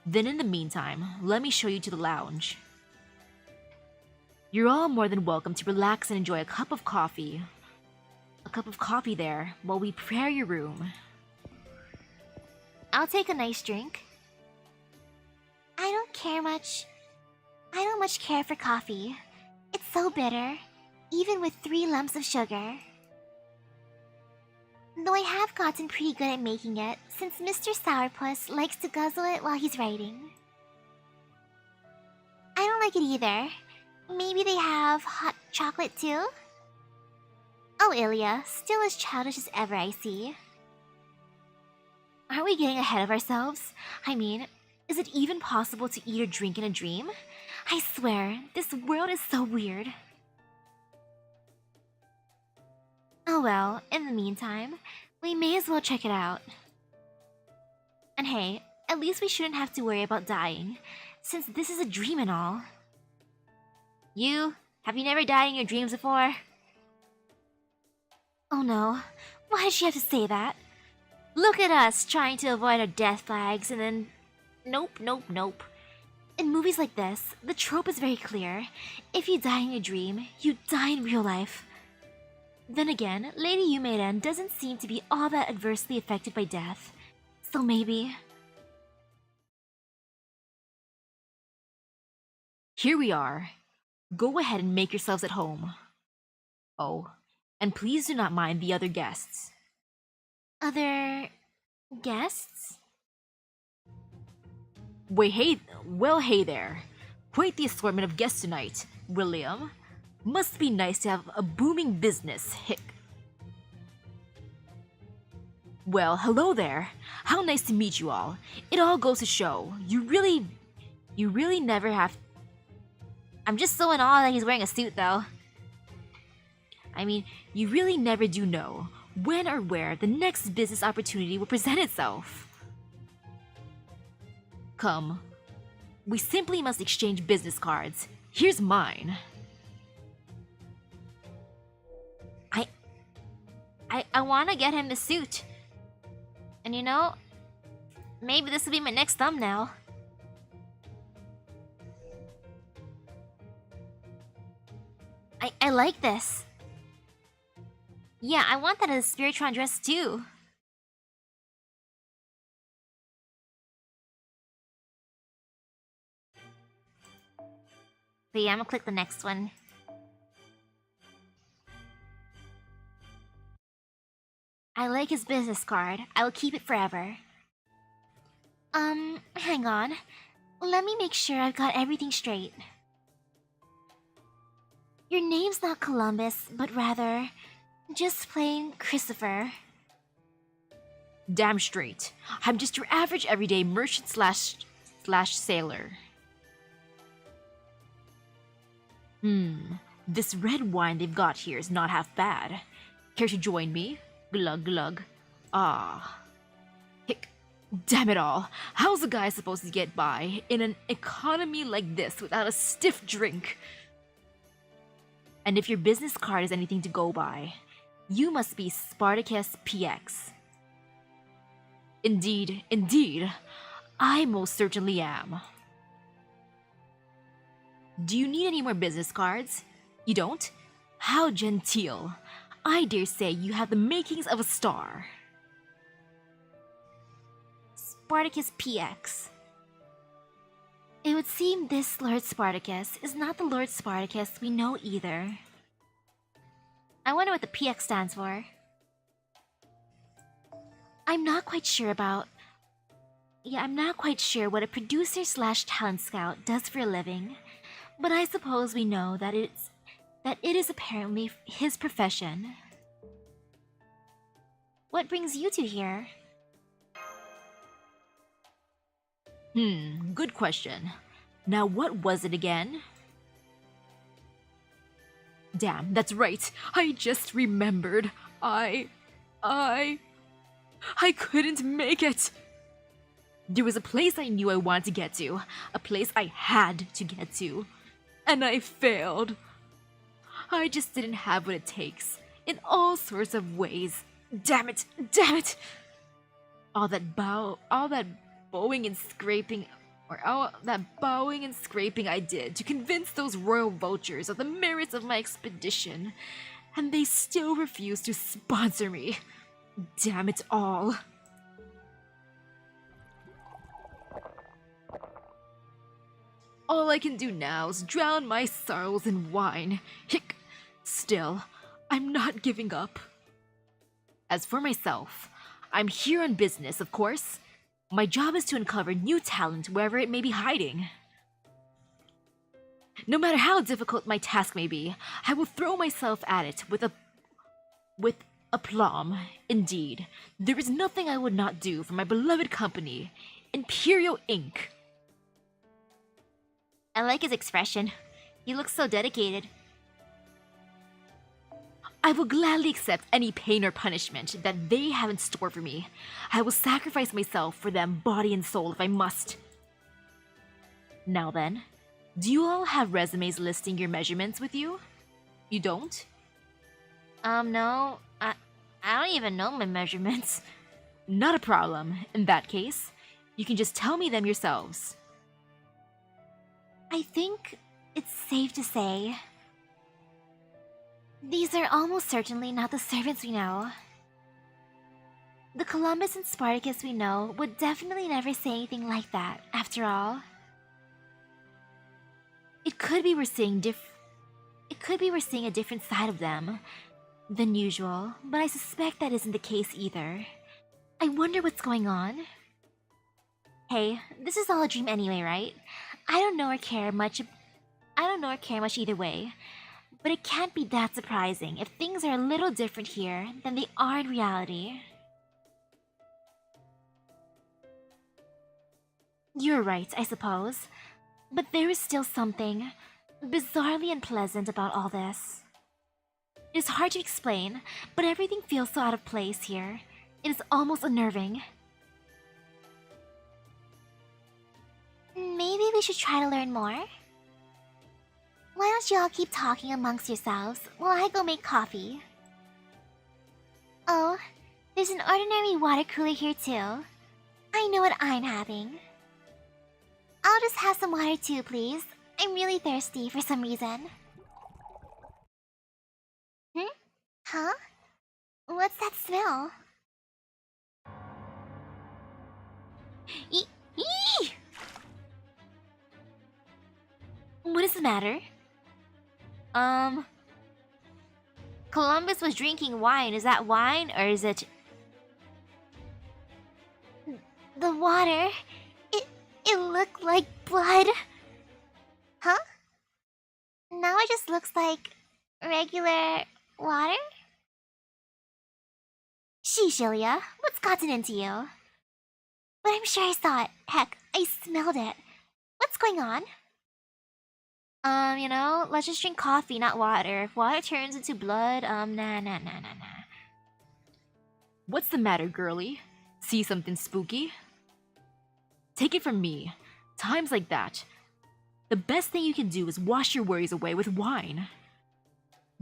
Then in the meantime, let me show you to the lounge. You're all more than welcome to relax and enjoy a cup of coffee. A cup of coffee there while we prepare your room. I'll take a nice drink. I don't much care for coffee. It's so bitter, even with 3 lumps of sugar. Though I have gotten pretty good at making it, since Mr. Sourpuss likes to guzzle it while he's writing. I don't like it either. Maybe they have hot chocolate too? Oh, Ilya, still as childish as ever, I see. Aren't we getting ahead of ourselves? I mean, is it even possible to eat or drink in a dream? I swear, this world is so weird. Oh well, in the meantime, we may as well check it out. And hey, at least we shouldn't have to worry about dying, since this is a dream and all. Have you never died in your dreams before? Oh no, why did she have to say that? Look at us trying to avoid our death flags and then... Nope. In movies like this, the trope is very clear. If you die in a dream, you die in real life. Then again, Lady Yumeiren doesn't seem to be all that adversely affected by death. So maybe... Here we are. Go ahead and make yourselves at home. Oh, and please do not mind the other guests. Other... guests? Well, hey there. Quite the assortment of guests tonight, William. Must be nice to have a booming business, hick. Well, hello there. How nice to meet you all. It all goes to show, you really never have... I'm just so in awe that he's wearing a suit, though. I mean, you really never do know when or where the next business opportunity will present itself. Come, We simply must exchange business cards. Here's mine. I want to get him the suit. And you know, maybe this will be my next thumbnail. I like this. Yeah, I want that as a Spiritron dress too. But yeah, I'm gonna click the next one. I like his business card. I will keep it forever. Hang on. Let me make sure I've got everything straight. Your name's not Columbus, but rather just plain Christopher. Damn straight. I'm just your average everyday merchant slash sailor. This red wine they've got here is not half bad. Care to join me? Glug glug. Ah. Hick. Damn it all. How's a guy supposed to get by in an economy like this without a stiff drink? And if your business card is anything to go by, you must be Spartacus PX. Indeed, indeed. I most certainly am. Do you need any more business cards? You don't? How genteel. I dare say you have the makings of a star. Spartacus PX. It would seem this Lord Spartacus is not the Lord Spartacus we know either. I wonder what the PX stands for. I'm not quite sure what a producer slash talent scout does for a living, but I suppose we know that it is apparently his profession. What brings you two here? Good question. Now what was it again? Damn, that's right. I just remembered. I couldn't make it. There was a place I knew I wanted to get to, a place I had to get to, and I failed. I just didn't have what it takes, in all sorts of ways. Damn it, damn it! All that bowing and scraping I did to convince those royal vultures of the merits of my expedition, and they still refuse to sponsor me. Damn it all. All I can do now is drown my sorrows in wine. Hick. Still, I'm not giving up. As for myself, I'm here on business, of course. My job is to uncover new talent wherever it may be hiding. No matter how difficult my task may be, I will throw myself at it with aplomb. Indeed, there is nothing I would not do for my beloved company, Imperial Inc. I like his expression. He looks so dedicated. I will gladly accept any pain or punishment that they have in store for me. I will sacrifice myself for them body and soul if I must. Now then, do you all have resumes listing your measurements with you? You don't? No. I don't even know my measurements. Not a problem. In that case, you can just tell me them yourselves. I think it's safe to say these are almost certainly not the servants we know. The Columbus and Spartacus we know would definitely never say anything like that, after all. It could be we're seeing a different side of them than usual, but I suspect that isn't the case either. I wonder what's going on. Hey, this is all a dream anyway, right? I don't know or care much either way. But it can't be that surprising if things are a little different here than they are in reality. You're right, I suppose. But there is still something bizarrely unpleasant about all this. It is hard to explain, but everything feels so out of place here. It is almost unnerving. Maybe we should try to learn more? Why don't you all keep talking amongst yourselves while I go make coffee? Oh, there's an ordinary water cooler here too. I know what I'm having. I'll just have some water too, please. I'm really thirsty for some reason. Huh? What's that smell? Eee! What is the matter? Columbus was drinking wine. Is that wine or is it? The water. It looked like blood. Huh? Now it just looks like regular water? Sheesh, Ilya, what's gotten into you? But I'm sure I saw it. Heck, I smelled it. What's going on? Let's just drink coffee, not water. If water turns into blood, nah. What's the matter, girlie? See something spooky? Take it from me. Times like that, the best thing you can do is wash your worries away with wine.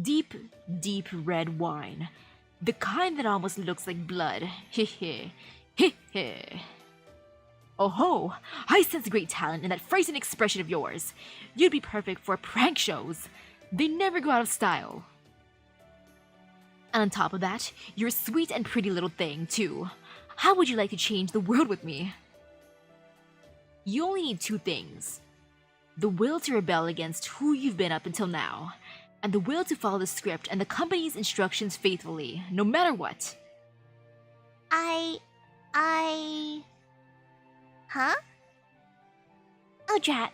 Deep, deep red wine. The kind that almost looks like blood. Heh. Oh ho! I sense great talent in that frightened expression of yours. You'd be perfect for prank shows. They never go out of style. And on top of that, you're a sweet and pretty little thing, too. How would you like to change the world with me? You only need two things. The will to rebel against who you've been up until now, and the will to follow the script and the company's instructions faithfully, no matter what. Huh? Oh, drat.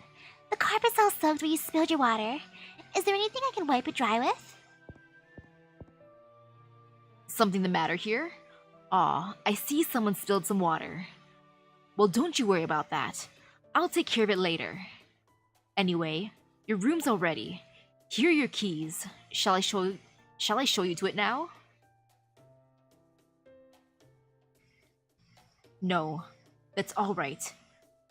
The carpet's all soaked where you spilled your water. Is there anything I can wipe it dry with? Something the matter here? Aw, I see someone spilled some water. Well, don't you worry about that. I'll take care of it later. Anyway, your room's all ready. Here are your keys. Shall I show you to it now? No, that's all right.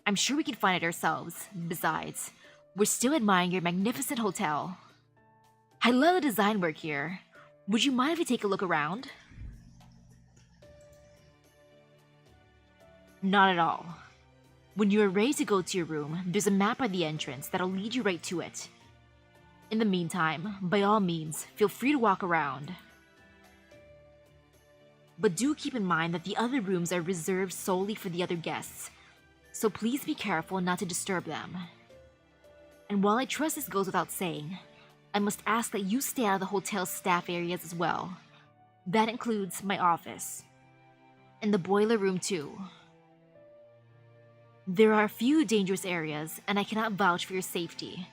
I'm sure we can find it ourselves. Besides, we're still admiring your magnificent hotel. I love the design work here. Would you mind if we take a look around? Not at all. When you are ready to go to your room, there's a map by the entrance that'll lead you right to it. In the meantime, by all means, feel free to walk around. But do keep in mind that the other rooms are reserved solely for the other guests, so please be careful not to disturb them. And while I trust this goes without saying, I must ask that you stay out of the hotel's staff areas as well. That includes my office. And the boiler room too. There are a few dangerous areas, and I cannot vouch for your safety.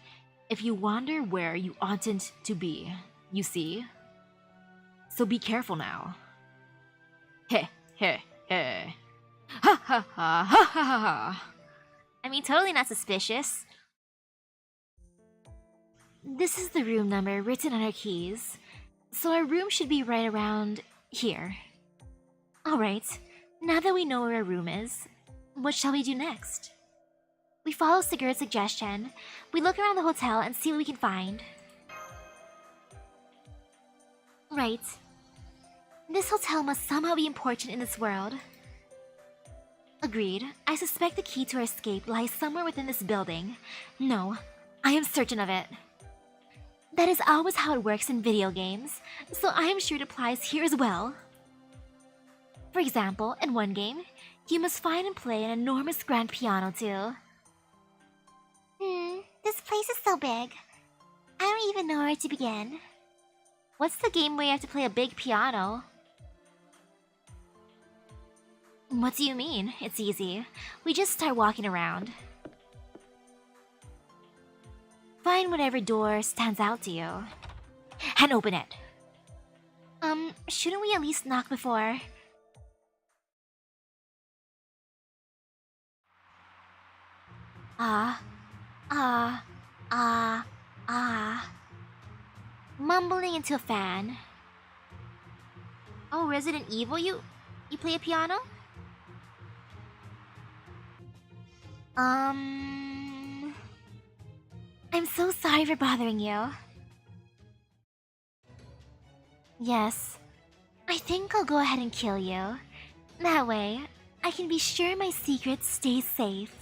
If you wander where you oughtn't to be, you see? So be careful now. Heh. Ha ha ha ha ha ha. I mean, totally not suspicious. This is the room number written on our keys, so our room should be right around here. Alright, now that we know where our room is, what shall we do next? We follow Sigurd's suggestion. We look around the hotel and see what we can find. Right. This hotel must somehow be important in this world. Agreed. I suspect the key to our escape lies somewhere within this building. No, I am certain of it. That is always how it works in video games, so I am sure it applies here as well. For example, in one game, you must find and play an enormous grand piano too. This place is so big. I don't even know where to begin. What's the game where you have to play a big piano? What do you mean? It's easy. We just start walking around. Find whatever door stands out to you. And open it. Shouldn't we at least knock before? Mumbling into a fan. Oh, Resident Evil, you play a piano? I'm so sorry for bothering you. Yes, I think I'll go ahead and kill you. That way, I can be sure my secret stays safe.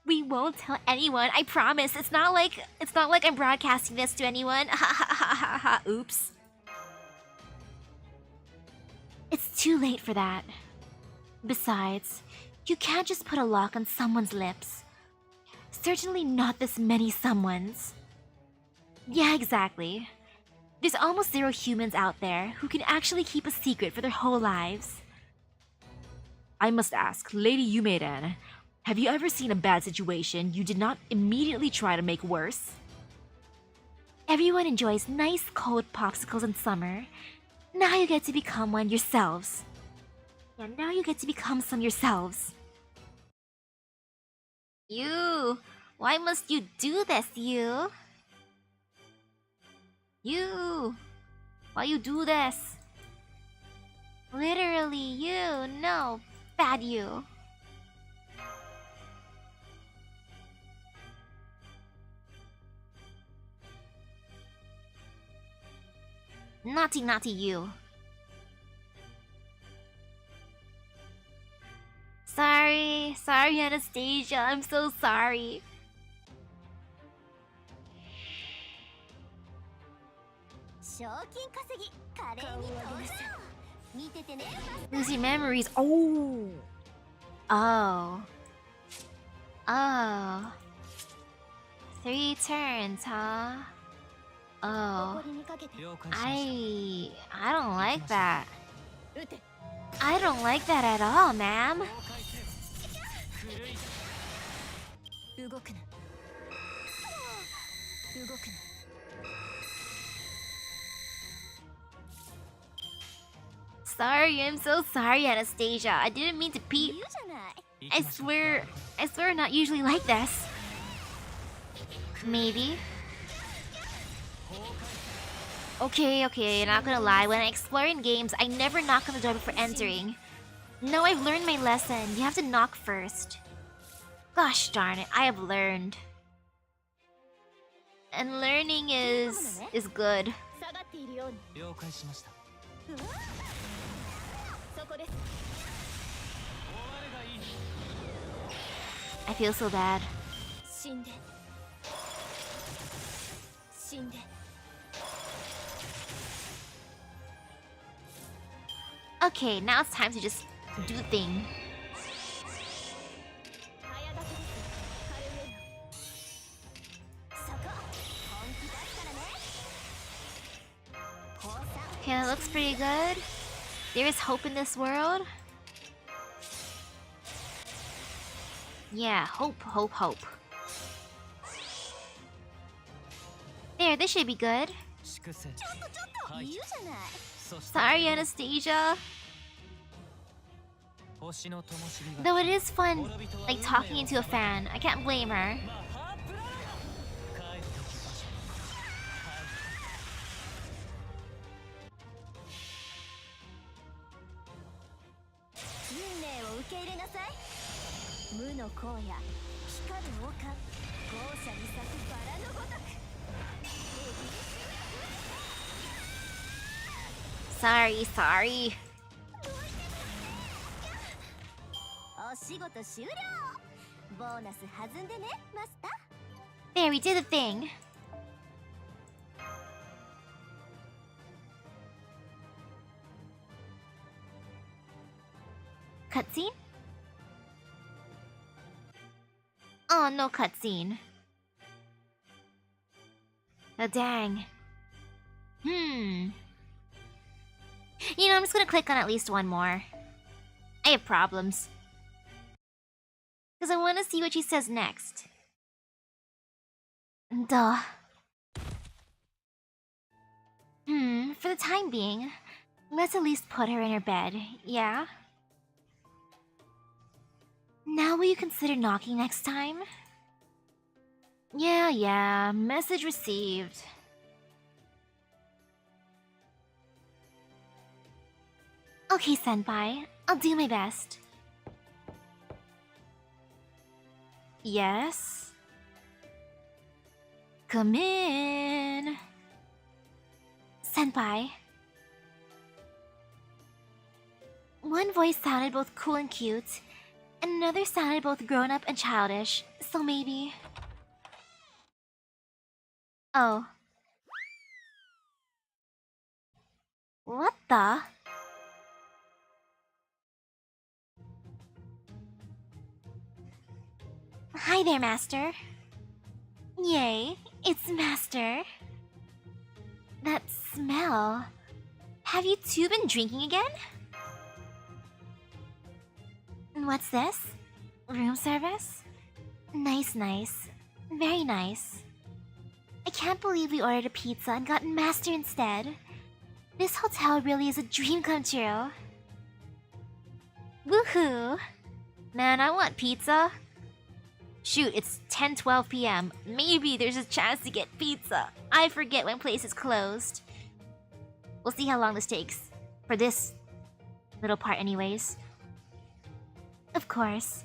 We won't tell anyone, I promise. It's not like I'm broadcasting this to anyone. Ha ha ha ha ha. Oops. It's too late for that. Besides, you can't just put a lock on someone's lips. Certainly not this many someones. Yeah, exactly. There's almost zero humans out there who can actually keep a secret for their whole lives. I must ask, Lady Yumeiren, have you ever seen a bad situation you did not immediately try to make worse? Everyone enjoys nice cold popsicles in summer. Now you get to become one yourselves. Yeah, now you get to become some yourselves. You! Why must you do this, you? You! Why you do this? Literally, you. No, bad you. Naughty, naughty you. Sorry, sorry, Anastasia. I'm so sorry. Losing memories. Oh. Oh. Oh. 3 turns, huh? Oh. I don't like that. I don't like that at all, ma'am. Sorry, I'm so sorry, Anastasia. I didn't mean to peep. I swear I'm not usually like this. Maybe. Okay, not gonna lie. When I explore in games, I never knock on the door before entering. No, I've learned my lesson. You have to knock first. Gosh darn it, I have learned. And learning is good. I feel so bad. Okay, now it's time to just do the thing. Okay, that looks pretty good. There is hope in this world. Yeah, hope, hope, hope. There, this should be good. Sorry, Anastasia. Though it is fun, like talking into a fan. I can't blame her. Sorry. There, we did the thing. Cutscene? Oh, no cutscene. Oh, dang. You know, I'm just gonna click on at least one more. I have problems. Because I want to see what she says next. Duh. For the time being, let's at least put her in her bed, yeah? Now will you consider knocking next time? Yeah, message received. Okay, senpai, I'll do my best. Yes? Come in. Senpai. One voice sounded both cool and cute, and another sounded both grown up and childish, so maybe. Oh. What the? Hi there, Master. Yay, it's Master. That smell. Have you two been drinking again? What's this? Room service? Nice, nice. Very nice. I can't believe we ordered a pizza and got Master instead. This hotel really is a dream come true. Woohoo! Man, I want pizza. Shoot, it's 10:12 p.m. Maybe there's a chance to get pizza. I forget when places closed. We'll see how long this takes. For this little part anyways. Of course,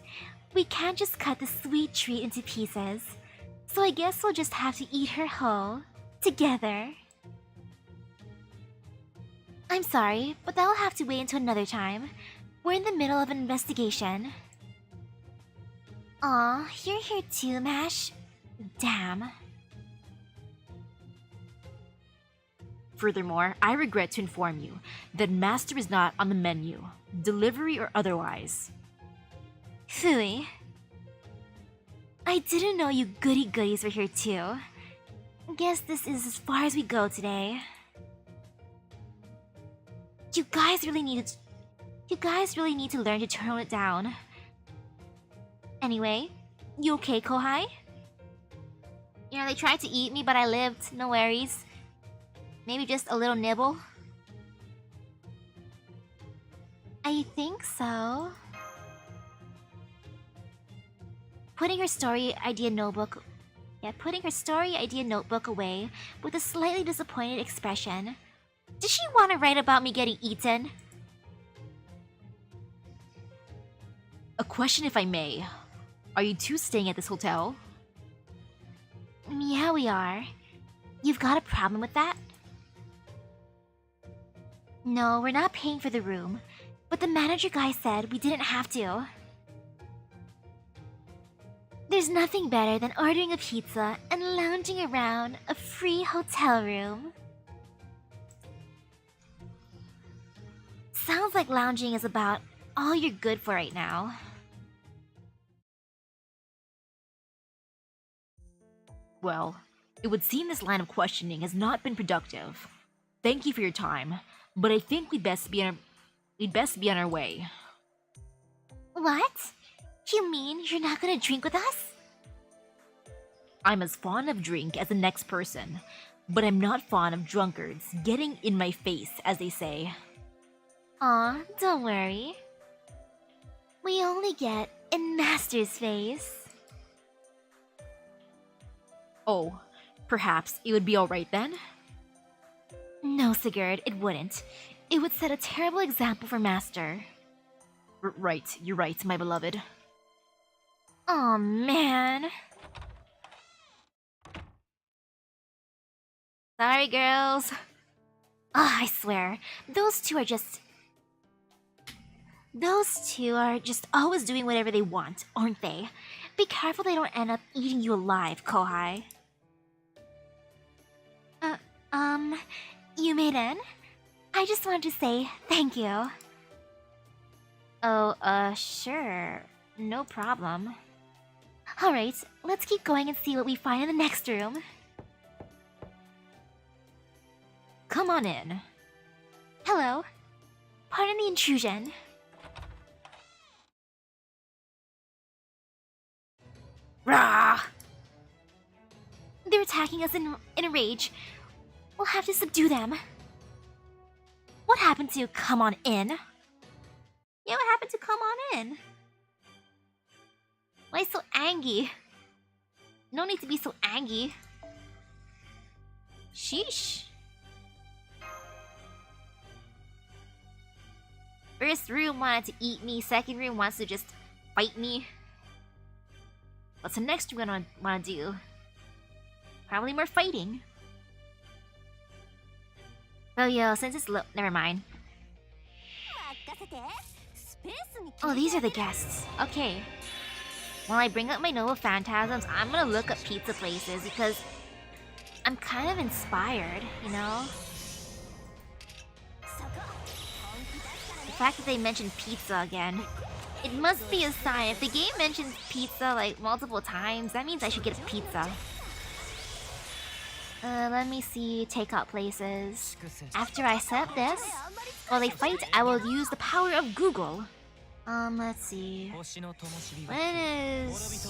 we can't just cut the sweet treat into pieces. So I guess we'll just have to eat her whole. Together. I'm sorry, but that will have to wait until another time. We're in the middle of an investigation. Aw, you're here too, Mash. Damn. Furthermore, I regret to inform you that Master is not on the menu, delivery or otherwise. Phooey. I didn't know you goody goodies were here too. Guess this is as far as we go today. You guys really need to learn to tone it down. Anyway, you okay, Kohai? You know, they tried to eat me, but I lived. No worries. Maybe just a little nibble. I think so. Putting her story idea notebook away with a slightly disappointed expression. Does she want to write about me getting eaten? A question, if I may. Are you two staying at this hotel? Yeah, we are. You've got a problem with that? No, we're not paying for the room, but the manager guy said we didn't have to. There's nothing better than ordering a pizza and lounging around a free hotel room. Sounds like lounging is about all you're good for right now. Well, it would seem this line of questioning has not been productive. Thank you for your time, but I think we'd best be on our way. What? You mean you're not gonna drink with us? I'm as fond of drink as the next person, but I'm not fond of drunkards getting in my face, as they say. Aw, don't worry. We only get in Master's face. Oh, perhaps it would be alright then? No, Sigurd, it wouldn't. It would set a terrible example for Master. Right, you're right, my beloved. Aw, man. Sorry, girls. Ah, I swear, those two are just always doing whatever they want, aren't they? Be careful they don't end up eating you alive, Kohai. You made in? I just wanted to say thank you. Oh, sure. No problem. Alright, let's keep going and see what we find in the next room. Come on in. Hello. Pardon the intrusion. Rah! They're attacking us in a rage. We'll have to subdue them. What happened to come on in? Yeah, what happened to come on in? Why so angry? No need to be so angry. Sheesh. First room wanted to eat me, second room wants to just fight me. What's the next we're gonna wanna do? Probably more fighting. Oh yo, since it's low, never mind. Oh, these are the guests. Okay. While I bring up my noble phantasms, I'm gonna look up pizza places because I'm kind of inspired, you know? The fact that they mentioned pizza again, it must be a sign. If the game mentions pizza like multiple times, that means I should get a pizza. Let me see takeout places. After I set up this, while they fight, I will use the power of Google. Let's see. When is...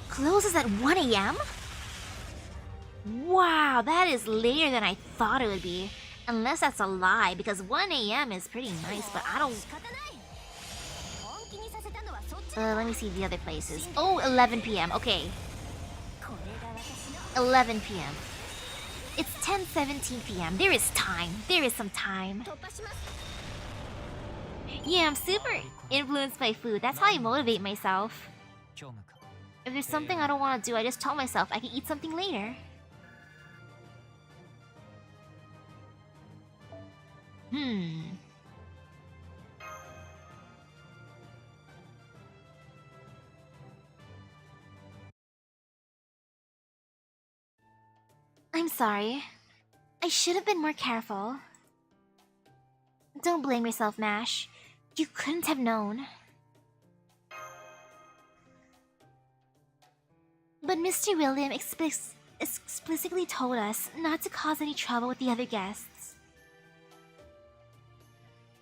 Closes at 1 AM? Wow, that is later than I thought it would be. Unless that's a lie, because 1 AM is pretty nice, but I don't... let me see the other places. Oh, 11 PM, okay. 11 PM. It's 10:17 PM. There is time. There is some time. Yeah, I'm super influenced by food. That's how I motivate myself. If there's something I don't want to do, I just tell myself I can eat something later. I'm sorry. I should have been more careful. Don't blame yourself, Mash. You couldn't have known. But Mr. William explicitly told us not to cause any trouble with the other guests.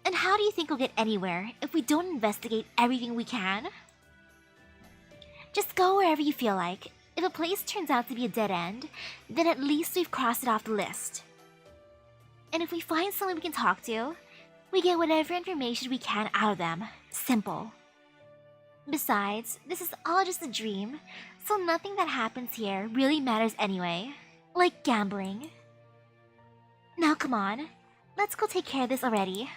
And how do you think we'll get anywhere if we don't investigate everything we can? Just go wherever you feel like. If a place turns out to be a dead end, then at least we've crossed it off the list. And if we find someone we can talk to, we get whatever information we can out of them. Simple. Besides, this is all just a dream, so nothing that happens here really matters anyway. Like gambling. Now come on, let's go take care of this already.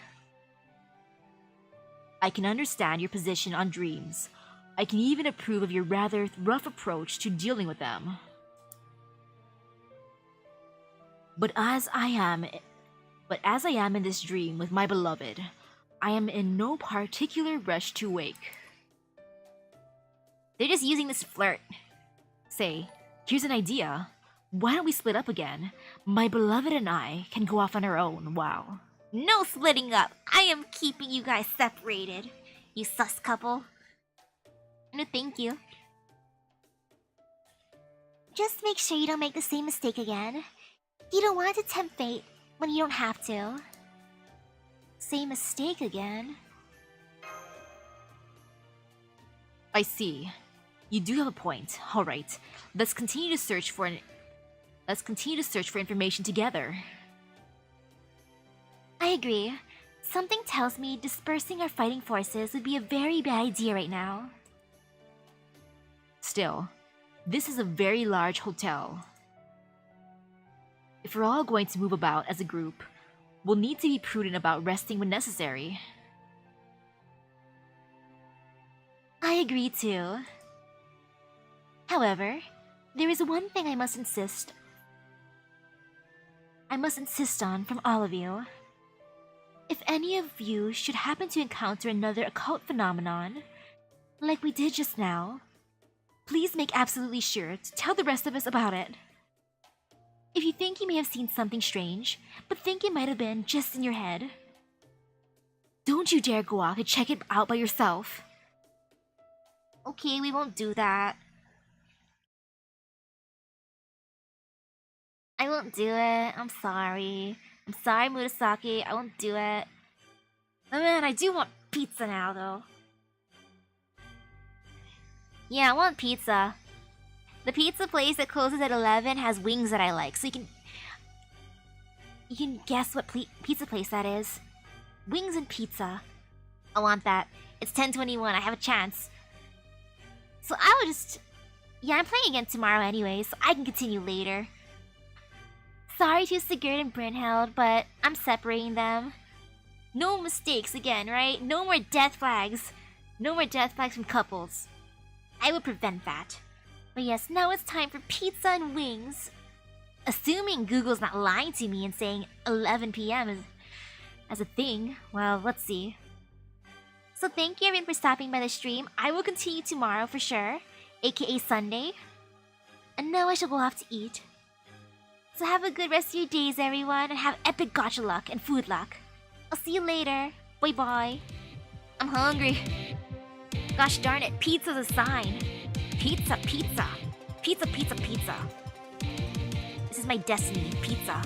I can understand your position on dreams. I can even approve of your rather rough approach to dealing with them. But as I am in this dream with my beloved, I am in no particular rush to wake. They're just using this to flirt. Say, here's an idea. Why don't we split up again? My beloved and I can go off on our own, wow. No splitting up! I am keeping you guys separated, you sus couple. No, thank you. Just make sure you don't make the same mistake again. You don't want to tempt fate when you don't have to. Same mistake again? I see. You do have a point. All right. Let's continue to search for information together. I agree. Something tells me dispersing our fighting forces would be a very bad idea right now. Still, this is a very large hotel. If we're all going to move about as a group, we'll need to be prudent about resting when necessary. I agree too. However, there is one thing I must insist on from all of you. If any of you should happen to encounter another occult phenomenon, like we did just now, please make absolutely sure to tell the rest of us about it. If you think you may have seen something strange, but think it might have been just in your head, don't you dare go off and check it out by yourself. Okay, we won't do that. I won't do it. I'm sorry. I'm sorry, Murasaki. I won't do it. Oh man, I do want pizza now, though. Yeah, I want pizza. The pizza place that closes at 11 has wings that I like, so you can guess what pizza place that is. Wings and pizza. I want that. It's 10:21. I have a chance. So I would just... Yeah, I'm playing again tomorrow anyway, so I can continue later. Sorry to Sigurd and Brynhild, but I'm separating them. No mistakes again, right? No more death flags. No more death flags from couples. I will prevent that. But yes, now it's time for pizza and wings. Assuming Google's not lying to me and saying 11 p.m. is as a thing. Well, let's see. So thank you everyone for stopping by the stream. I will continue tomorrow for sure, aka Sunday. And now I shall go off to eat. So have a good rest of your days, everyone, and have epic gacha luck and food luck. I'll see you later. Bye bye. I'm hungry. Gosh darn it, pizza's a sign. Pizza, pizza. Pizza, pizza, pizza. This is my destiny, pizza.